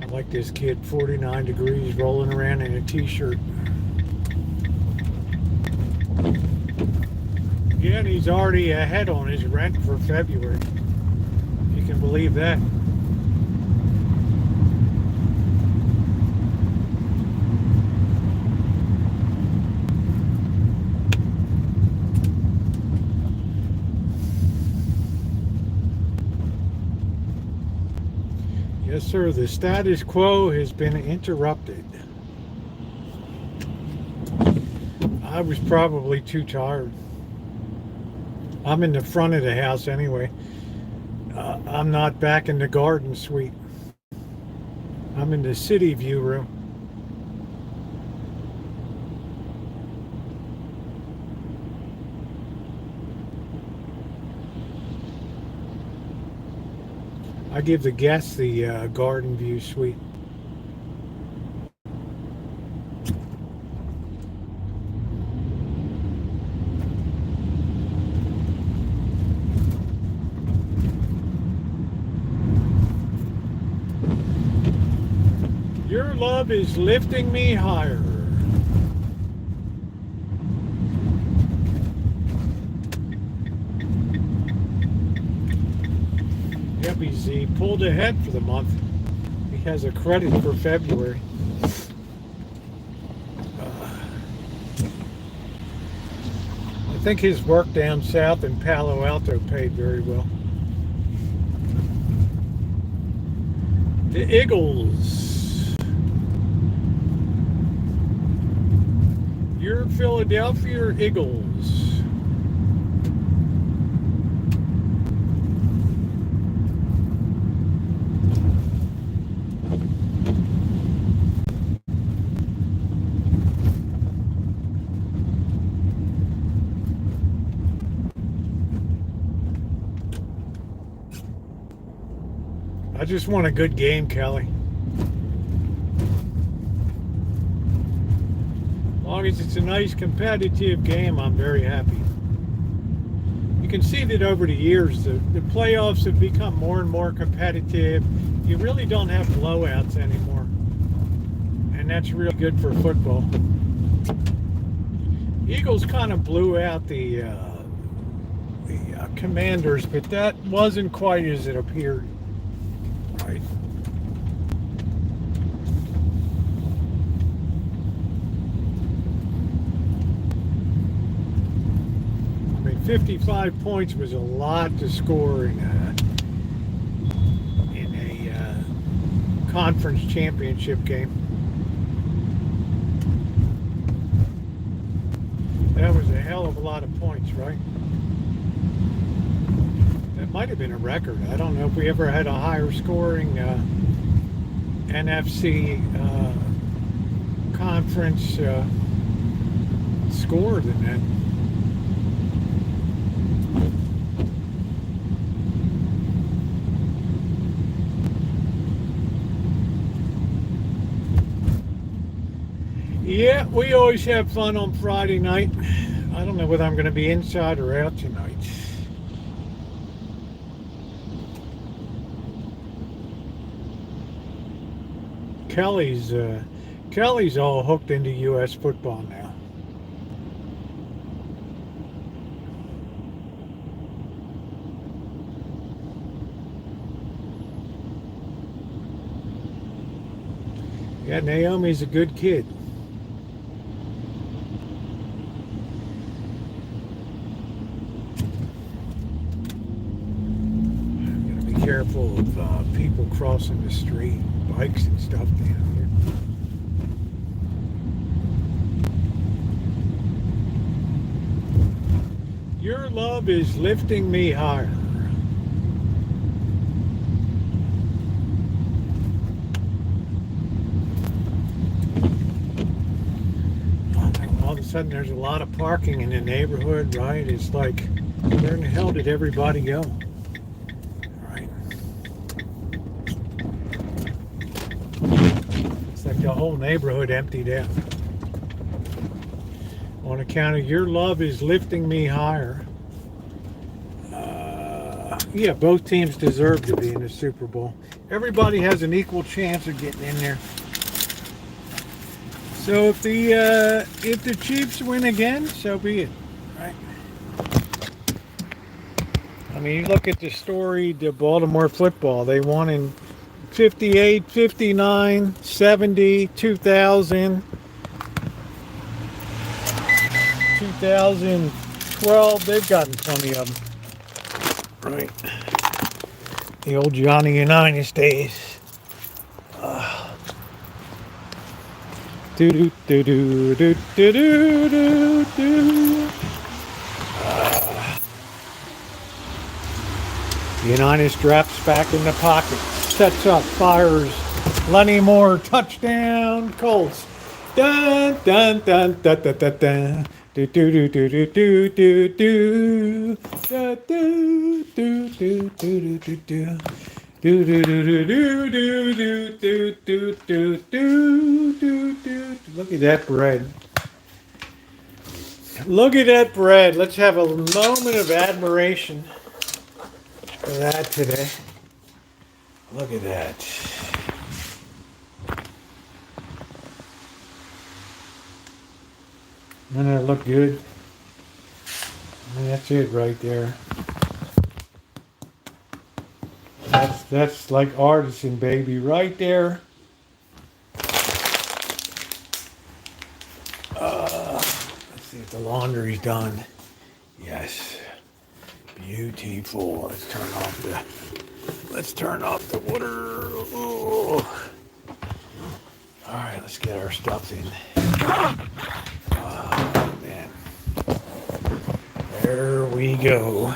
Speaker 1: I like this kid, 49 degrees, rolling around in a t-shirt. Yeah, and he's already ahead on his rent for February. You can believe that. Yes, sir. The status quo has been interrupted. I was probably too tired. I'm in the front of the house anyway. I'm not back in the garden suite. I'm in the city view room. I give the guests the garden view suite. Your love is lifting me higher. Yep, he pulled ahead for the month. He has a credit for February. I think his work down south in Palo Alto paid very well. The Eagles. Your Philadelphia Eagles. I just want a good game, Kelly. As long as it's a nice competitive game, I'm very happy. You can see that over the years, the playoffs have become more and more competitive. You really don't have blowouts anymore. And that's really good for football. Eagles kind of blew out the Commanders, but that wasn't quite as it appeared. Right. I mean, 55 points was a lot to score in a conference championship game. That was a hell of a lot of points, right? That might have been a record. I don't know if we ever had a higher scoring NFC conference score than that. Yeah, we always have fun on Friday night. I don't know whether I'm going to be inside or out tonight. Kelly's all hooked into U.S. football now. Yeah, Naomi's a good kid. I'm gonna be careful of people crossing the street, bikes and stuff down here. Your love is lifting me higher. All of a sudden there's a lot of parking in the neighborhood, right? It's like, where in the hell did everybody go? Right. It's like the whole neighborhood emptied out. On account of your love is lifting me higher. Yeah, both teams deserve to be in the Super Bowl. Everybody has an equal chance of getting in there. So if the Chiefs win again, so be it, right? I mean, you look at the storied Baltimore football. They won in 58, 59, 70, 2000. 2012, they've gotten plenty of them. Right. The old Johnny Unitas days. Do do do do do do do do. Unitas drops back in the pocket, sets up, fires. Lenny Moore, touchdown, Colts. Dun dun dun dun dun dun dun. Do do do do do do do do do do do do do do do. Do do do do do do do do do do do do. Look at that bread. Look at that bread. Let's have a moment of admiration for that today. Look at that. Doesn't that look good? I mean, that's it right there. That's like artisan, baby, right there. Let's see if the laundry's done. Yes, beautiful. Let's turn off the water. Ooh. All right, let's get our stuff in. Oh man, there we go.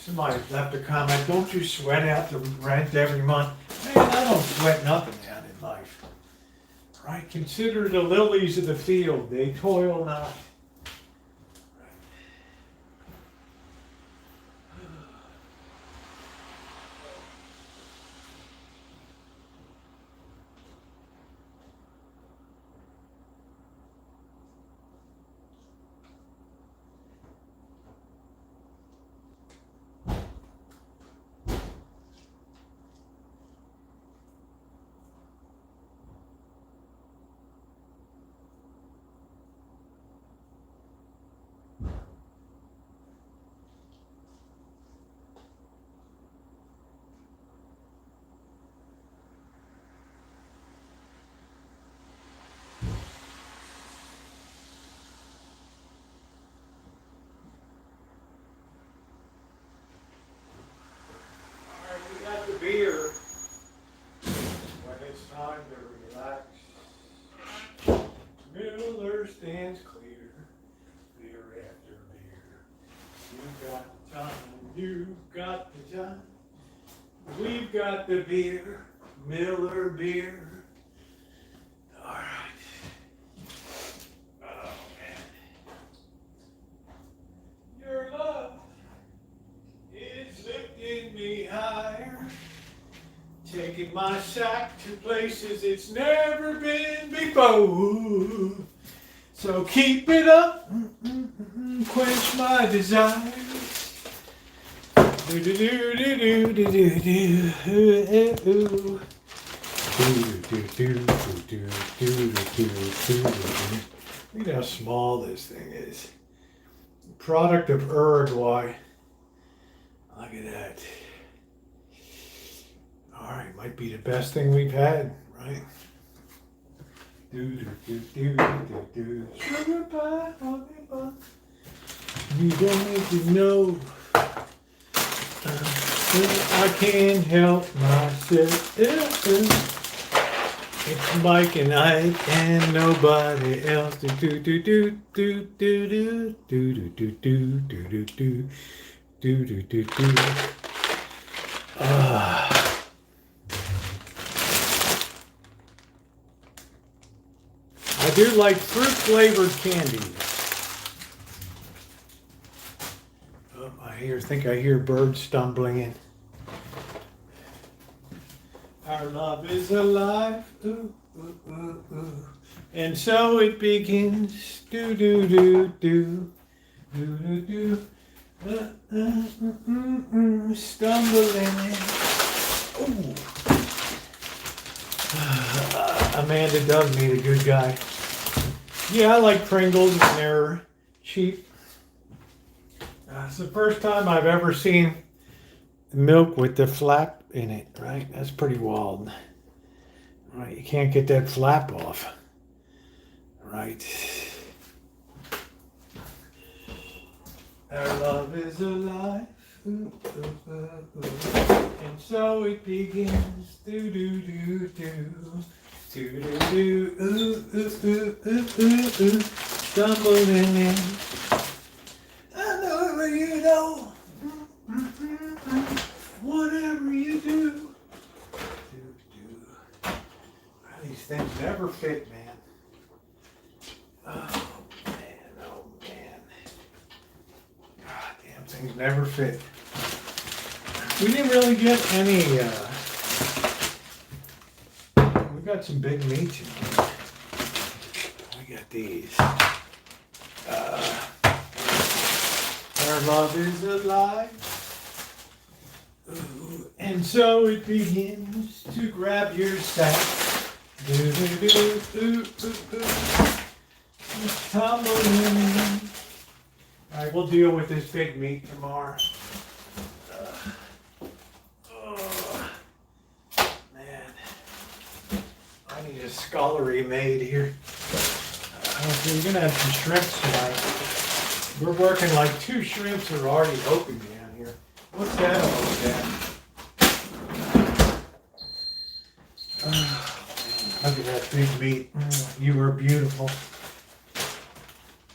Speaker 1: Somebody left a comment, don't you sweat out the rent every month? Man, I don't sweat nothing out in life. Right? Consider the lilies of the field, they toil not. Beer when it's time to relax. Miller stands clear, beer after beer. You've got the time, you've got the time. We've got the beer, Miller beer. All right. Oh man, your love is lifting me higher. Taking my sack to places it's never been before. So keep it up, quench my desires. Do do do do do do do do. Look at how small this thing is. Product of Uruguay. Look at that. All right, might be the best thing we've had, right? Sugar pie, honey bun. You don't need to know. I can't help myself. It's Mike and Ike and nobody else. Do do do do do do do do do do do do do do do. I do like fruit-flavored candy. Oh, I think I hear birds stumbling in. Our love is alive, ooh, ooh, ooh, ooh. And so it begins, do do do do, do do do, stumbling in. Ooh. Amanda does meet a good guy. Yeah, I like Pringles and they're cheap. It's the first time I've ever seen milk with the flap in it, right? That's pretty wild. Right, you can't get that flap off. Right. Our love is alive. Ooh, ooh, ooh, ooh. And And so it begins. Do do do do. Do do do. Ooh ooh ooh ooh ooh ooh. Stumbling in. I know what you know. Whatever you do. Do do. These things never fit, man. Oh man, oh man. God damn things never fit. We didn't really get any, we got some big meats in here. We got these. Our love is alive. Ooh, and so it begins to grab your sack. Do do do do do do. Tumbling. All right, we'll deal with this big meat tomorrow. Oh, man, I need a scullery made here. We're gonna have some shrimps tonight. We're working like 2 shrimps are already open down here. What's that all about? Oh, man, look at that big meat. You were beautiful.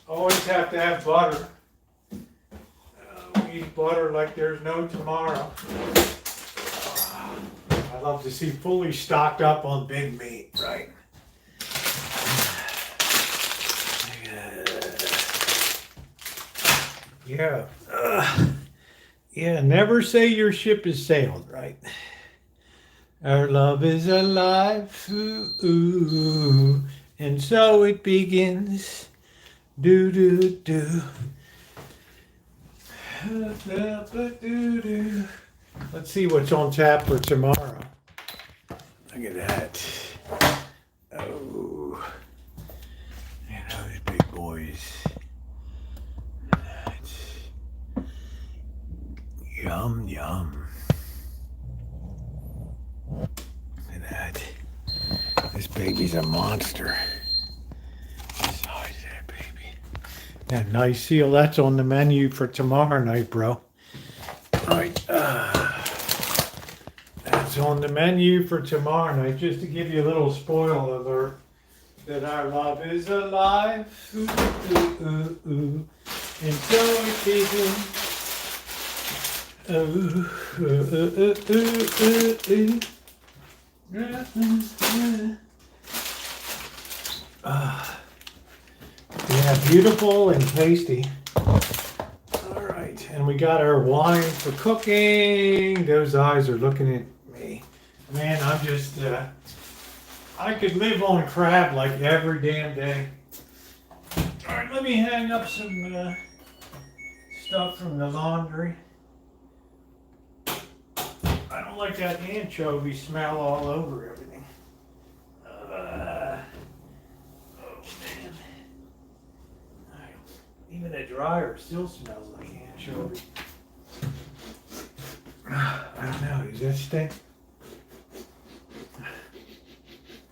Speaker 1: Always have to have butter. We eat butter like there's no tomorrow. I love to see fully stocked up on big meat, right? Yeah. Yeah, never say your ship has sailed, right? Our love is alive, ooh, ooh, and so it begins. Do do do. Let's see what's on tap for tomorrow. Look at that. Oh, you know these big boys. Yum yum. Look at that. This baby's a monster. That nice seal, that's on the menu for tomorrow night, bro. Right. That's on the menu for tomorrow night, just to give you a little spoiler alert that our love is alive. Ooh, ooh, ooh, ooh. And so it begins. Ooh, ooh, ooh, ooh, ooh. Yeah, beautiful and tasty. All right, and we got our wine for cooking. Those eyes are looking at me. Man, I'm just, I could live on crab like every damn day. All right, let me hang up some stuff from the laundry. I don't like that anchovy smell all over everything. Even the dryer still smells like anchovy. I don't know, does that stink?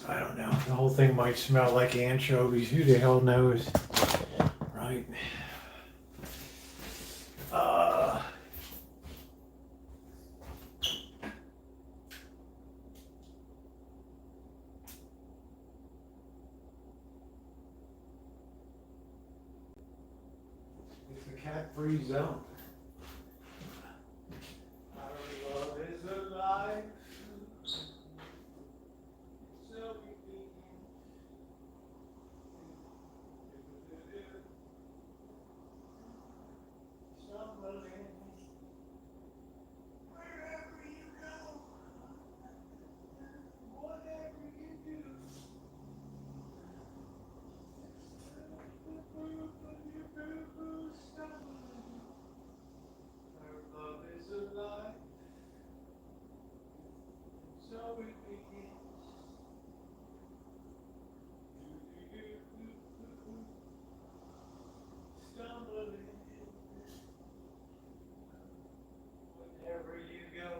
Speaker 1: I don't know. The whole thing might smell like anchovies. Who the hell knows? Right? It's a cat-free zone. Our love is alive. So we wherever you go, whatever you do. Our love is alive. So it begins. Stumbling wherever you go,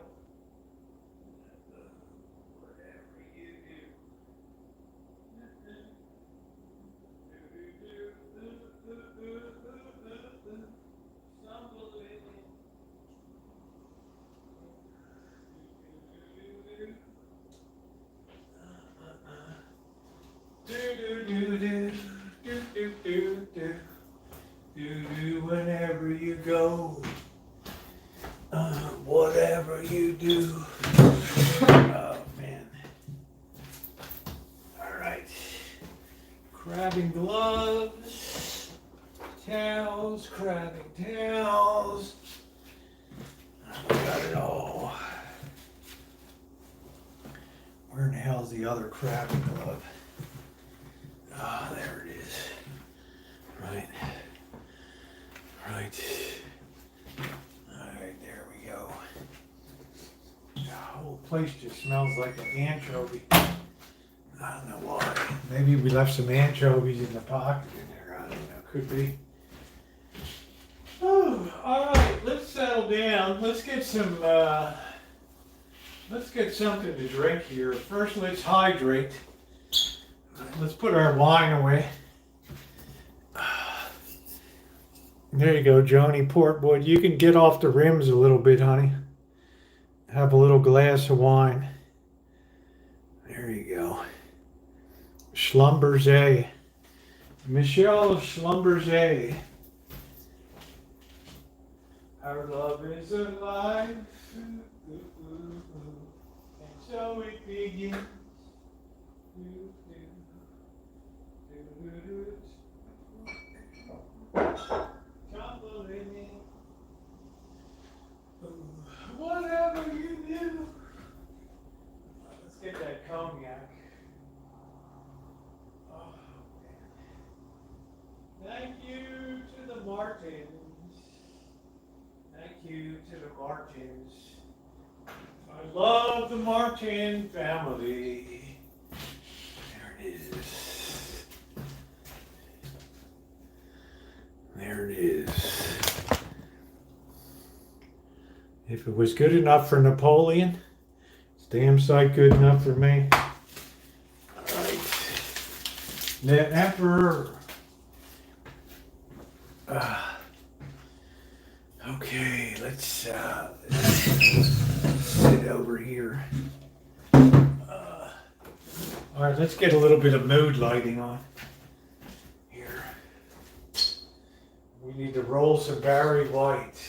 Speaker 1: whatever you do. Stumbling. do. Oh, man. All right. Crabbing gloves. Towels, crabbing towels. I got it all. Where in the hell's the other crabbing glove? Ah, there it is. Right. Right. Alright, there we go. The whole place just smells like an anchovy. I don't know why. Maybe we left some anchovies in the pocket in there. I don't know. Could be. Oh, alright, let's settle down. Let's get some let's get something to drink here. First, let's hydrate. Let's put our wine away. There you go, Joni Portwood. You can get off the rims a little bit, honey. Have a little glass of wine. There you go. Schlumberger. Michelle Schlumberger. Our love is alive. And so it begins. Whatever you do. Let's get that cognac. Oh, man. Thank you to the Martins. Thank you to the Martins. I love the Martin family. There it is. There it is. If it was good enough for Napoleon, it's damn sight good enough for me. All right. The Emperor. Okay, let's sit over here. All right, let's get a little bit of mood lighting on here. We need to roll some Barry White.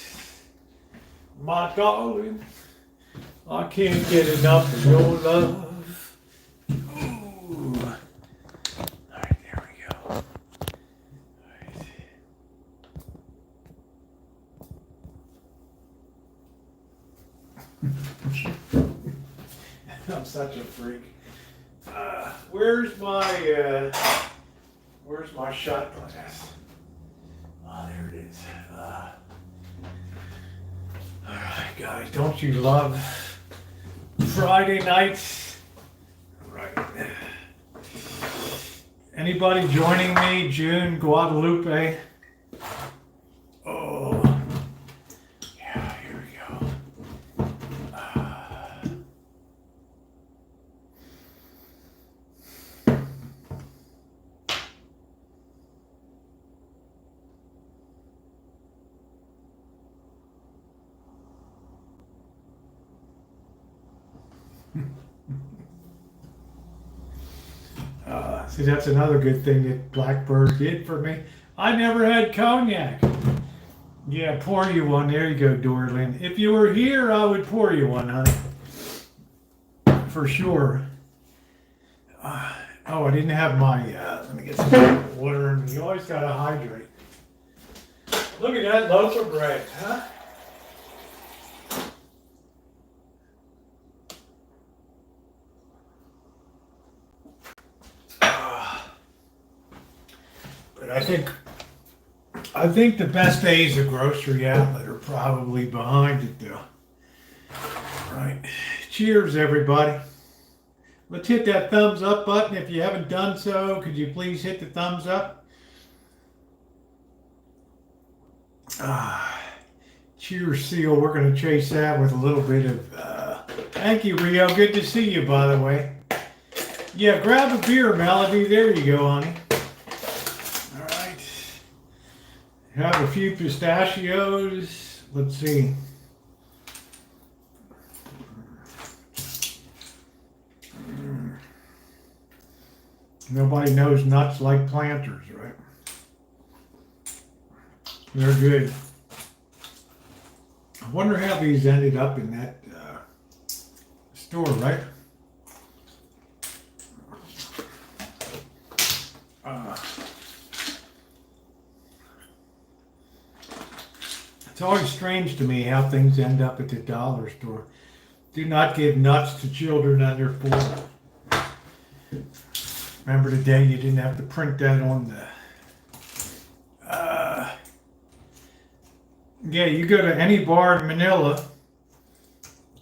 Speaker 1: My darling, I can't get enough of your love. Ooh. All right, there we go. All right. I'm such a freak. Where's my shot glass? Oh, there it is. All right, guys, don't you love Friday nights? All right. Anybody joining me? June, Guadalupe. Oh, yeah, here we go. See, that's another good thing that Blackbird did for me. I never had cognac. Yeah, pour you one. There you go, Dorlin. If you were here, I would pour you one, honey. For sure. Oh, I didn't have my, let me get some water in me. You always gotta hydrate. Look at that loaf of bread, huh? But I think the best days of Grocery Outlet are probably behind it, though. Right. Cheers, everybody. Let's hit that thumbs up button. If you haven't done so, could you please hit the thumbs up? Cheers, Seal. We're going to chase that with a little bit of... Thank you, Rio. Good to see you, by the way. Yeah, grab a beer, Melody. There you go, honey. Have a few pistachios. Let's see. Nobody knows nuts like planters, right? They're good. I wonder how these ended up in that store, right? It's always strange to me how things end up at the dollar store. Do not give nuts to children under 4. Remember the day you didn't have to print that on the... yeah, you go to any bar in Manila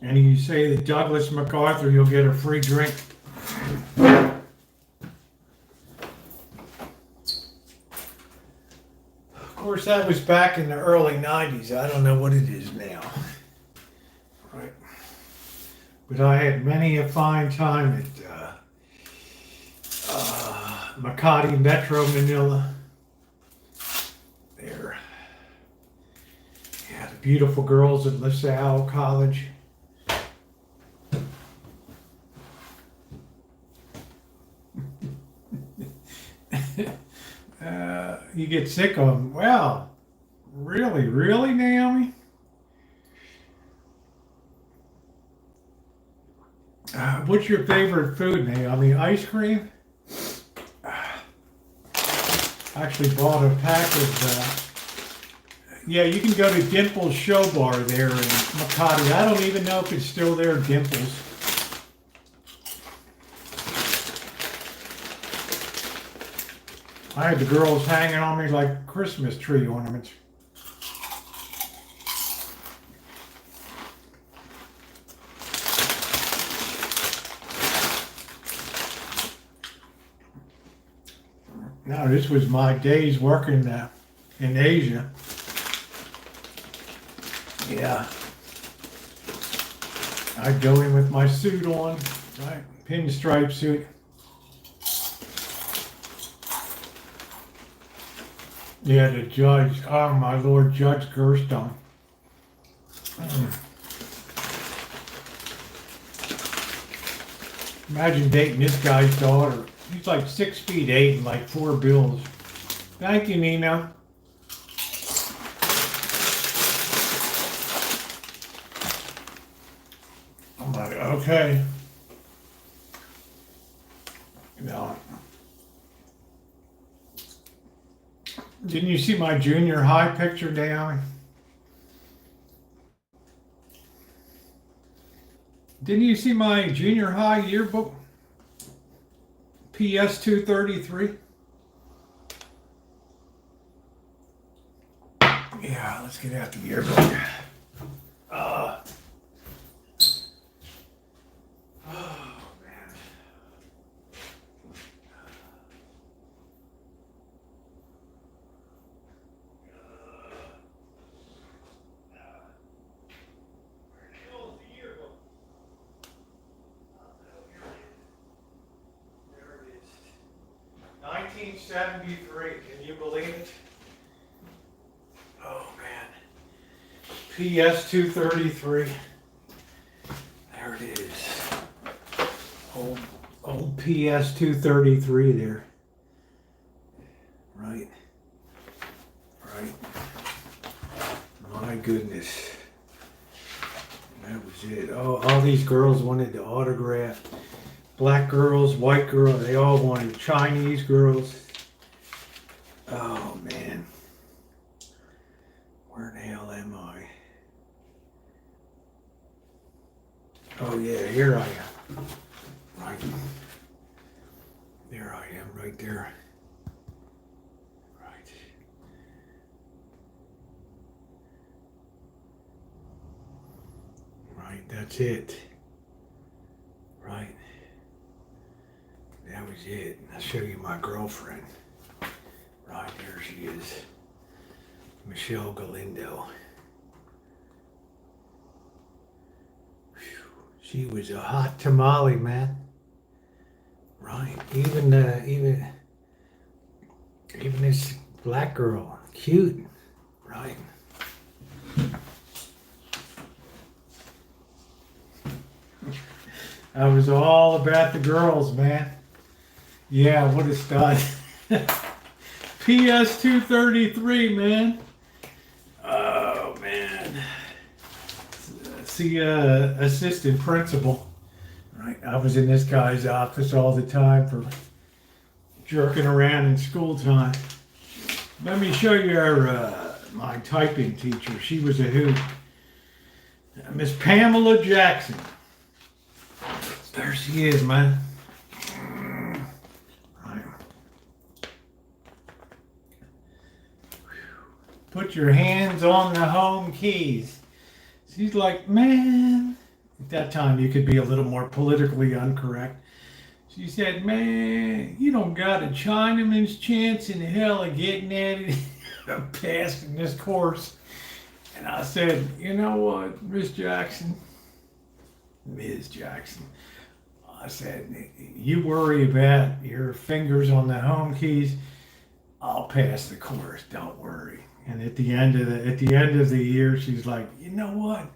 Speaker 1: and you say that Douglas MacArthur, you'll get a free drink. Of course, that was back in the early 90s. I don't know what it is now. Right. But I had many a fine time at Makati Metro Manila. There. Yeah, the beautiful girls at LaSalle College. You get sick of them. Wow. Really, Naomi? What's your favorite food, Naomi? Ice cream? I actually bought a pack of, yeah, you can go to Dimple's Show Bar there in Makati. I don't even know if it's still there, Dimple's. I had the girls hanging on me like Christmas tree ornaments. Now, this was my days working in Asia. Yeah. I'd go in with my suit on, right? Pinstripe suit. Yeah, the judge. Oh, my Lord, Judge Gerstone. Imagine dating this guy's daughter. He's like 6'8" and like 4 bills. Thank you, Nina. I'm like, okay. No. Didn't you see my junior high picture, Naomi? Didn't you see my junior high yearbook? PS 233. Yeah, let's get out the yearbook. Oh, man. Where the yearbook? 1973, can you believe it? Oh man. PS 233. There it is. Old PS 233 there. Right. My goodness. That was it. Oh, all these girls wanted the autograph. Black girls, white girls, they all wanted Chinese girls. Oh man. Where the hell am I? Oh yeah, here I am. Right. There I am, right there. Right. Right, that's it. Right. That was it. I'll show you my girlfriend. Right, there she is. Michelle Galindo. Whew. She was a hot tamale, man. Right. Even this black girl. Cute. Right. I was all about the girls, man. Yeah, what a stud. PS 233, man. Oh, man. See, assistant principal. Right, I was in this guy's office all the time for jerking around in school time. Let me show you my typing teacher. She was a hoot. Miss Pamela Jackson. There she is, man. Right. Put your hands on the home keys. She's like, man. At that time, you could be a little more politically incorrect. She said, man, you don't got a Chinaman's chance in hell of getting at it of passing this course. And I said, you know what, Miss Jackson? Ms. Jackson. I said, you worry about your fingers on the home keys. I'll pass the course, don't worry. And at the end of the year, she's like, you know what?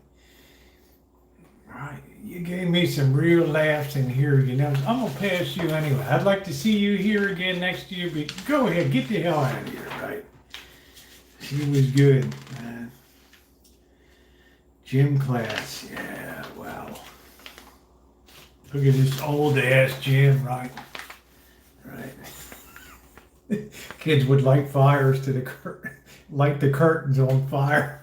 Speaker 1: Right, you gave me some real laughs in here, you know. I'm gonna pass you anyway. I'd like to see you here again next year, but go ahead, get the hell out of here, right? She was good, man. Gym class, yeah, wow. Look at this old ass gym, right? Right. Kids would light fires to the light the curtains on fire.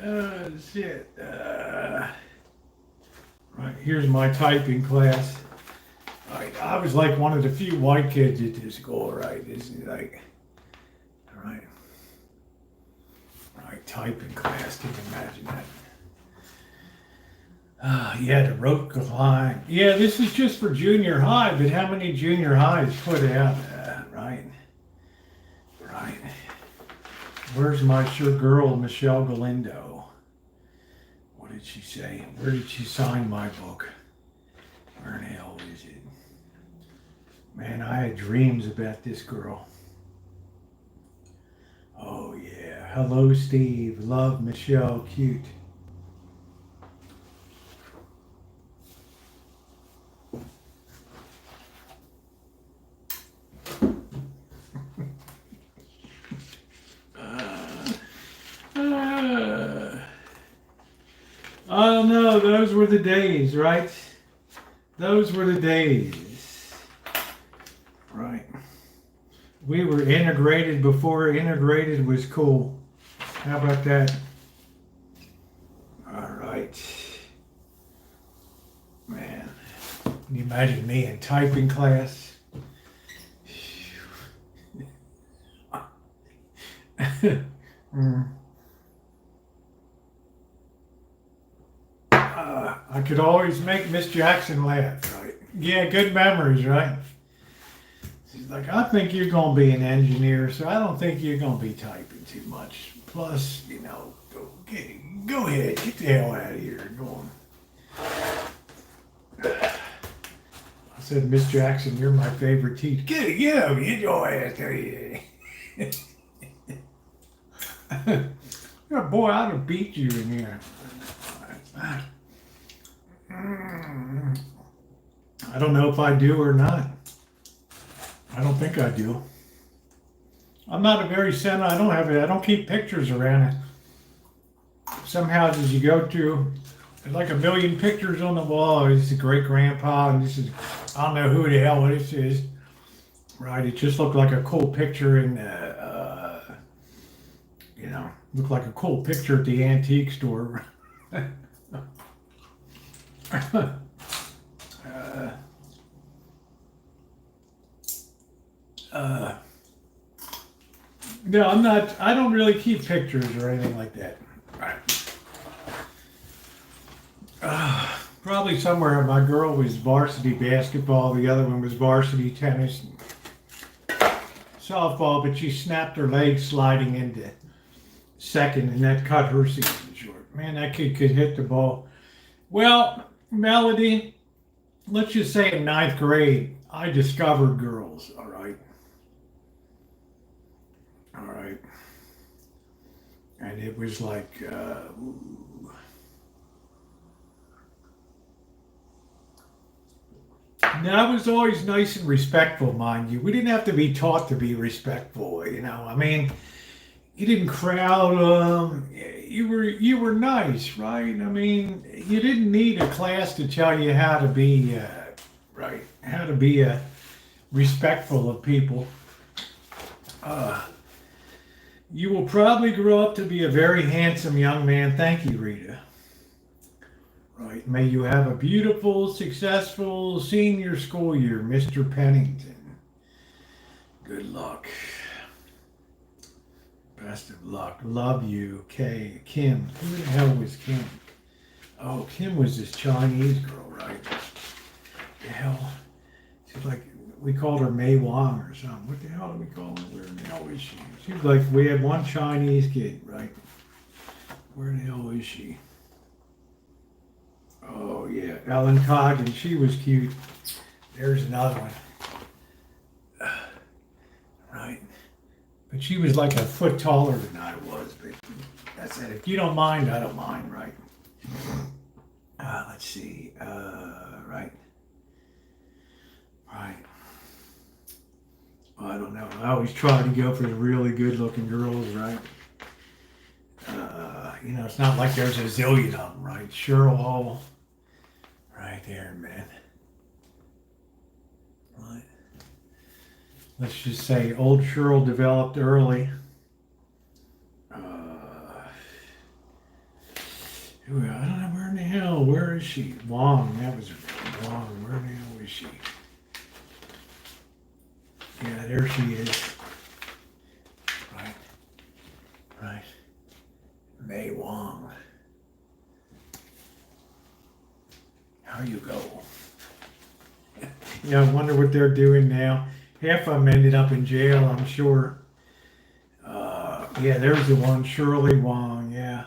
Speaker 1: Oh, shit. Right, here's my typing class. I was like one of the few white kids at this school, right? This is like, right, typing class. Can you imagine that? Yeah, the rope climb. Yeah, this is just for junior high, but how many junior highs put out? Right. Where's my sure girl, Michelle Galindo? What did she say? Where did she sign my book? Where in the hell is it? Man, I had dreams about this girl. Oh yeah. Hello, Steve. Love, Michelle. Cute. Oh no, those were the days, right? Those were the days. Right. We were integrated before integrated was cool. How about that? All right. Man, can you imagine me in typing class? I could always make Miss Jackson laugh, right? Yeah, good memories, right? She's like, I think you're going to be an engineer, so I don't think you're going to be typing too much. Plus, you know, go ahead, get the hell out of here. Go on. I said, Miss Jackson, you're my favorite teacher. Get your ass out of here. Yeah, boy, I'd have beat you in here. I don't know if I do or not. I don't think I do. I'm not a very I don't keep pictures around it. Some houses you go to, there's like a million pictures on the wall. This is a great grandpa, and this is, I don't know who the hell this is. Right, it just looked like a cool picture in looked like a cool picture at the antique store. No, I don't really keep pictures or anything like that. Right. Probably somewhere my girl was varsity basketball, the other one was varsity tennis, softball, but she snapped her leg sliding into second, and that cut her season short. Man, that kid could hit the ball. Well, Melody, let's just say in 9th grade, I discovered girls, all right? All right. And it was like, Now, I was always nice and respectful, mind you. We didn't have to be taught to be respectful, you know. I mean, you didn't crowd them. you were nice, right? I mean, you didn't need a class to tell you how to be right, how to be respectful of people. You will probably grow up to be a very handsome young man. Thank you, Rita. Right. May you have a beautiful, successful senior school year, Mr. Pennington. Good luck. Best of luck. Love you, Kay. Kim. Who the hell was Kim? Oh, Kim was this Chinese girl, right? The hell? She's like, we called her Mei Wang or something. What the hell did we call her? Where the hell is she? She was like, we had one Chinese kid, right? Where the hell is she? Oh, yeah. Ellen Coggan. She was cute. There's another one. Right. But she was like a foot taller than I was. But that's it. If you don't mind, I don't mind, right? Let's see. Right. Right. I don't know. I always try to go for the really good-looking girls, right? You know, it's not like there's a zillion of them, right? Cheryl Hall. Right there, man. Right. Let's just say old Cheryl developed early. I don't know where in the hell. Where is she? Wong. That was her name. Wong. Where the hell is she? Yeah, there she is. Right. Right. Mei Wong. How you go? Yeah, I wonder what they're doing now. Half of them ended up in jail, I'm sure. Yeah, there's the one, Shirley Wong, yeah.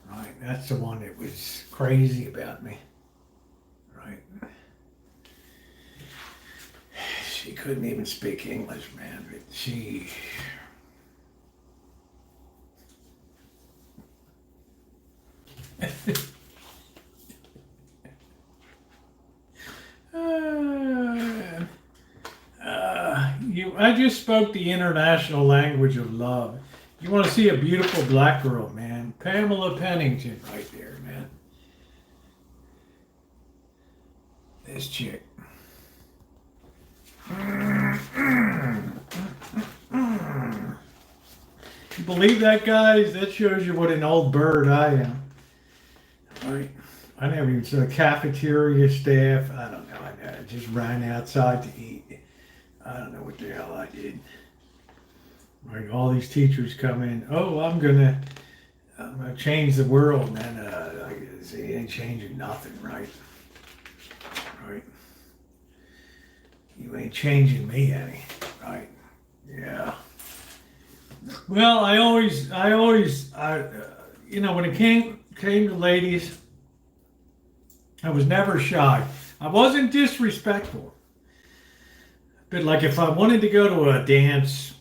Speaker 1: Right, that's the one that was crazy about me. Right. She couldn't even speak English, man, but she... I just spoke the international language of love. You want to see a beautiful black girl, man. Pamela Pennington right there, man. This chick. You believe that, guys? That shows you what an old bird I am. Right. I never even saw cafeteria staff. I don't know. I just ran outside to eat. I don't know what the hell I did. Like all these teachers come in. Oh, I'm gonna change the world, man. I say, it ain't changing nothing, right? Right. You ain't changing me any, right? Yeah. Well, I you know, when it came to ladies, I was never shy. I wasn't disrespectful. But like if I wanted to go to a dance,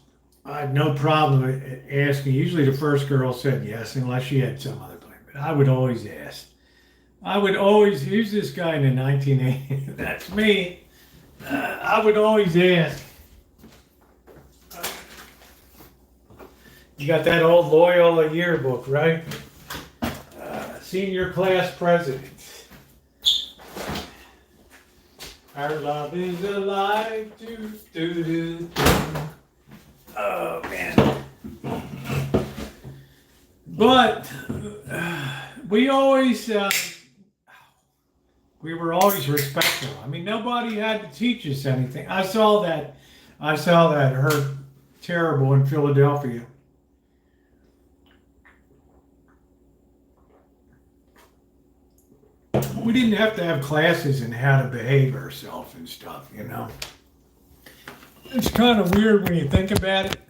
Speaker 1: I had no problem asking. Usually the first girl said yes, unless she had some other plan. But I would always ask. I would always, who's this guy in the 1980s? That's me. I would always ask. You got that old Loyola yearbook, right? Senior class president. Our love is alive. Oh, man. But we always, we were always respectful. I mean, nobody had to teach us anything. I saw that hurt terrible in Philadelphia. We didn't have to have classes in how to behave ourselves and stuff, you know. It's kind of weird when you think about it,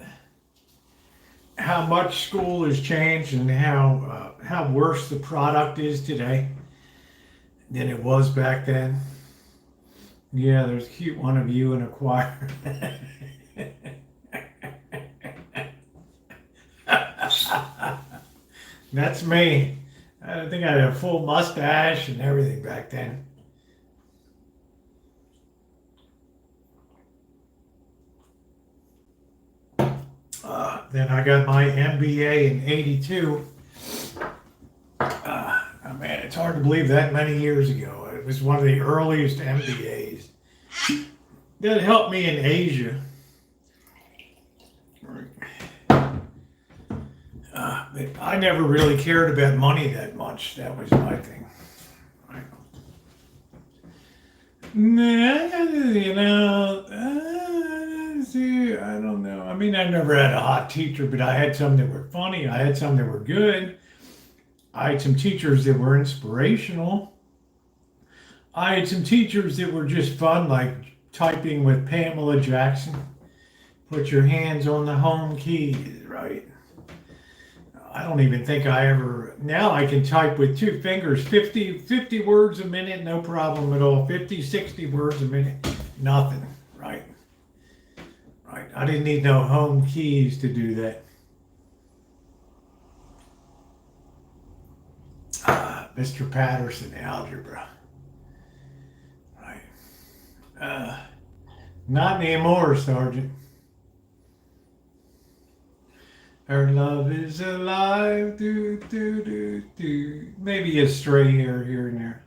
Speaker 1: how much school has changed and how worse the product is today than it was back then. Yeah, there's a cute one of you in a choir. That's me. I think I had a full mustache and everything back then. Then I got my MBA in '82. It's hard to believe that many years ago. It was one of the earliest MBAs that helped me in Asia. But I never really cared about money that much. That was my thing. You know, see, I don't know. I mean, I never had a hot teacher, but I had some that were funny. I had some that were good. I had some teachers that were inspirational. I had some teachers that were just fun, like typing with Pamela Jackson. Put your hands on the home keys, right? I don't even think I ever, now I can type with 2 fingers, 50 words a minute, no problem at all. 50, 60 words a minute, nothing, right? Right, I didn't need no home keys to do that. Mr. Patterson, algebra. Right. Not anymore, Sergeant. Our love is alive, do, do, do, do. Maybe a stray hair here and there.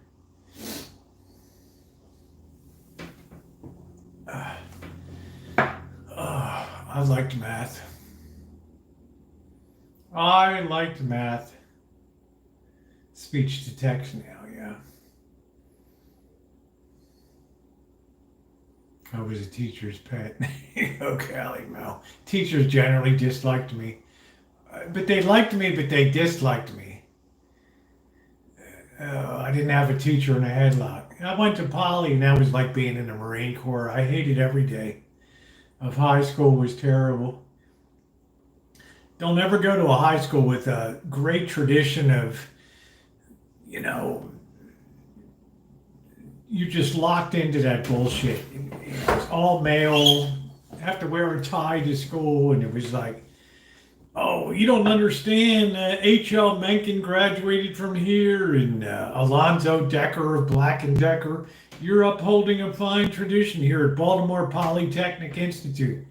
Speaker 1: I liked math. I liked math. Speech to text now, yeah. I was a teacher's pet. Okay, Allie, no. Teachers generally disliked me. But they liked me, but they disliked me. I didn't have a teacher in a headlock. I went to Poly, and that was like being in the Marine Corps. I hated every day of high school. Was terrible. Don't ever go to a high school with a great tradition of, you know, you just locked into that bullshit. It was all male, have to wear a tie to school, and it was like, oh, you don't understand. H.L. Mencken graduated from here, and Alonzo Decker of Black & Decker. You're upholding a fine tradition here at Baltimore Polytechnic Institute,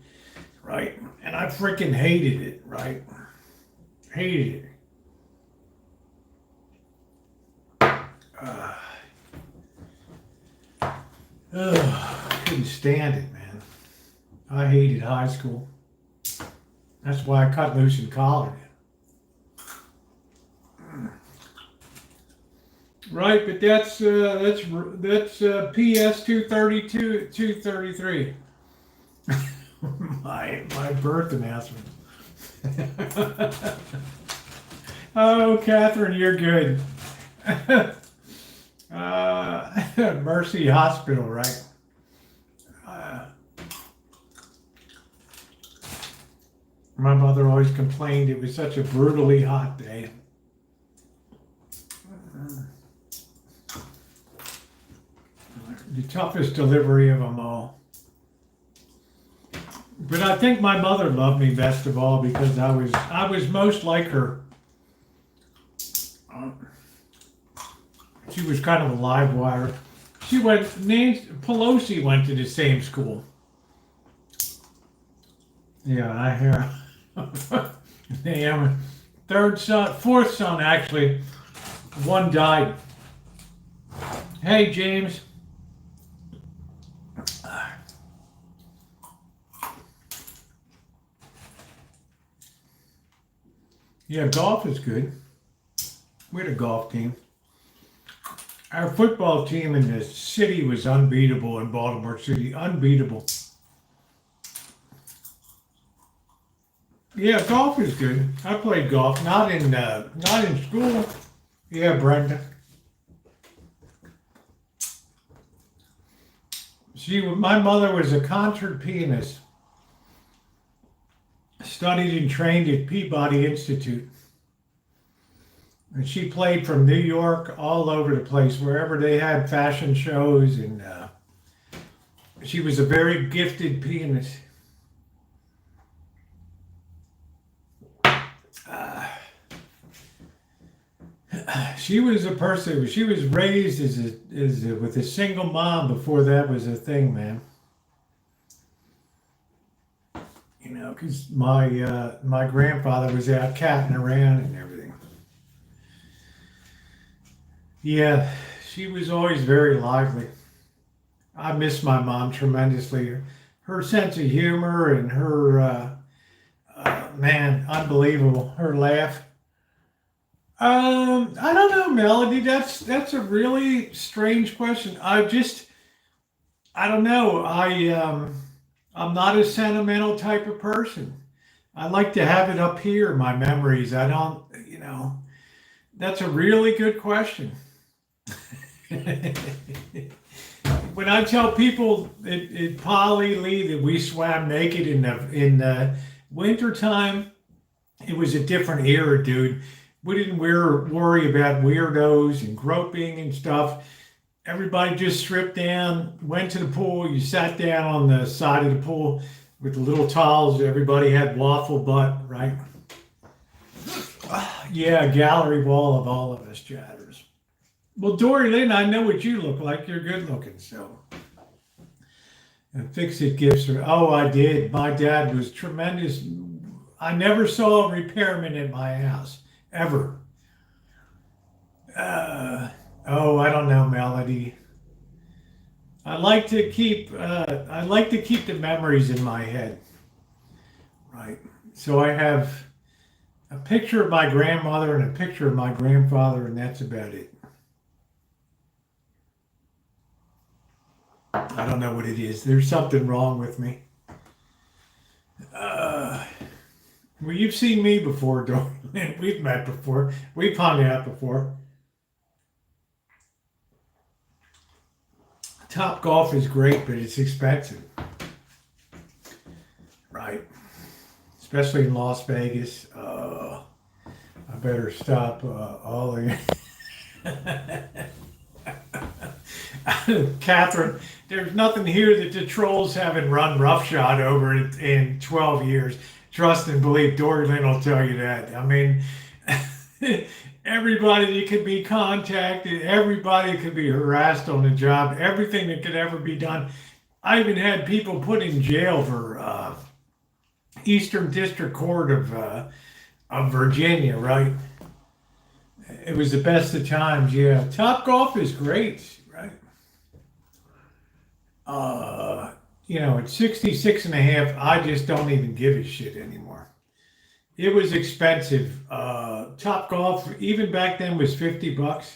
Speaker 1: right? And I freaking hated it, right? Hated it. Couldn't stand it, man. I hated high school. That's why I cut loose in college. Right, but that's PS 232 233. my birth announcement. Oh, Catherine, you're good. Mercy Hospital, right? My mother always complained it was such a brutally hot day. The toughest delivery of them all. But I think my mother loved me best of all because I was most like her. She was kind of a live wire. Pelosi went to the same school. Yeah, I hear. Damn. Fourth son, actually. One died. Hey, James. Yeah, golf is good. We had a golf team. Our football team in the city was unbeatable in Baltimore City. Unbeatable. Yeah, golf is good. I played golf, not in school. Yeah, Brenda. My mother was a concert pianist. Studied and trained at Peabody Institute. And she played from New York all over the place, wherever they had fashion shows, and she was a very gifted pianist. She was a person. She was raised with a single mom before that was a thing, man. You know, because my grandfather was out catting around and everything. Yeah, she was always very lively. I miss my mom tremendously. Her sense of humor and her, man, unbelievable. Her laugh. I don't know, Melody. That's a really strange question. I don't know. I'm not a sentimental type of person. I like to have it up here, my memories. I don't, that's a really good question. When I tell people at Polly Lee that we swam naked in the wintertime, it was a different era, dude. We didn't worry about weirdos and groping and stuff. Everybody just stripped down, went to the pool. You sat down on the side of the pool with the little towels. Everybody had waffle butt, right? Yeah, gallery wall of all of us chatters. Well, Dory Lynn, I know what you look like. You're good looking, so. And Fix It gives her. Oh, I did. My dad was tremendous. I never saw a repairman at my house, ever. Oh, I don't know, Melody. I like to keep the memories in my head, right? So I have a picture of my grandmother and a picture of my grandfather, and that's about it. I don't know what it is. There's something wrong with me. Well, you've seen me before, Dorian. We've met before. We've hung out before. Top Golf is great, but it's expensive. Right. Especially in Las Vegas. I better stop all the... Catherine, there's nothing here that the trolls haven't run roughshod over in 12 years. Trust and believe. Dory Lynn will tell you that. I mean, everybody that could be contacted, everybody could be harassed on the job, everything that could ever be done. I even had people put in jail for Eastern District Court of Virginia, right? It was the best of times, yeah. Top Golf is great, right? At 66 and a half, I just don't even give a shit anymore. It was expensive. Top Golf, even back then, was $50.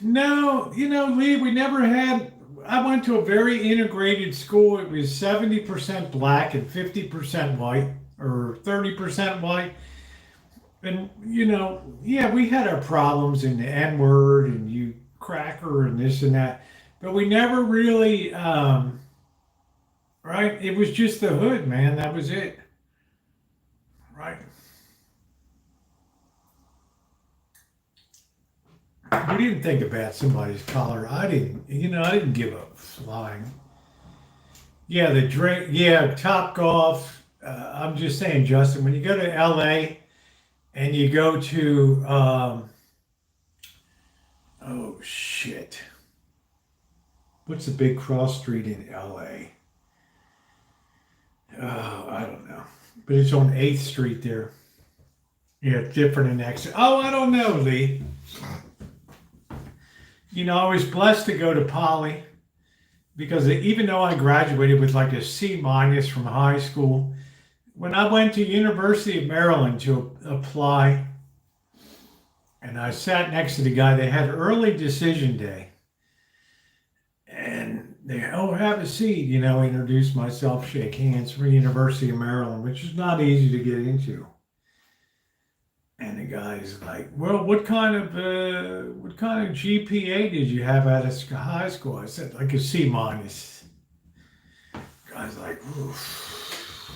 Speaker 1: No, Lee, we never had. I went to a very integrated school. It was 70% black and 50% white, or 30% white. And, yeah, we had our problems in the N word and you cracker and this and that. But we never really, right? It was just the hood, man. That was it. Right. We didn't think about somebody's collar. I didn't give a flying. Yeah, the drink. Yeah, Top Golf. I'm just saying, Justin, when you go to LA and you go to, oh shit. What's the big cross street in LA? Oh, I don't know. But it's on 8th Street there. Yeah, different in accent. Oh, I don't know, Lee. I was blessed to go to Poly because even though I graduated with like a C- from high school, when I went to University of Maryland to apply, and I sat next to the guy, they had early decision day. And they, have a seat, introduce myself, shake hands for University of Maryland, which is not easy to get into. And the guy's like, well, what kind of GPA did you have out of high school? I said, like a C-. Guy's like, oof.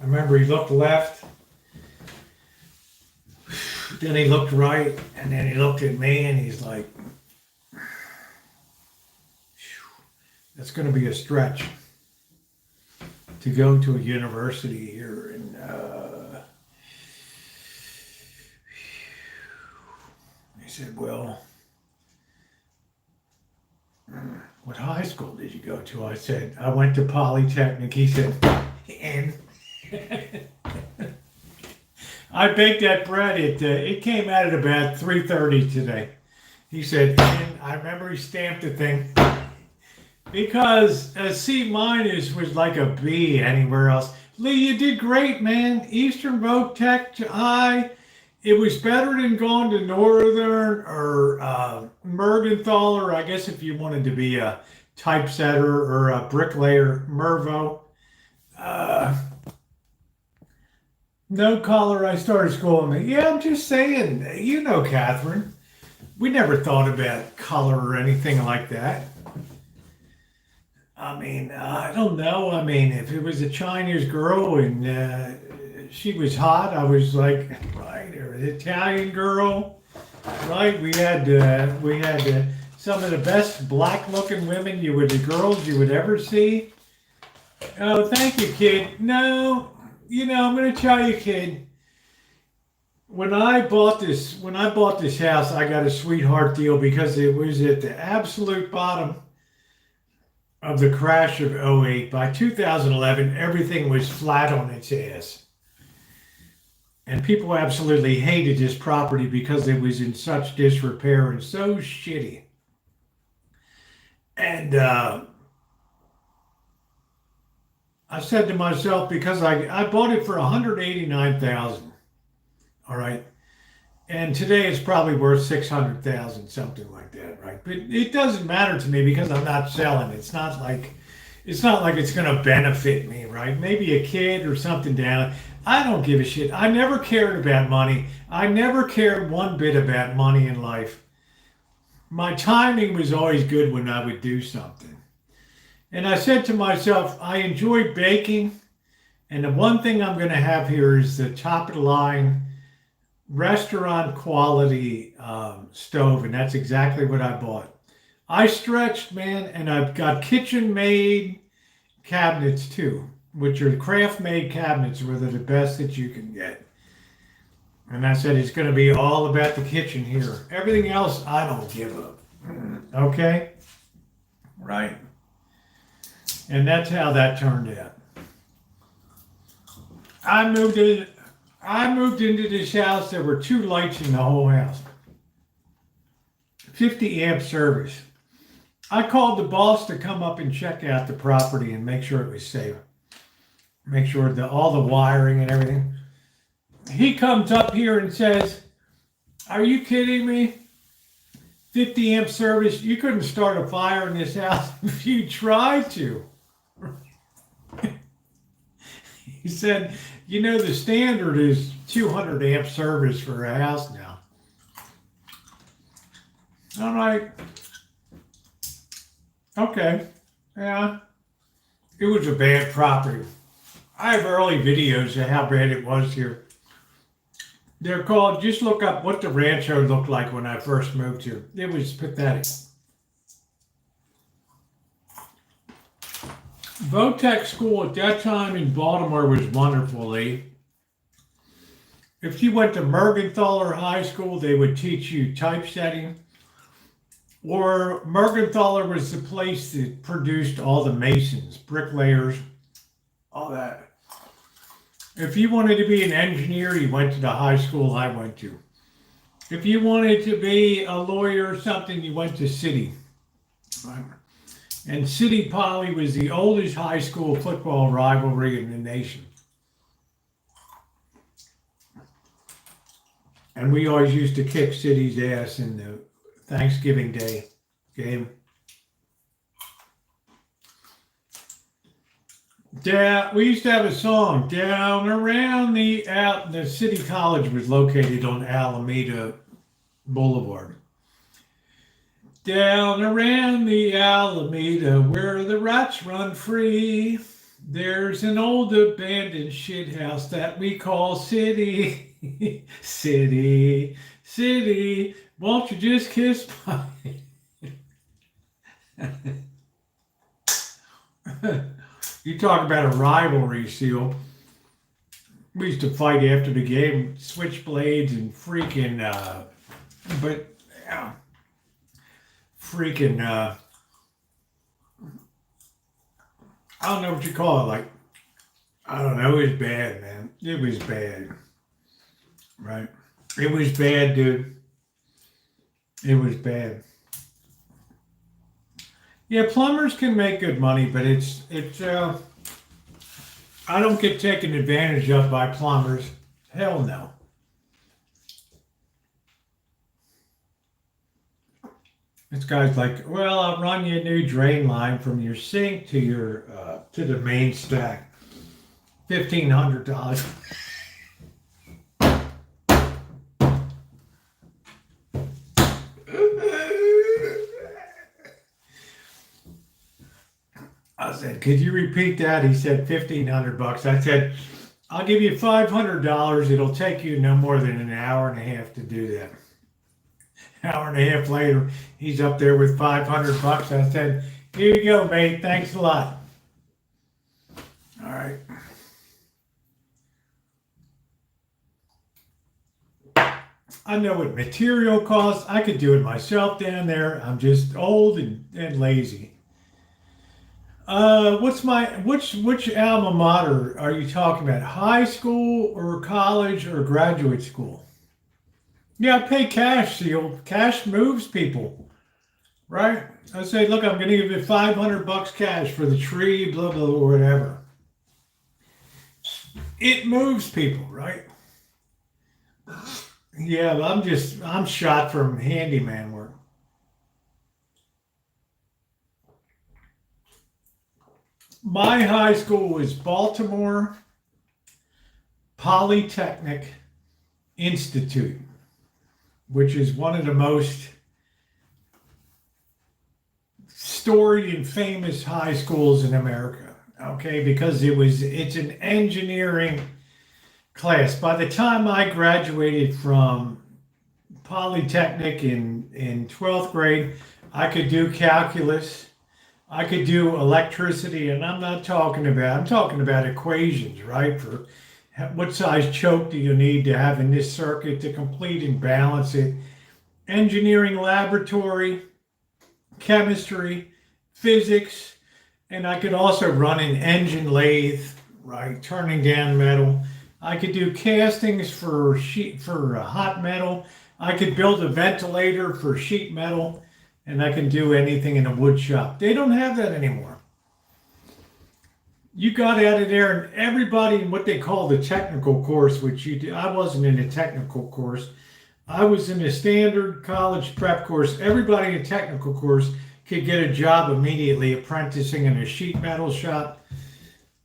Speaker 1: I remember he looked left, then he looked right, and then he looked at me and he's like, that's going to be a stretch to go to a university here in he said, well, what high school did you go to? I said, I went to Polytechnic. He said, and I baked that bread. It came out at about 3:30 today. He said, and I remember he stamped the thing because a C minus was like a B anywhere else. Lee, you did great, man. Eastern Voc Tech High. It was better than going to Northern or Mergenthal, or I guess if you wanted to be a typesetter or a bricklayer, Mervo. No color, I started schooling. Yeah, I'm just saying, you know, Catherine, we never thought about color or anything like that. I mean, I don't know. I mean, if it was a Chinese girl and she was hot, I was like, right, or an Italian girl, right? We had some of the best black-looking women girls you would ever see. Oh, thank you, kid. No, I'm going to tell you, kid. When I bought this house, I got a sweetheart deal because it was at the absolute bottom of the crash of '08. By 2011, everything was flat on its ass. And people absolutely hated this property because it was in such disrepair and so shitty. And I said to myself, because I bought it for $189,000, all right, and today it's probably worth $600,000, something like that, right? But it doesn't matter to me because I'm not selling. It's not like it's going to benefit me, right? Maybe a kid or something down. I don't give a shit. I never cared about money. I never cared one bit about money in life. My timing was always good when I would do something. And I said to myself, I enjoy baking. And the one thing I'm going to have here is the top of the line restaurant quality stove. And that's exactly what I bought. I stretched, man, and I've got kitchen made cabinets too, which are craft made cabinets where they're the best that you can get. And I said, it's going to be all about the kitchen here. Everything else, I don't give up. Okay? Right. And that's how that turned out. I moved into this house. There were 2 lights in the whole house. 50 amp service. I called the boss to come up and check out the property and make sure it was safe. Make sure that all the wiring and everything. He comes up here and says, "Are you kidding me? 50 amp service, you couldn't start a fire in this house if you tried to." He said, the standard is 200 amp service for a house now. I'm like, okay, yeah, it was a bad property. I have early videos of how bad it was here. They're called, just look up what the Rancho looked like when I first moved here. It was pathetic. Votech school at that time in Baltimore was wonderful, Lee. If you went to Mergenthaler High School, they would teach you typesetting. Or Mergenthaler was the place that produced all the masons, bricklayers, all that. If you wanted to be an engineer, you went to the high school I went to. If you wanted to be a lawyer or something, you went to City. And City Poly was the oldest high school football rivalry in the nation. And we always used to kick City's ass in the Thanksgiving Day game. We used to have a song, down around the City College was located on Alameda Boulevard. Down around the Alameda where the rats run free, there's an old abandoned shithouse that we call City. City, City, won't you just kiss my... You talk about a rivalry, Seal. We used to fight after the game, switchblades and freaking, I don't know what you call it, like, I don't know, it was bad, man. It was bad. Right. It was bad, dude. It was bad. Yeah, plumbers can make good money, but it's I don't get taken advantage of by plumbers. Hell no. This guy's like, well, I'll run you a new drain line from your sink to your to the main stack. $1,500. I said, could you repeat that? He said $1,500. I said, I'll give you $500. It'll take you no more than an hour and a half to do that. Hour and a half later, he's up there with $500. I said, here you go, mate. Thanks a lot. All right. I know what material costs. I could do it myself down there. I'm just old and lazy. Which alma mater are you talking about? High school or college or graduate school? Yeah, I pay cash, Seal. Cash moves people, right? I say, look, I'm going to give you $500 cash for the tree, blah, blah, blah, whatever. It moves people, right? Yeah, I'm shot from handyman work. My high school was Baltimore Polytechnic Institute, which is one of the most storied and famous high schools in America. Okay, because it's an engineering class. By the time I graduated from Polytechnic in 12th grade, I could do calculus. I could do electricity, and I'm talking about equations, right? For what size choke do you need to have in this circuit to complete and balance it? Engineering laboratory, chemistry, physics, and I could also run an engine lathe, right? Turning down metal. I could do castings for hot metal. I could build a ventilator for sheet metal. And I can do anything in a wood shop. They don't have that anymore. You got out of there, and everybody in what they call the technical course, which you do. I wasn't in a technical course. I was in a standard college prep course. Everybody in a technical course could get a job immediately, apprenticing in a sheet metal shop,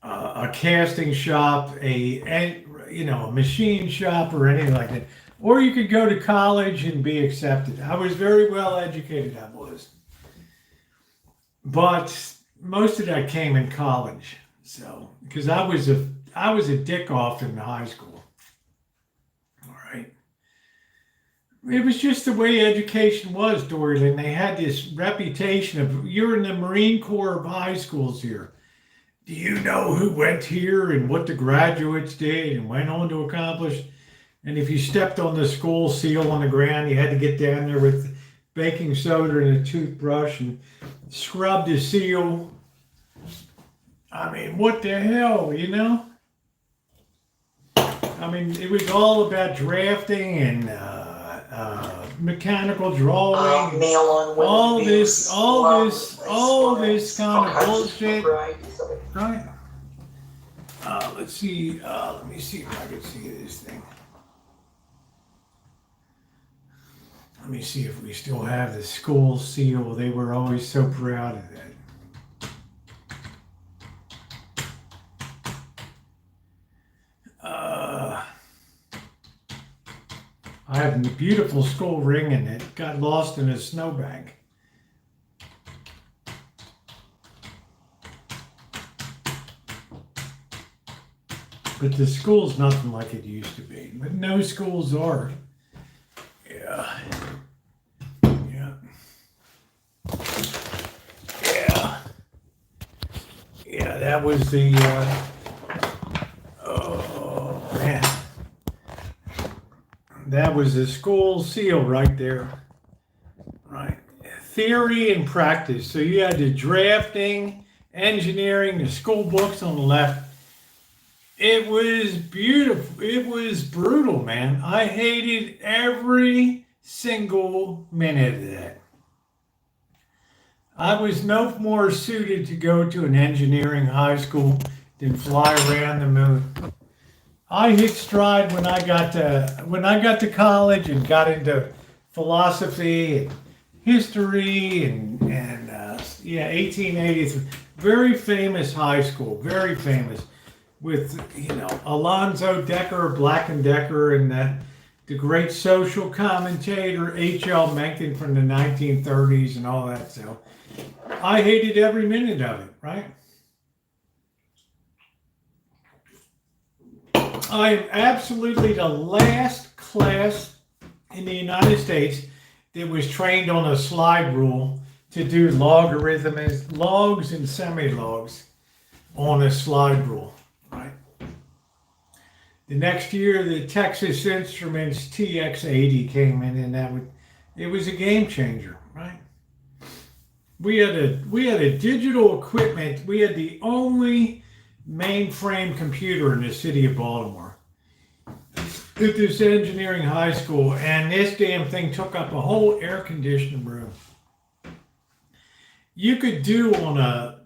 Speaker 1: a casting shop, a machine shop, or anything like that. Or you could go to college and be accepted. I was very well educated, I was. But most of that came in college. So, because I was a dick off in high school. All right. It was just the way education was, Doreen. They had this reputation of, you're in the Marine Corps of high schools here. Do you know who went here and what the graduates did and went on to accomplish? And if you stepped on the school seal on the ground, you had to get down there with baking soda and a toothbrush and scrub the seal. I mean, what the hell, you know? I mean, it was all about drafting and mechanical drawing, all this kind of bullshit. Right? Let's see. Let me see if I can see this thing. Let me see if we still have the school seal. They were always so proud of that. I have a beautiful school ring and it got lost in a snowbank. But the school's nothing like it used to be. But no schools are. Yeah. Yeah. Yeah. Yeah, that was the, oh, man. That was the school seal right there. Right. Theory and practice. So you had the drafting, engineering, the school books on the left, It was beautiful. It was brutal, man. I hated every single minute of that. I was no more suited to go to an engineering high school than fly around the moon. I hit stride when I got to college and got into philosophy and history and yeah, 1883. Very famous high school, very famous, with Alonzo Decker, Black and Decker, and the great social commentator H.L. Mencken from the 1930s and all that. So I hated every minute of it, right? I am absolutely the last class in the United States that was trained on a slide rule to do logarithms, logs and semi-logs on a slide rule, right? The next year, the Texas Instruments TX80 came in, and it was a game changer, right? We had a digital equipment. We had the only mainframe computer in the city of Baltimore at this engineering high school, and this damn thing took up a whole air conditioning room. You could do on a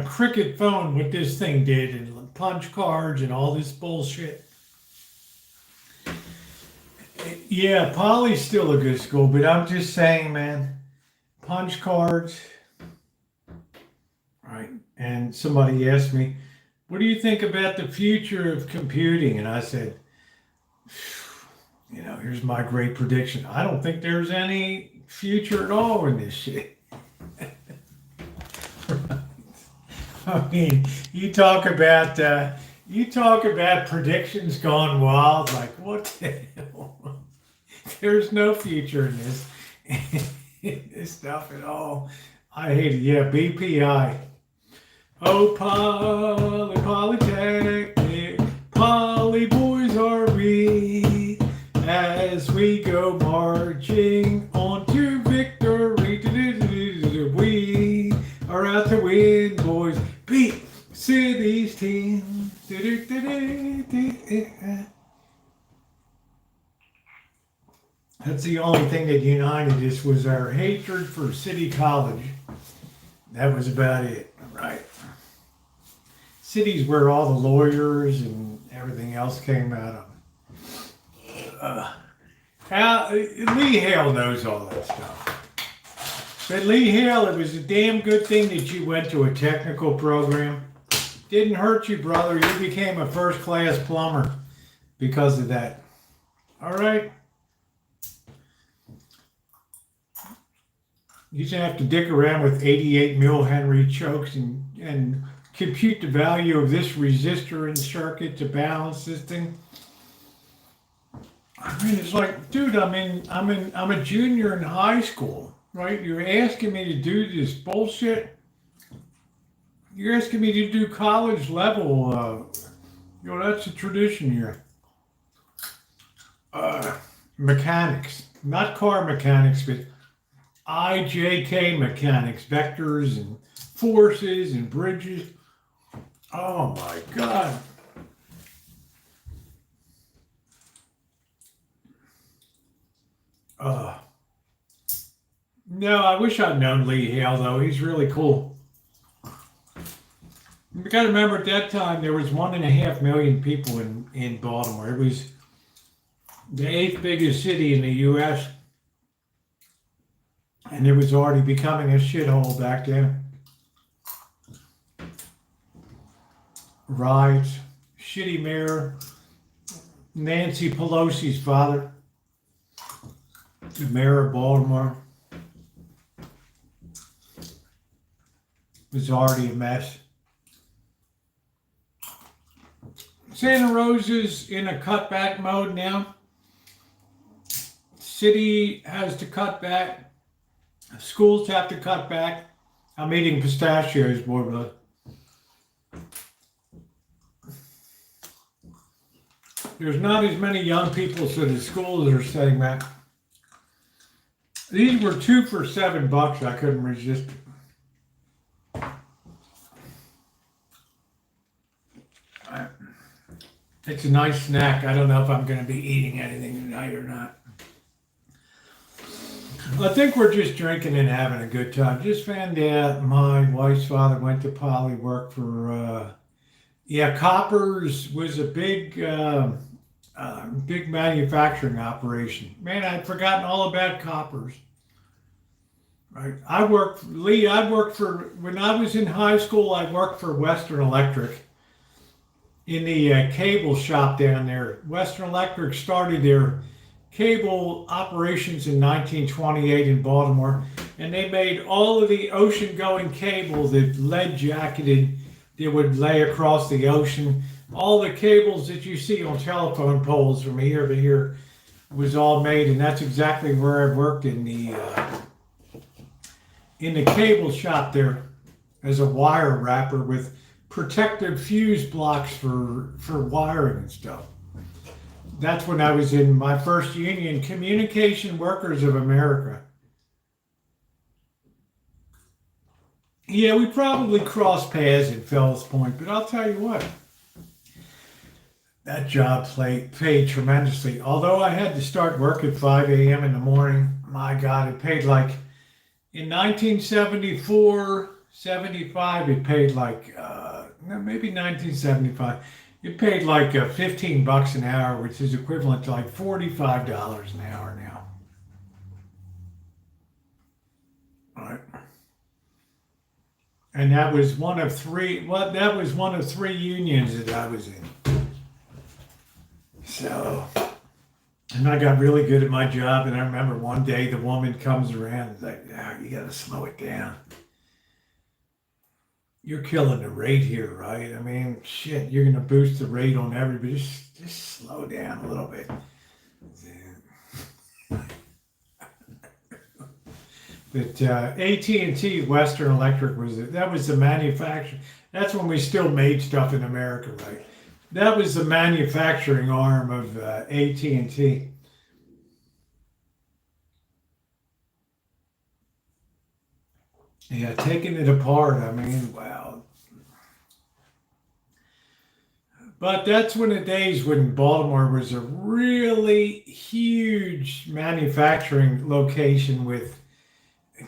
Speaker 1: cricket phone what this thing did, and punch cards and all this bullshit. Yeah, Poly's still a good school, but I'm just saying, man, punch cards, right? And somebody asked me, what do you think about the future of computing? And I said, here's my great prediction. I don't think there's any future at all in this shit. Right. I mean, you talk about predictions gone wild. Like, what the hell? There's no future in this stuff at all. I hate it. Yeah, BPI. Oh, Polytechnic, Poly boys are we, as we go marching on to victory. We are out to win, boys. Beat city's team. That's the only thing that united us was our hatred for City College. That was about it, right? City's where all the lawyers and everything else came out of. Lee Hale knows all that stuff. But Lee Hale, it was a damn good thing that you went to a technical program. Didn't hurt you, brother. You became a first-class plumber because of that. All right? You just have to dick around with 88 mil-Henry chokes and compute the value of this resistor and circuit to balance this thing. I mean, it's like, dude, I'm a junior in high school, right? You're asking me to do this bullshit. You're asking me to do college level. That's a tradition here. Mechanics, not car mechanics, but IJK mechanics, vectors and forces and bridges. Oh my God. No, I wish I'd known Lee Hale, though. He's really cool. You got to remember, at that time, there was 1.5 million people in Baltimore. It was the 8th biggest city in the U.S., and it was already becoming a shithole back then. Riots, shitty mayor, Nancy Pelosi's father, the mayor of Baltimore, was already a mess. Santa Rosa's in a cutback mode now. City has to cut back. Schools have to cut back. I'm eating pistachios, boy, brother. There's not as many young people, so the schools are saying that. These were 2 for $7. I couldn't resist it. It's a nice snack. I don't know if I'm going to be eating anything tonight or not. I think we're just drinking and having a good time. Just found out my wife's father went to Poly, worked for, Coppers was a big manufacturing operation. Man, I'd forgotten all about Coppers. Right. When I was in high school, I worked for Western Electric in the cable shop down there. Western Electric started their cable operations in 1928 in Baltimore, and they made all of the ocean-going cables that lead jacketed that would lay across the ocean. All the cables that you see on telephone poles from here to here was all made, and that's exactly where I worked in the cable shop there as a wire wrapper with protective fuse blocks for wiring and stuff. That's when I was in my first union, Communication Workers of America. Yeah, we probably crossed paths at Fells Point, but I'll tell you what, that job paid tremendously. Although I had to start work at 5 a.m. in the morning, my God, it paid like, in 1974, 75, it paid like, maybe 1975, it paid like $15 an hour, which is equivalent to like $45 an hour now. All right. And that was one of three unions that I was in. So, and I got really good at my job. And I remember one day the woman comes around and is like, "Oh, you got to slow it down. You're killing the rate here, right? I mean, shit, you're going to boost the rate on everybody. Just slow down a little bit." But AT&T, Western Electric, was the manufacturer. That's when we still made stuff in America, right? That was the manufacturing arm of AT&T. Yeah, taking it apart, I mean, wow. But that's when the days when Baltimore was a really huge manufacturing location with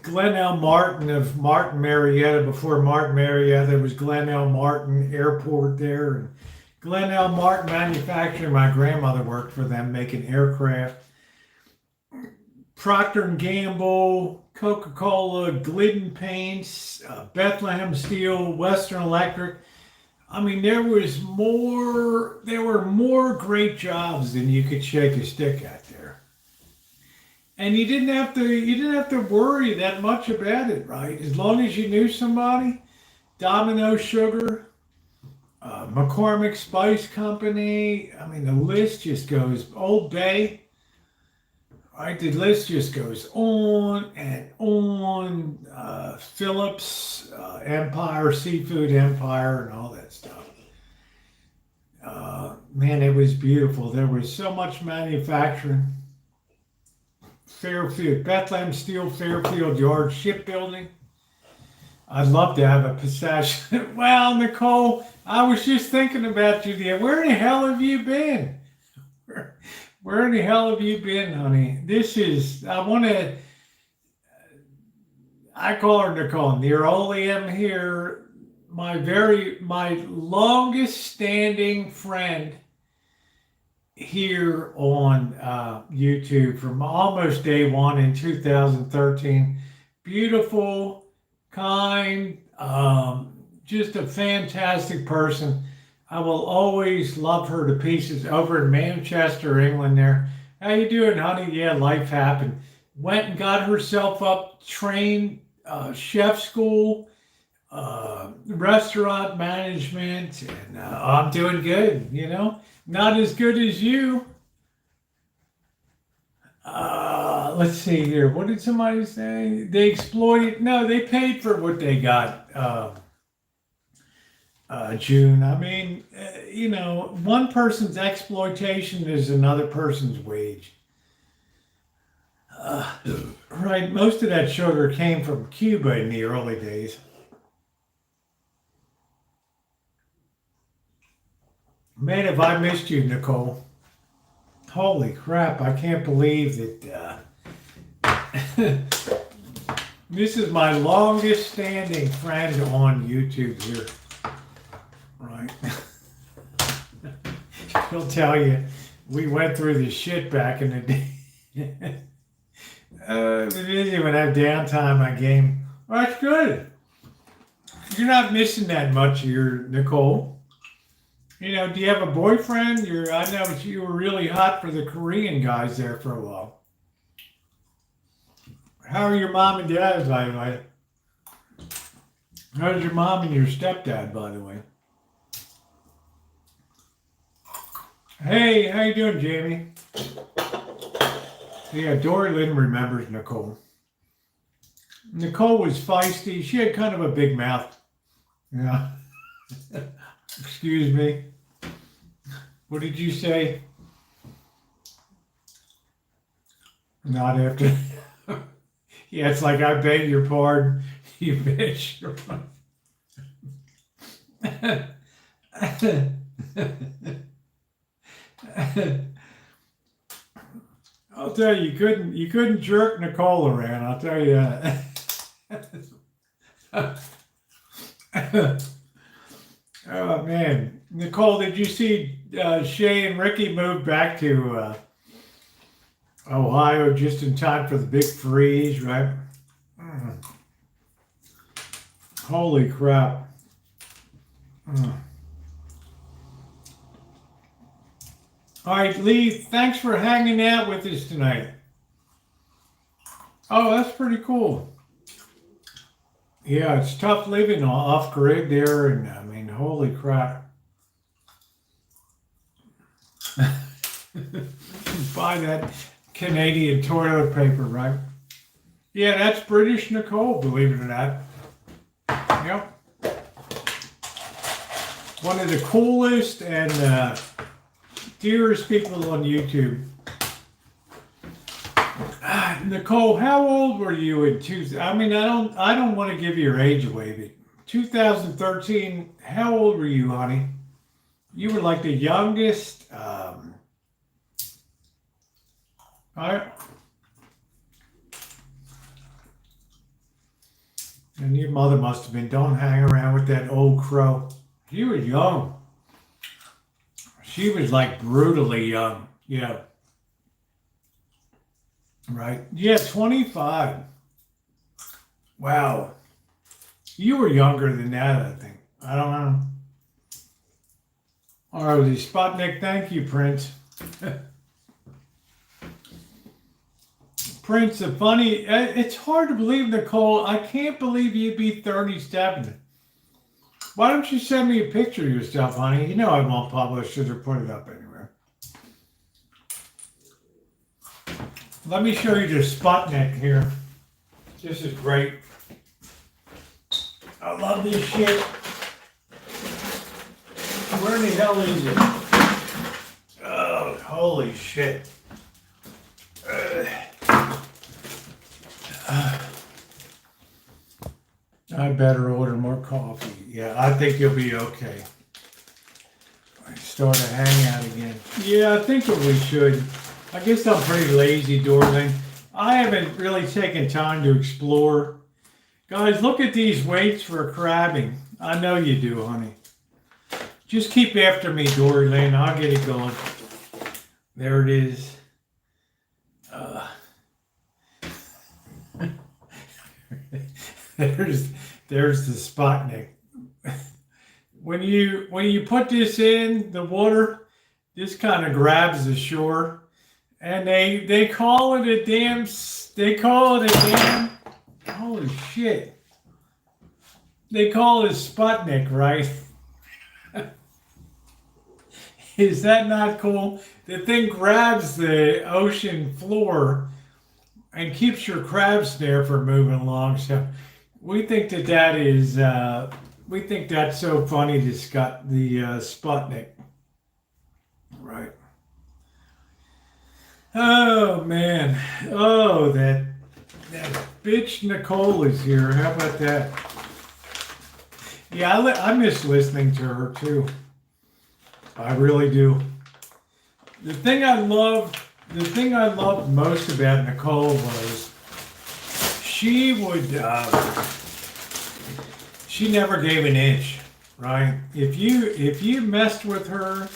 Speaker 1: Glenn L. Martin of Martin Marietta. Before Martin Marietta, there was Glenn L. Martin Airport there. And Glenn L. Martin Manufacturing, my grandmother worked for them making aircraft. Procter & Gamble, Coca-Cola, Glidden Paints, Bethlehem Steel, Western Electric. I mean, there were more great jobs than you could shake a stick at there. And you didn't have to worry that much about it, right? As long as you knew somebody. Domino Sugar, McCormick Spice Company. I mean, the list just goes. Old Bay. Right, the list just goes on and on. Phillips, Empire, Seafood Empire, and all that stuff. Man, it was beautiful. There was so much manufacturing. Fairfield, Bethlehem Steel, Fairfield Yard Shipbuilding. I'd love to have a passage. Well, Nicole, I was just thinking about you there. Where the hell have you been? Where in the hell have you been, honey? I call her Nicole, Neroleum here, my longest standing friend here on YouTube from almost day one in 2013. Beautiful, kind, just a fantastic person. I will always love her to pieces. Over in Manchester, England there. How you doing, honey? Yeah, life happened. Went and got herself up, trained, chef school, restaurant management, and I'm doing good, you know? Not as good as you. Let's see here. What did somebody say? They exploited. No, they paid for what they got. June. I mean, one person's exploitation is another person's wage. Right. Most of that sugar came from Cuba in the early days. Man, have I missed you, Nicole. Holy crap, I can't believe that this is my longest standing friend on YouTube here. Right. He'll tell you, we went through this shit back in the day. We didn't even have downtime on game. Well, that's good. You're not missing that much here, Nicole. You know, do you have a boyfriend? I know you were really hot for the Korean guys there for a while. How are your mom and dad, by the way? How's your mom and your stepdad, by the way? Hey, how you doing, Jamie? Yeah, Dory Lynn remembers Nicole. Nicole was feisty. She had kind of a big mouth. Yeah. Excuse me. What did you say? Not after. Yeah, it's like, I beg your pardon, you bitch. I'll tell you, you couldn't jerk Nicole around, I'll tell you that. Oh man, Nicole, did you see Shay and Ricky move back to Ohio just in time for the big freeze, right? Holy crap. All right, Lee, thanks for hanging out with us tonight. Oh, that's pretty cool. Yeah, it's tough living off grid there, and I mean, holy crap. Buy that Canadian toilet paper, right? Yeah, that's British Nicole, believe it or not. Yep. One of the coolest and dearest people on YouTube. Nicole, how old were you in I mean, I don't want to give your age away, but 2013, how old were you, honey? You were like the youngest. And your mother must have been, don't hang around with that old crow. You were young. She was like brutally young. Yeah. Right. Yeah, 25. Wow. You were younger than that, I think. I don't know. All right, Sputnik, thank you, Prince. Prince, it's hard to believe, Nicole. I can't believe you'd be 37. Why don't you send me a picture of yourself, honey? You know I won't publish it or put it up anywhere. Let me show you the Sputnik here. This is great. I love this shit. Where the hell is it? Oh, holy shit. I better order more coffee. Yeah, I think you'll be okay. I start to hang out again. Yeah, I think what we should. I guess I'm pretty lazy, Dorling. I haven't really taken time to explore. Guys, look at these weights for crabbing. I know you do, honey. Just keep after me, Dory Lane. I'll get it going. There it is. There's the Sputnik. When you put this in the water, this kind of grabs the shore, and they call it a damn. Holy shit. They call it Sputnik, right? Is that not cool? The thing grabs the ocean floor and keeps your crab snare from moving along. So we think that is, we think that's so funny, the Sputnik. Right. Oh, man. Oh, that bitch Nicole is here. How about that? Yeah, I miss listening to her, too. I really do. The thing I loved most about Nicole was she never gave an inch, right? If you messed with her,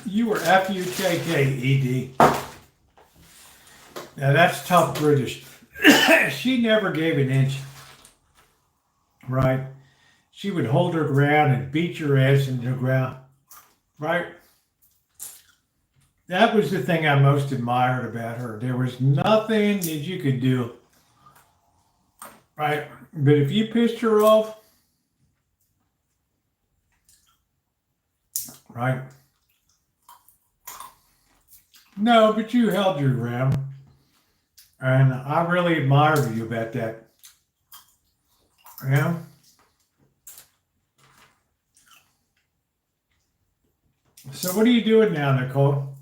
Speaker 1: you were F-U-K-K-E-D. Now that's tough British. She never gave an inch, right? She would hold her ground and beat your ass into the ground, right? That was the thing I most admired about her. There was nothing that you could do, right? But if you pissed her off, right? No, but you held your ground. And I really admire you about that. Yeah. So what are you doing now, Nicole?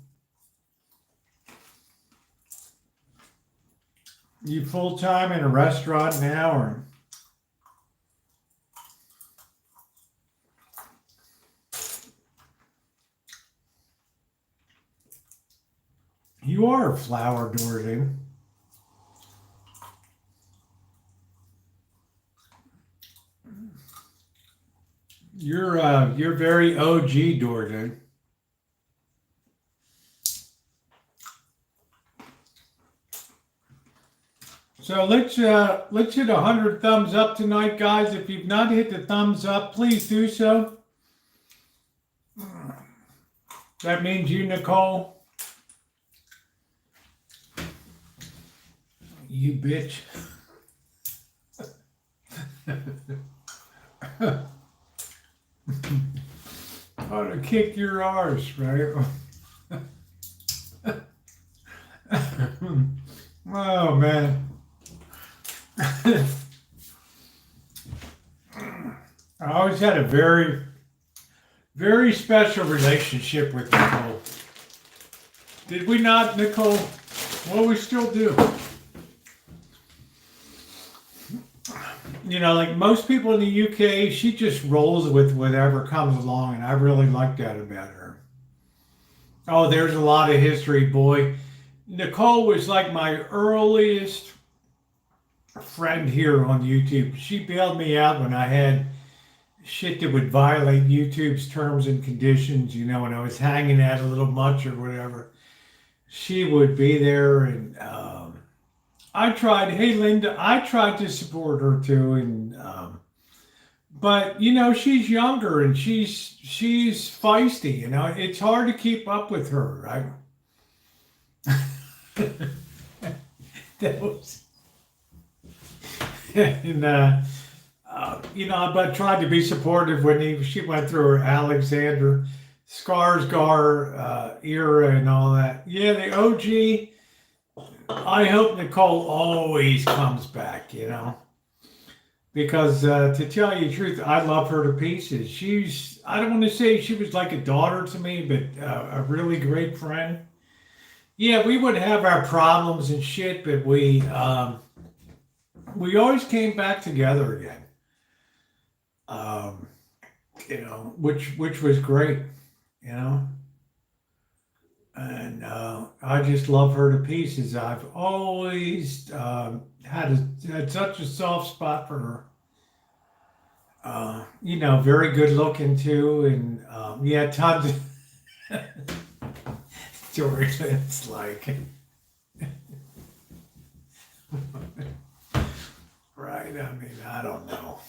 Speaker 1: You full-time in a restaurant now, or? You are a flower door, dude. You're very OG door, dude. So let's hit 100 thumbs up tonight, guys. If you've not hit the thumbs up, please do so. That means you, Nicole. You bitch. I ought to kick your arse, right? Oh, man. I always had a very, very special relationship with Nicole. Did we not, Nicole? Well, we still do. You know, like most people in the UK, she just rolls with whatever comes along, and I really like that about her. Oh, there's a lot of history, boy. Nicole was like my earliest friend here on YouTube. She bailed me out when I had shit that would violate YouTube's terms and conditions, you know, when I was hanging out a little much or whatever. She would be there, and hey Linda, I tried to support her too, and but you know, she's younger and she's feisty, you know, it's hard to keep up with her, right? That was and you know, but tried to be supportive when she went through her Alexander Skarsgård era and all that. Yeah, the OG. I hope Nicole always comes back, you know, because to tell you the truth, I love her to pieces. I don't want to say she was like a daughter to me, but a really great friend. Yeah, we would have our problems and shit, but we always came back together again. You know, which was great, you know. And I just love her to pieces. I've always had such a soft spot for her. You know, very good looking too, and yeah, tons of Jordan's like, right? I mean, I don't know.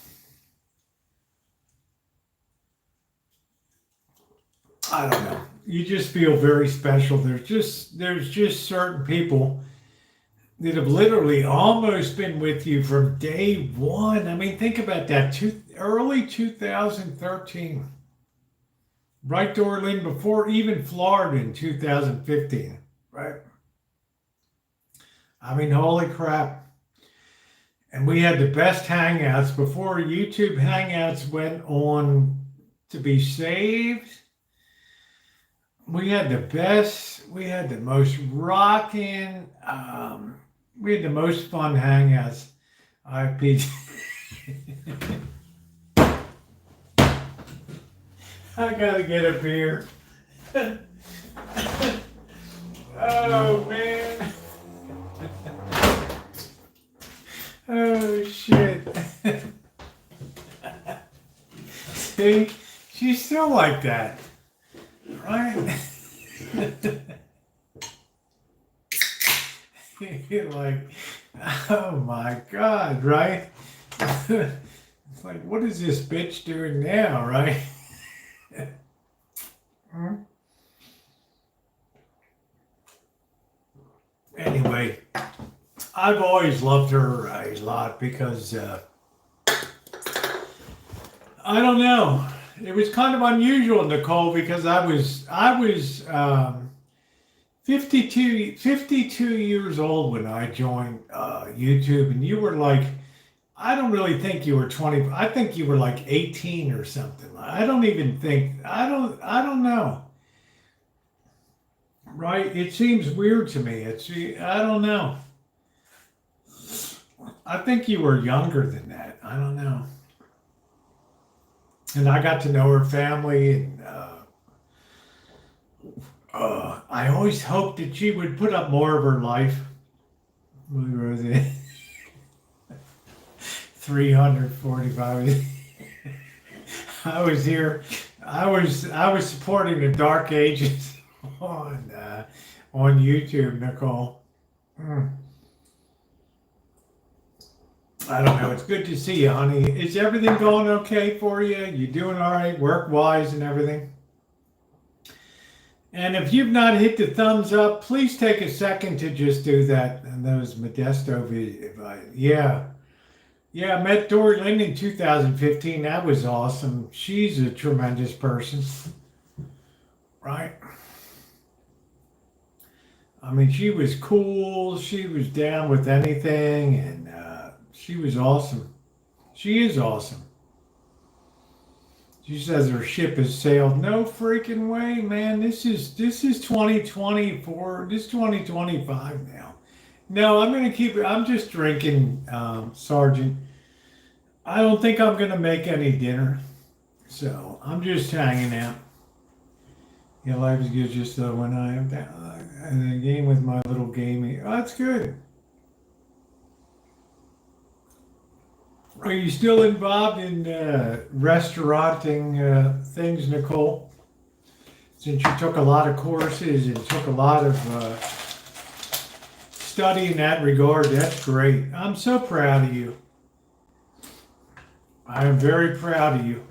Speaker 1: I don't know. You just feel very special. There's just certain people that have literally almost been with you from day one. I mean, think about that. Early 2013. Right, Dorlin, before even Florida in 2015, right? I mean, holy crap. And we had the best hangouts before YouTube Hangouts went on to be saved. We had the best, we had the most rocking, we had the most fun hangouts. IPG. I gotta get a beer. Oh man. Oh shit. See, she's still like that, right? You're like, oh my God, right? It's like, what is this bitch doing now, right? Anyway, I've always loved her a lot because I don't know. It was kind of unusual, Nicole, because I was 52 years old when I joined YouTube, and you were like, I don't really think you were 20. I think you were like 18 or something. I don't even think, I don't know. Right? It seems weird to me. I don't know. I think you were younger than that. I don't know. And I got to know her family, and I always hoped that she would put up more of her life. Rosie. 345. I was here. I was supporting the Dark Ages on YouTube, Nicole. I don't know. It's good to see you, honey. Is everything going okay for you? You doing all right, work-wise and everything? And if you've not hit the thumbs up, please take a second to just do that. And those Modesto videos. Yeah. Yeah, I met Dory Lynn in 2015. That was awesome. She's a tremendous person. Right? I mean, she was cool. She was down with anything. And she was awesome. She is awesome. She says her ship has sailed. No freaking way, man. This is 2024. This is 2025 now. No, I'm gonna keep it. I'm just drinking, Sergeant. I don't think I'm gonna make any dinner, so I'm just hanging out. Yeah, life is good just when I am down in a game with my little gaming. Oh, that's good. Are you still involved in restauranting things, Nicole? Since you took a lot of courses and took a lot of study in that regard, that's great. I'm so proud of you. I am very proud of you.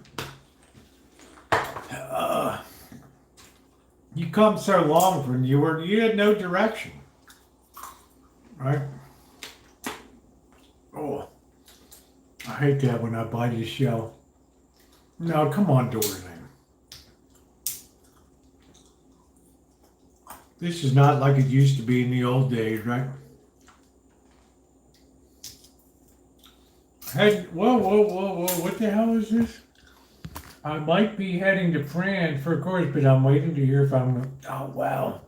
Speaker 1: You come so long from you had no direction, right? Oh. I hate that when I bite his shell. No, come on, Doreen. This is not like it used to be in the old days, right? Whoa, what the hell is this? I might be heading to France for a course, but I'm waiting to hear if I'm... Oh, wow.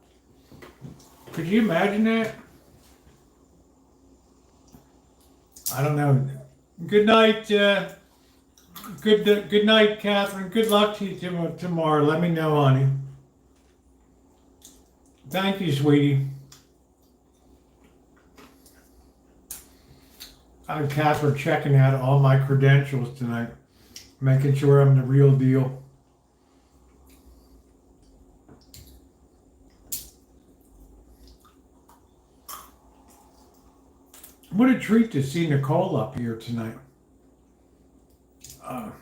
Speaker 1: Could you imagine that? I don't know. Good night, good night, Catherine. Good luck to you tomorrow. Let me know, honey. Thank you, sweetie. I'm Catherine checking out all my credentials tonight, making sure I'm the real deal. What a treat to see Nicole up here tonight. Can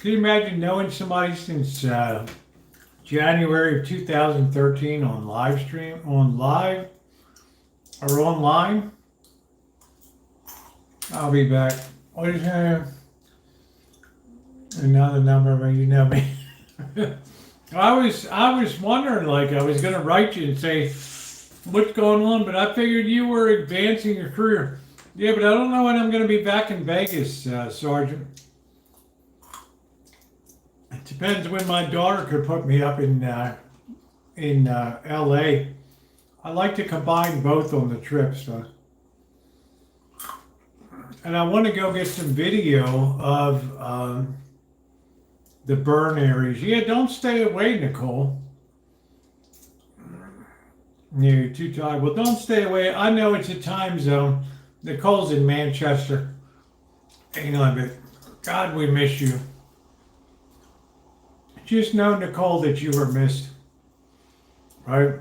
Speaker 1: you imagine knowing somebody since January of 2013 on Livestream, on live, or online? I'll be back. What is another number, but you know me. I was wondering, like, I was gonna write you and say, what's going on? But I figured you were advancing your career. Yeah, but I don't know when I'm going to be back in Vegas, Sergeant. It depends when my daughter could put me up in L.A. I like to combine both on the trips. And I want to go get some video of the burn areas. Yeah, don't stay away, Nicole. You're too tired. Well, don't stay away. I know it's a time zone. Nicole's in Manchester. Hang on, but God, we miss you. Just know, Nicole, that you were missed. Right?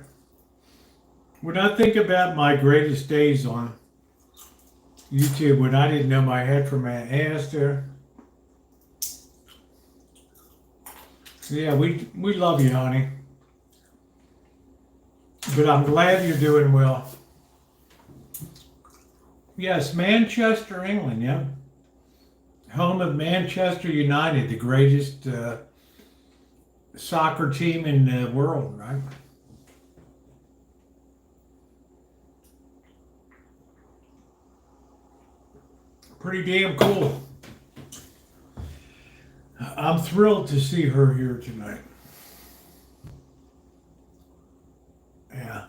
Speaker 1: When I think about my greatest days on YouTube, when I didn't know my head from my ass there. Yeah, we love you, honey. But I'm glad you're doing well. Yes, Manchester, England, yeah. Home of Manchester United, the greatest soccer team in the world, right? Pretty damn cool. I'm thrilled to see her here tonight. Yeah.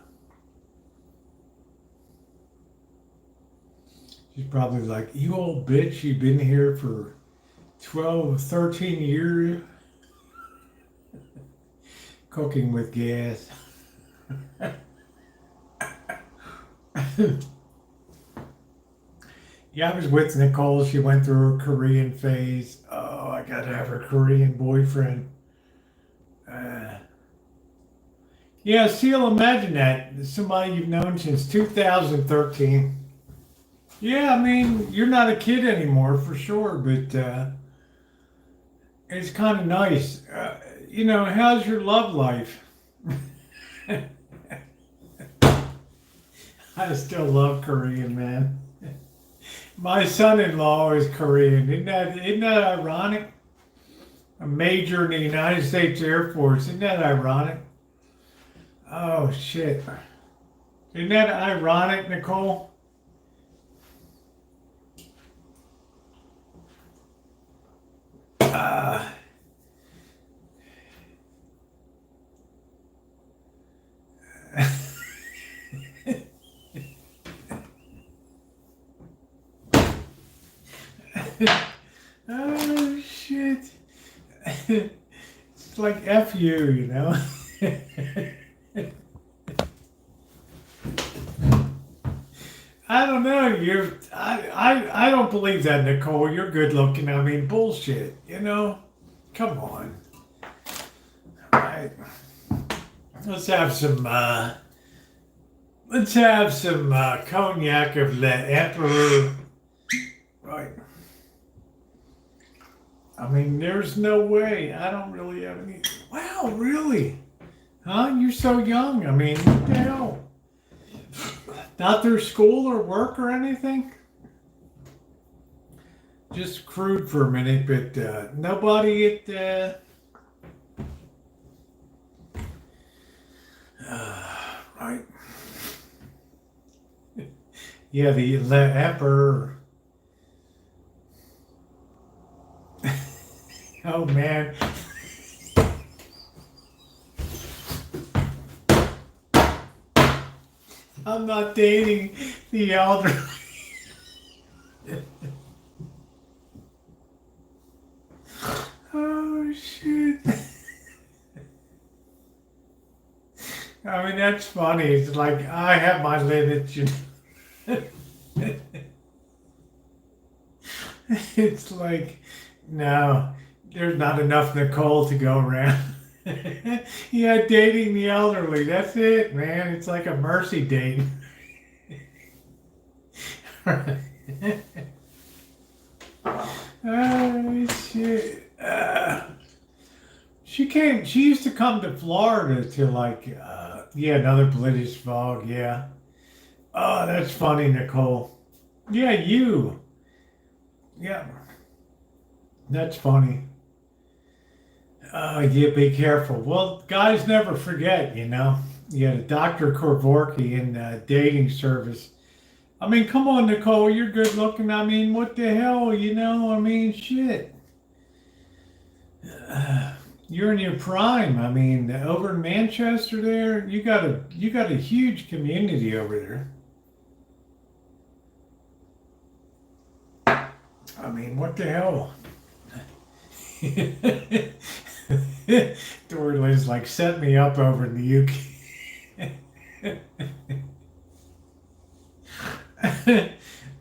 Speaker 1: She's probably like, you old bitch, you've been here for 12, 13 years. Cooking with gas. Yeah, I was with Nicole. She went through her Korean phase. Oh, I gotta have her Korean boyfriend. Yeah, Seal, imagine that. Somebody you've known since 2013. Yeah, I mean, you're not a kid anymore for sure, but it's kind of nice. How's your love life? I still love Korean, man. My son-in-law is Korean. Isn't that ironic? A major in the United States Air Force. Isn't that ironic? Oh, shit. Isn't that ironic, Nicole? Oh, shit. It's like F you, you know? I don't know. I don't believe that, Nicole. You're good looking. I mean, bullshit, you know? Come on. All right. Let's have some cognac of Le Empereur. Right. I mean, there's no way. I don't really have any. Wow, really? Huh? You're so young. I mean, what the hell? Not through school or work or anything? Just crude for a minute, but nobody at. Right. Yeah, the Emperor. Oh, man. I'm not dating the elderly. Oh, shit. I mean, that's funny. It's like, I have my limits, you know. It's like, no, there's not enough Nicole to go around. Yeah, dating the elderly. That's it, man. It's like a mercy date. Oh, shit. She used to come to Florida to another British fog, yeah. Oh, that's funny, Nicole. Yeah, you. Yeah. That's funny. Yeah, be careful. Well, guys never forget, you know. Yeah, Dr. Korvorky in dating service. I mean, come on, Nicole, you're good looking. I mean, what the hell, you know? I mean, shit. You're in your prime. I mean, over in Manchester there, you got a huge community over there. I mean, what the hell? Dory Lynn's like, set me up over in the UK.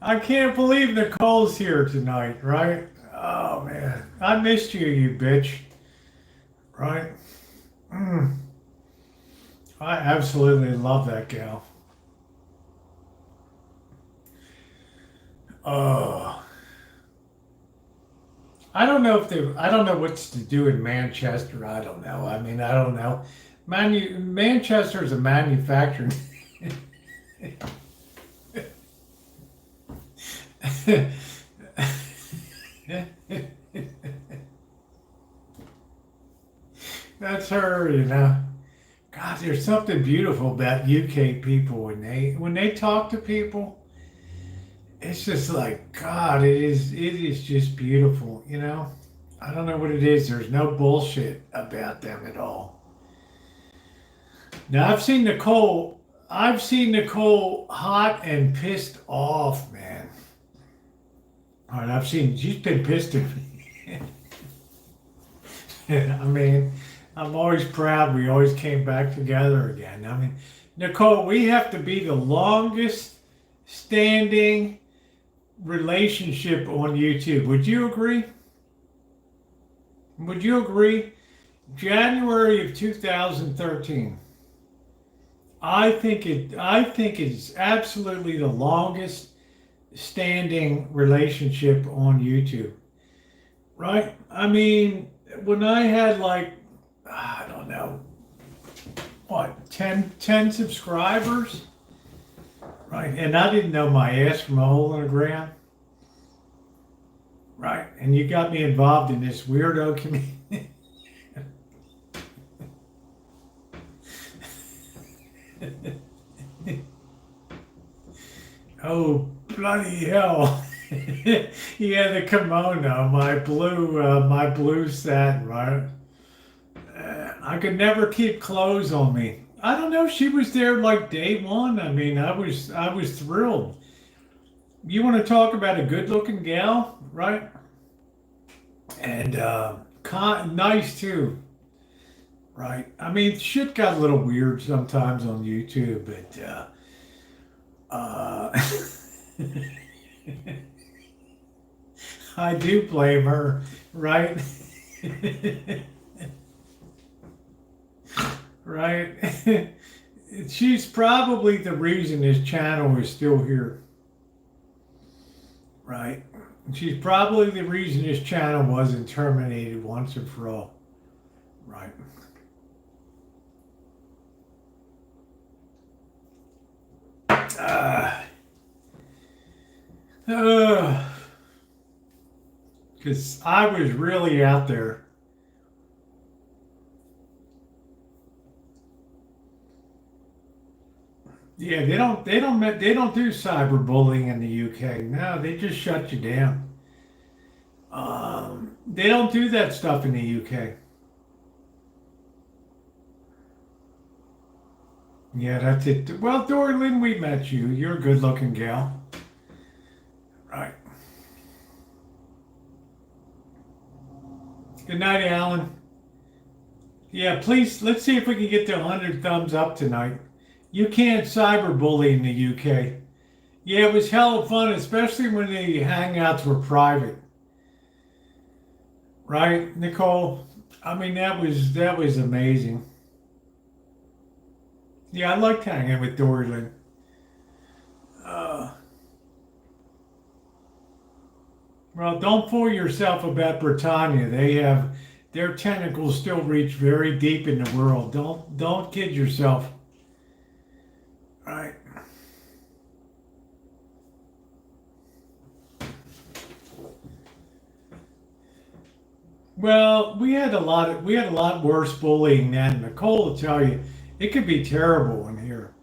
Speaker 1: I can't believe Nicole's here tonight, right? Oh man, I missed you, you bitch. Right? Mm. I absolutely love that gal. Oh, I don't know what's to do in Manchester. I don't know. I mean, I don't know. Manchester is a manufacturing. That's her, you know. God, there's something beautiful about UK people when they talk to people. It's just like God. It is just beautiful, you know. I don't know what it is. There's no bullshit about them at all. Now I've seen Nicole hot and pissed off, man. All right, she's been pissed at me. I mean, I'm always proud we always came back together again. I mean, Nicole, we have to be the longest standing relationship on YouTube. Would you agree? Would you agree? January of 2013. I think it's absolutely the longest standing relationship on YouTube. Right? I mean, when I had like, I don't know, what, 10 subscribers? Right? And I didn't know my ass from a hole in the ground. Right? And you got me involved in this weirdo community. Oh, bloody hell. Yeah, the kimono, my blue satin, right? I could never keep clothes on me. I don't know. She was there like day one. I mean, I was thrilled. You want to talk about a good-looking gal, right? And nice too, right? I mean, shit got a little weird sometimes on YouTube, but I do blame her, right? Right? She's probably the reason this channel is still here. Right? She's probably the reason this channel wasn't terminated once and for all. Right? Because I was really out there. Yeah, they don't do cyberbullying in the UK. No, they just shut you down. They don't do that stuff in the UK. Yeah, that's it. Well, Dory Lynn, we met you. You're a good-looking gal. Right. Good night, Alan. Yeah, please, let's see if we can get to 100 thumbs up tonight. You can't cyberbully in the UK. Yeah, it was hella fun, especially when the hangouts were private. Right, Nicole? I mean, that was amazing. Yeah, I liked hanging with Dory Lynn. Well, don't fool yourself about Britannia. Their tentacles still reach very deep in the world. Don't kid yourself. Right. Well, we had a lot worse bullying then. Nicole will tell you, it could be terrible in here.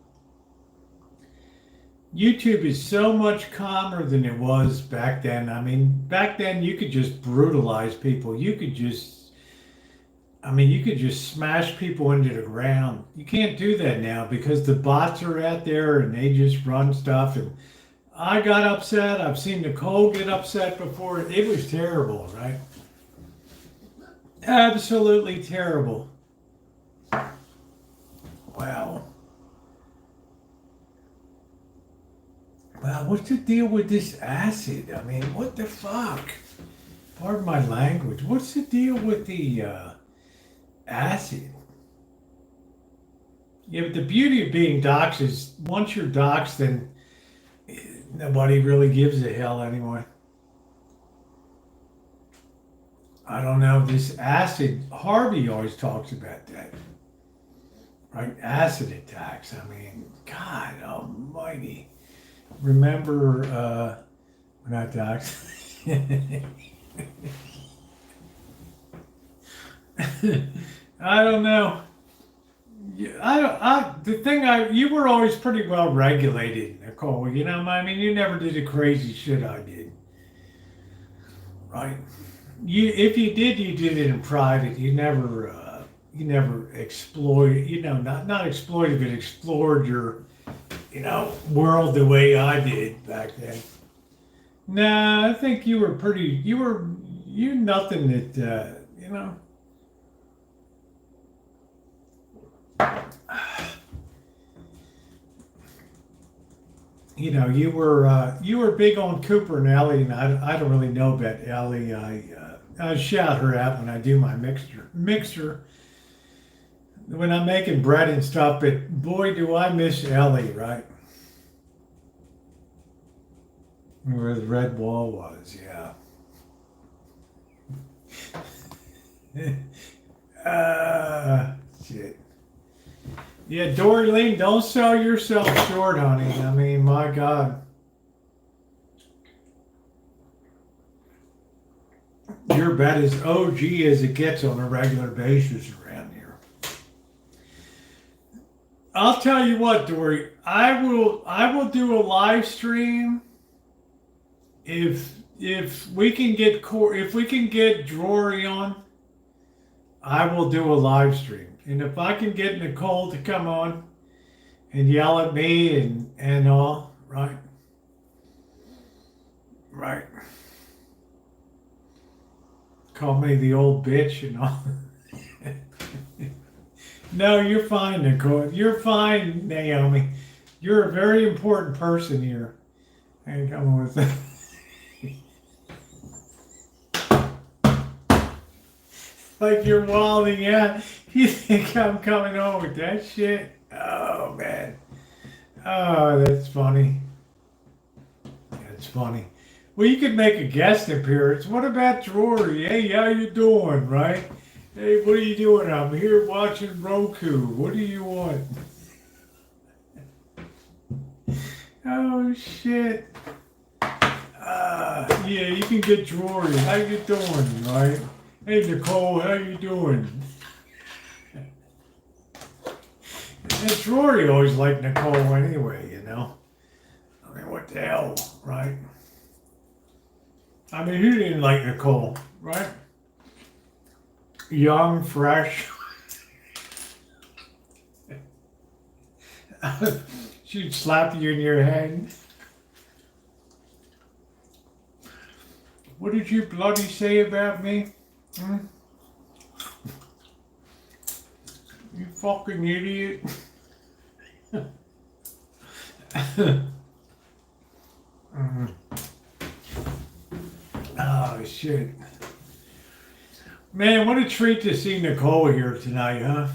Speaker 1: YouTube is so much calmer than it was back then. I mean, back then you could just brutalize people. You could just smash people into the ground. You can't do that now because the bots are out there and they just run stuff. And I got upset. I've seen Nicole get upset before. It was terrible, right? Absolutely terrible. Wow. Wow, what's the deal with this acid? I mean, what the fuck? Pardon my language. What's the deal with the acid? Yeah, but the beauty of being doxxed is once you're doxxed, then nobody really gives a hell anymore. I don't know. This acid, Harvey always talks about that. Right? Acid attacks. I mean, God almighty. Remember, we're not doxxed. I don't know. You were always pretty well regulated, Nicole. You know, I mean, you never did the crazy shit I did, right? If you did, you did it in private. You never exploited, not exploited, but explored your, world the way I did back then. Nah, I think you were you nothing that, you were big on Cooper and Ellie, and I don't really know about Ellie. I shout her out when I do my mixer when I'm making bread and stuff. But boy, do I miss Ellie, right? Where the red wall was, yeah. Shit. Yeah, Dory Lane, don't sell yourself short, honey. I mean, my God. You're about as OG as it gets on a regular basis around here. I'll tell you what, Dory, I will do a live stream if we can get Drury on. I will do a live stream. And if I can get Nicole to come on and yell at me and all, right? Right. Call me the old bitch and all. No, you're fine, Nicole. You're fine, Naomi. You're a very important person here. I ain't coming with that. Like you're wilding out. You think I'm coming on with that shit? Oh, man. Oh, that's funny. That's funny. Well, you could make a guest appearance. What about Drury? Hey, how you doing, right? Hey, what are you doing? I'm here watching Roku. What do you want? Oh, shit. Yeah, you can get Drury. How you doing, right? Hey, Nicole, how you doing? And Drury always liked Nicole anyway, I mean, what the hell, right? I mean, who didn't like Nicole, right? Young, fresh. She'd slap you in your head. What did you bloody say about me? Hmm? You fucking idiot. Oh, shit. Man, what a treat to see Nicole here tonight, huh?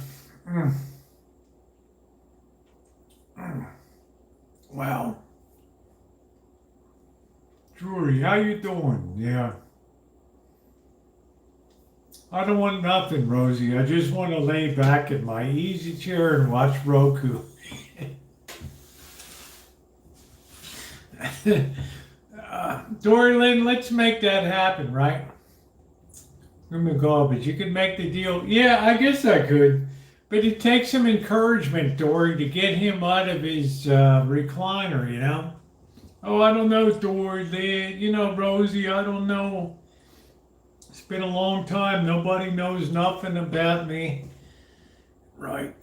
Speaker 1: Wow. Drury, how you doing? Yeah. I don't want nothing, Rosie. I just want to lay back in my easy chair and watch Roku. Dory Lynn, let's make that happen, right? But you can make the deal. Yeah, I guess I could. But it takes some encouragement, Dory, to get him out of his recliner, Oh, I don't know, Dory Lynn. Rosie, I don't know. It's been a long time. Nobody knows nothing about me. Right.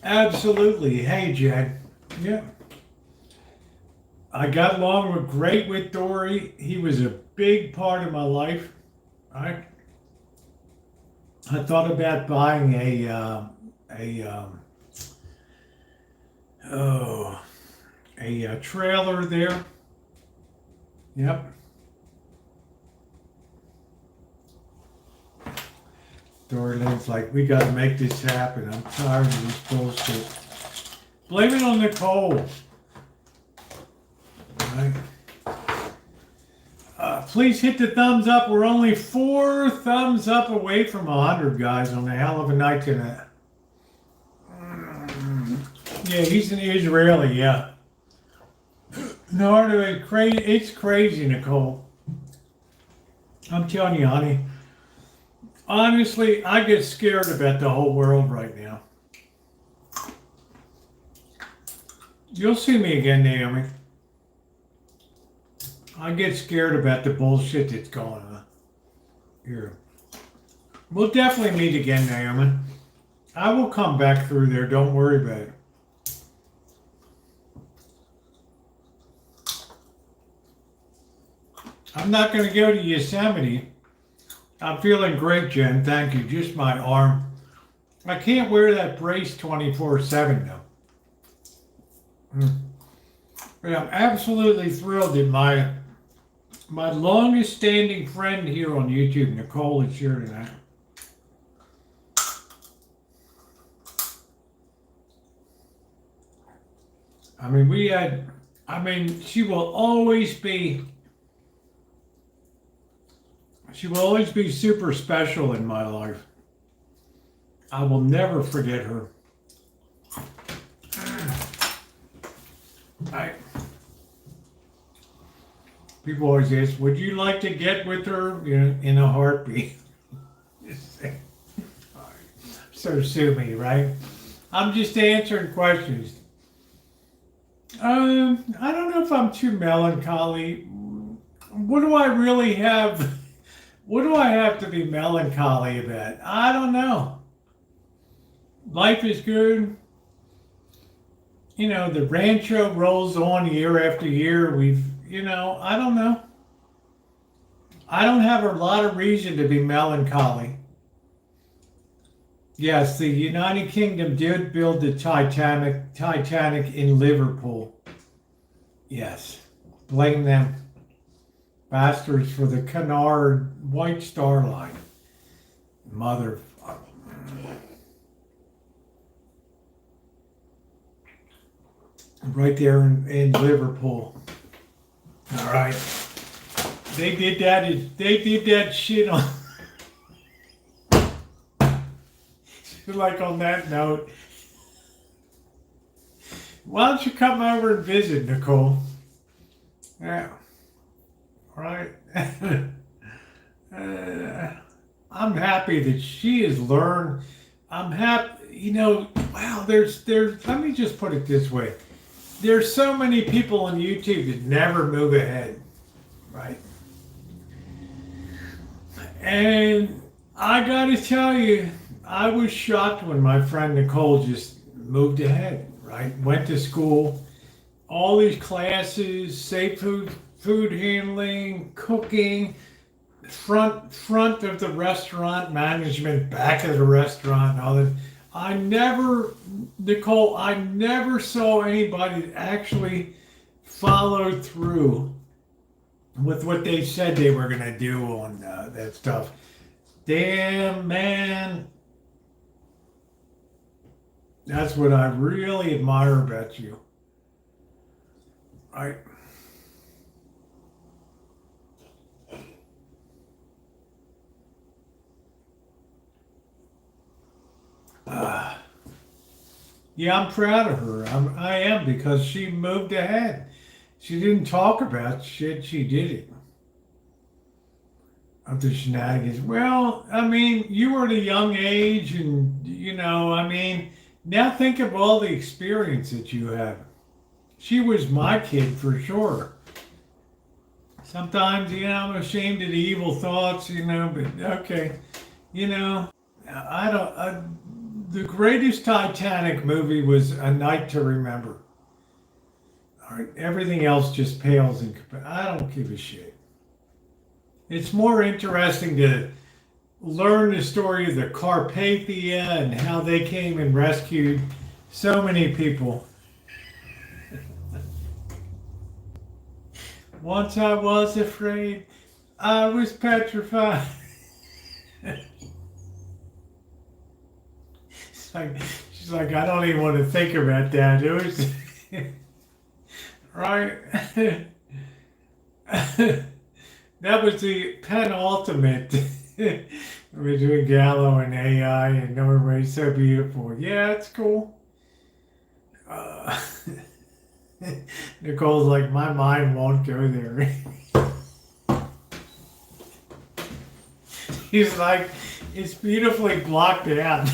Speaker 1: Absolutely. Hey, Jed. Yeah. I got along great with Dory. He was a big part of my life. I thought about buying a trailer there. Yep. Dory Lynn's like, we got to make this happen. I'm tired of this bullshit. Blame it on Nicole. Right. Please hit the thumbs up. We're only 4 thumbs up away from 100, guys, on a hell of a night tonight. Yeah, he's an Israeli, yeah. No, it's crazy, Nicole. I'm telling you, honey. Honestly, I get scared about the whole world right now. You'll see me again, Naomi. I get scared about the bullshit that's going on here. We'll definitely meet again, Naomi. I will come back through there. Don't worry about it. I'm not going to go to Yosemite. I'm feeling great, Jen. Thank you. Just my arm. I can't wear that brace 24/7 though. But I'm absolutely thrilled that my longest standing friend here on YouTube, Nicole, is here tonight. I mean, she will always be super special in my life. I will never forget her. People always ask, would you like to get with her? You know, in a heartbeat. So sue me, right? I'm just answering questions. I don't know if I'm too melancholy. What do I really have? What do I have to be melancholy about? I don't know. Life is good. You know, the Rancho rolls on year after year. I don't know. I don't have a lot of reason to be melancholy. Yes, the United Kingdom did build the Titanic in Liverpool. Yes, blame them bastards for the canard White Star Line. Motherfucker. Right there in Liverpool. All right. They did that shit on. Like on that note, why don't you come over and visit, Nicole? Yeah. All right. I'm happy that she has learned. I'm happy, wow, there's, let me just put it this way. There's so many people on YouTube that never move ahead, right? And I gotta tell you, I was shocked when my friend Nicole just moved ahead, right? Went to school, all these classes, safe food handling, cooking, front of the restaurant, management, back of the restaurant, and all that. Nicole, I never saw anybody that actually followed through with what they said they were going to do on that stuff. Damn, man. That's what I really admire about you. Right. Yeah, I'm proud of her. I am, because she moved ahead. She didn't talk about shit, she did it. Of the shenanigans. Well, I mean, you were at a young age, and now think of all the experience that you have. She was my kid for sure. Sometimes, I'm ashamed of the evil thoughts, but okay. The greatest Titanic movie was A Night to Remember. All All right, everything else just pales in comparison. I don't give a shit. It's more interesting to learn the story of the Carpathia and how they came and rescued so many people. Once I was afraid, I was petrified. She's like, I don't even want to think about that. It was right. That was the penultimate between Gallo and AI, and everybody's so beautiful. Yeah, it's cool. Nicole's like, my mind won't go there. He's like, it's beautifully blocked out.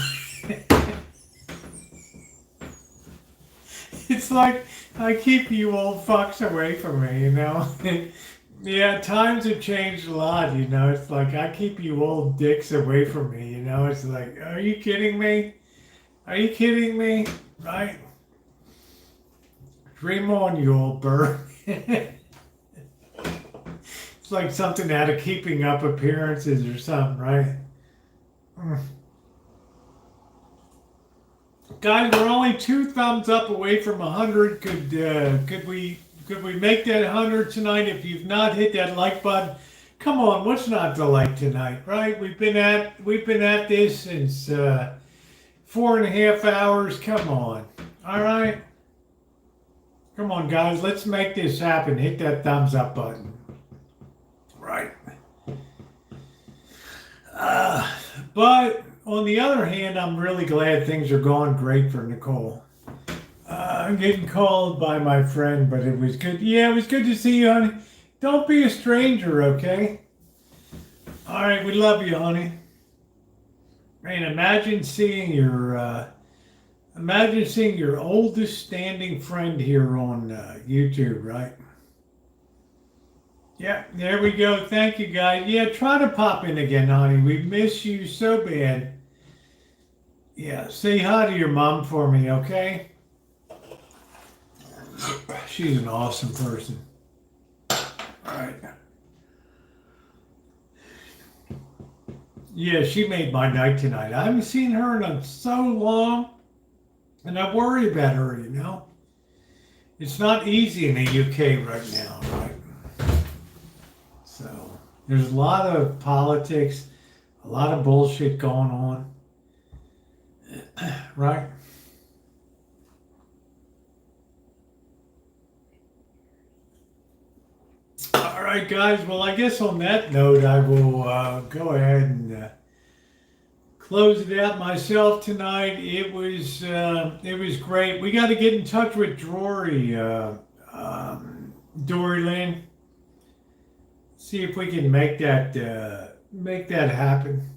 Speaker 1: It's like, I keep you old fucks away from me, you know? Yeah, times have changed a lot, you know? It's like, I keep you old dicks away from me, you know? It's like, are you kidding me? Are you kidding me? Right? Dream on, you old bird. It's like something out of Keeping Up Appearances or something, right? Guys, we're only 2 thumbs up away from 100. Could we make that 100 tonight? If you've not hit that like button, come on, what's not to like tonight, right? We've been at this since 4.5 hours. Come on, all right. Come on, guys, let's make this happen. Hit that thumbs up button. Right. But on the other hand, I'm really glad things are going great for Nicole. I'm getting called by my friend, but it was good. Yeah, it was good to see you, honey. Don't be a stranger, okay? All right, we love you, honey. Man, imagine seeing your oldest standing friend here on YouTube, right? Yeah, there we go. Thank you, guys. Yeah, try to pop in again, honey. We miss you so bad. Yeah, say hi to your mom for me, okay? She's an awesome person. All right. Yeah, she made my night tonight. I haven't seen her in so long, and I worry about her, you know? It's not easy in the UK right now, right? So, there's a lot of politics, a lot of bullshit going on, right? All right, guys. Well, I guess on that note, I will go ahead and close it out myself tonight. It was great. We got to get in touch with Dory Lynn. See if we can make that happen.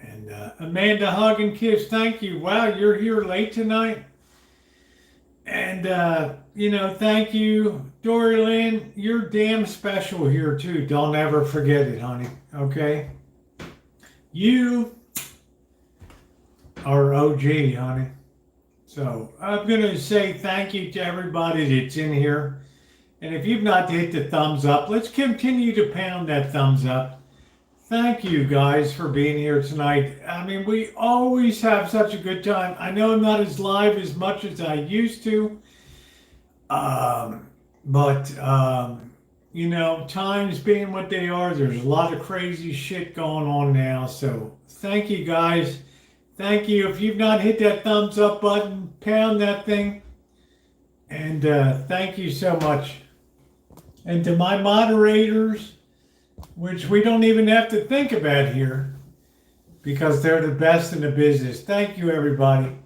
Speaker 1: And Amanda, hug and kiss. Thank you. Wow, you're here late tonight. And thank you, Dory Lynn. You're damn special here too. Don't ever forget it, honey. Okay. You are OG, honey. So I'm gonna say thank you to everybody that's in here. And if you've not hit the thumbs up, let's continue to pound that thumbs up. Thank you guys for being here tonight. I mean, we always have such a good time. I know I'm not as live as much as I used to. Times being what they are, there's a lot of crazy shit going on now. So thank you guys. Thank you. If you've not hit that thumbs up button, pound that thing. And thank you so much. And to my moderators, which we don't even have to think about here because they're the best in the business. Thank you, everybody.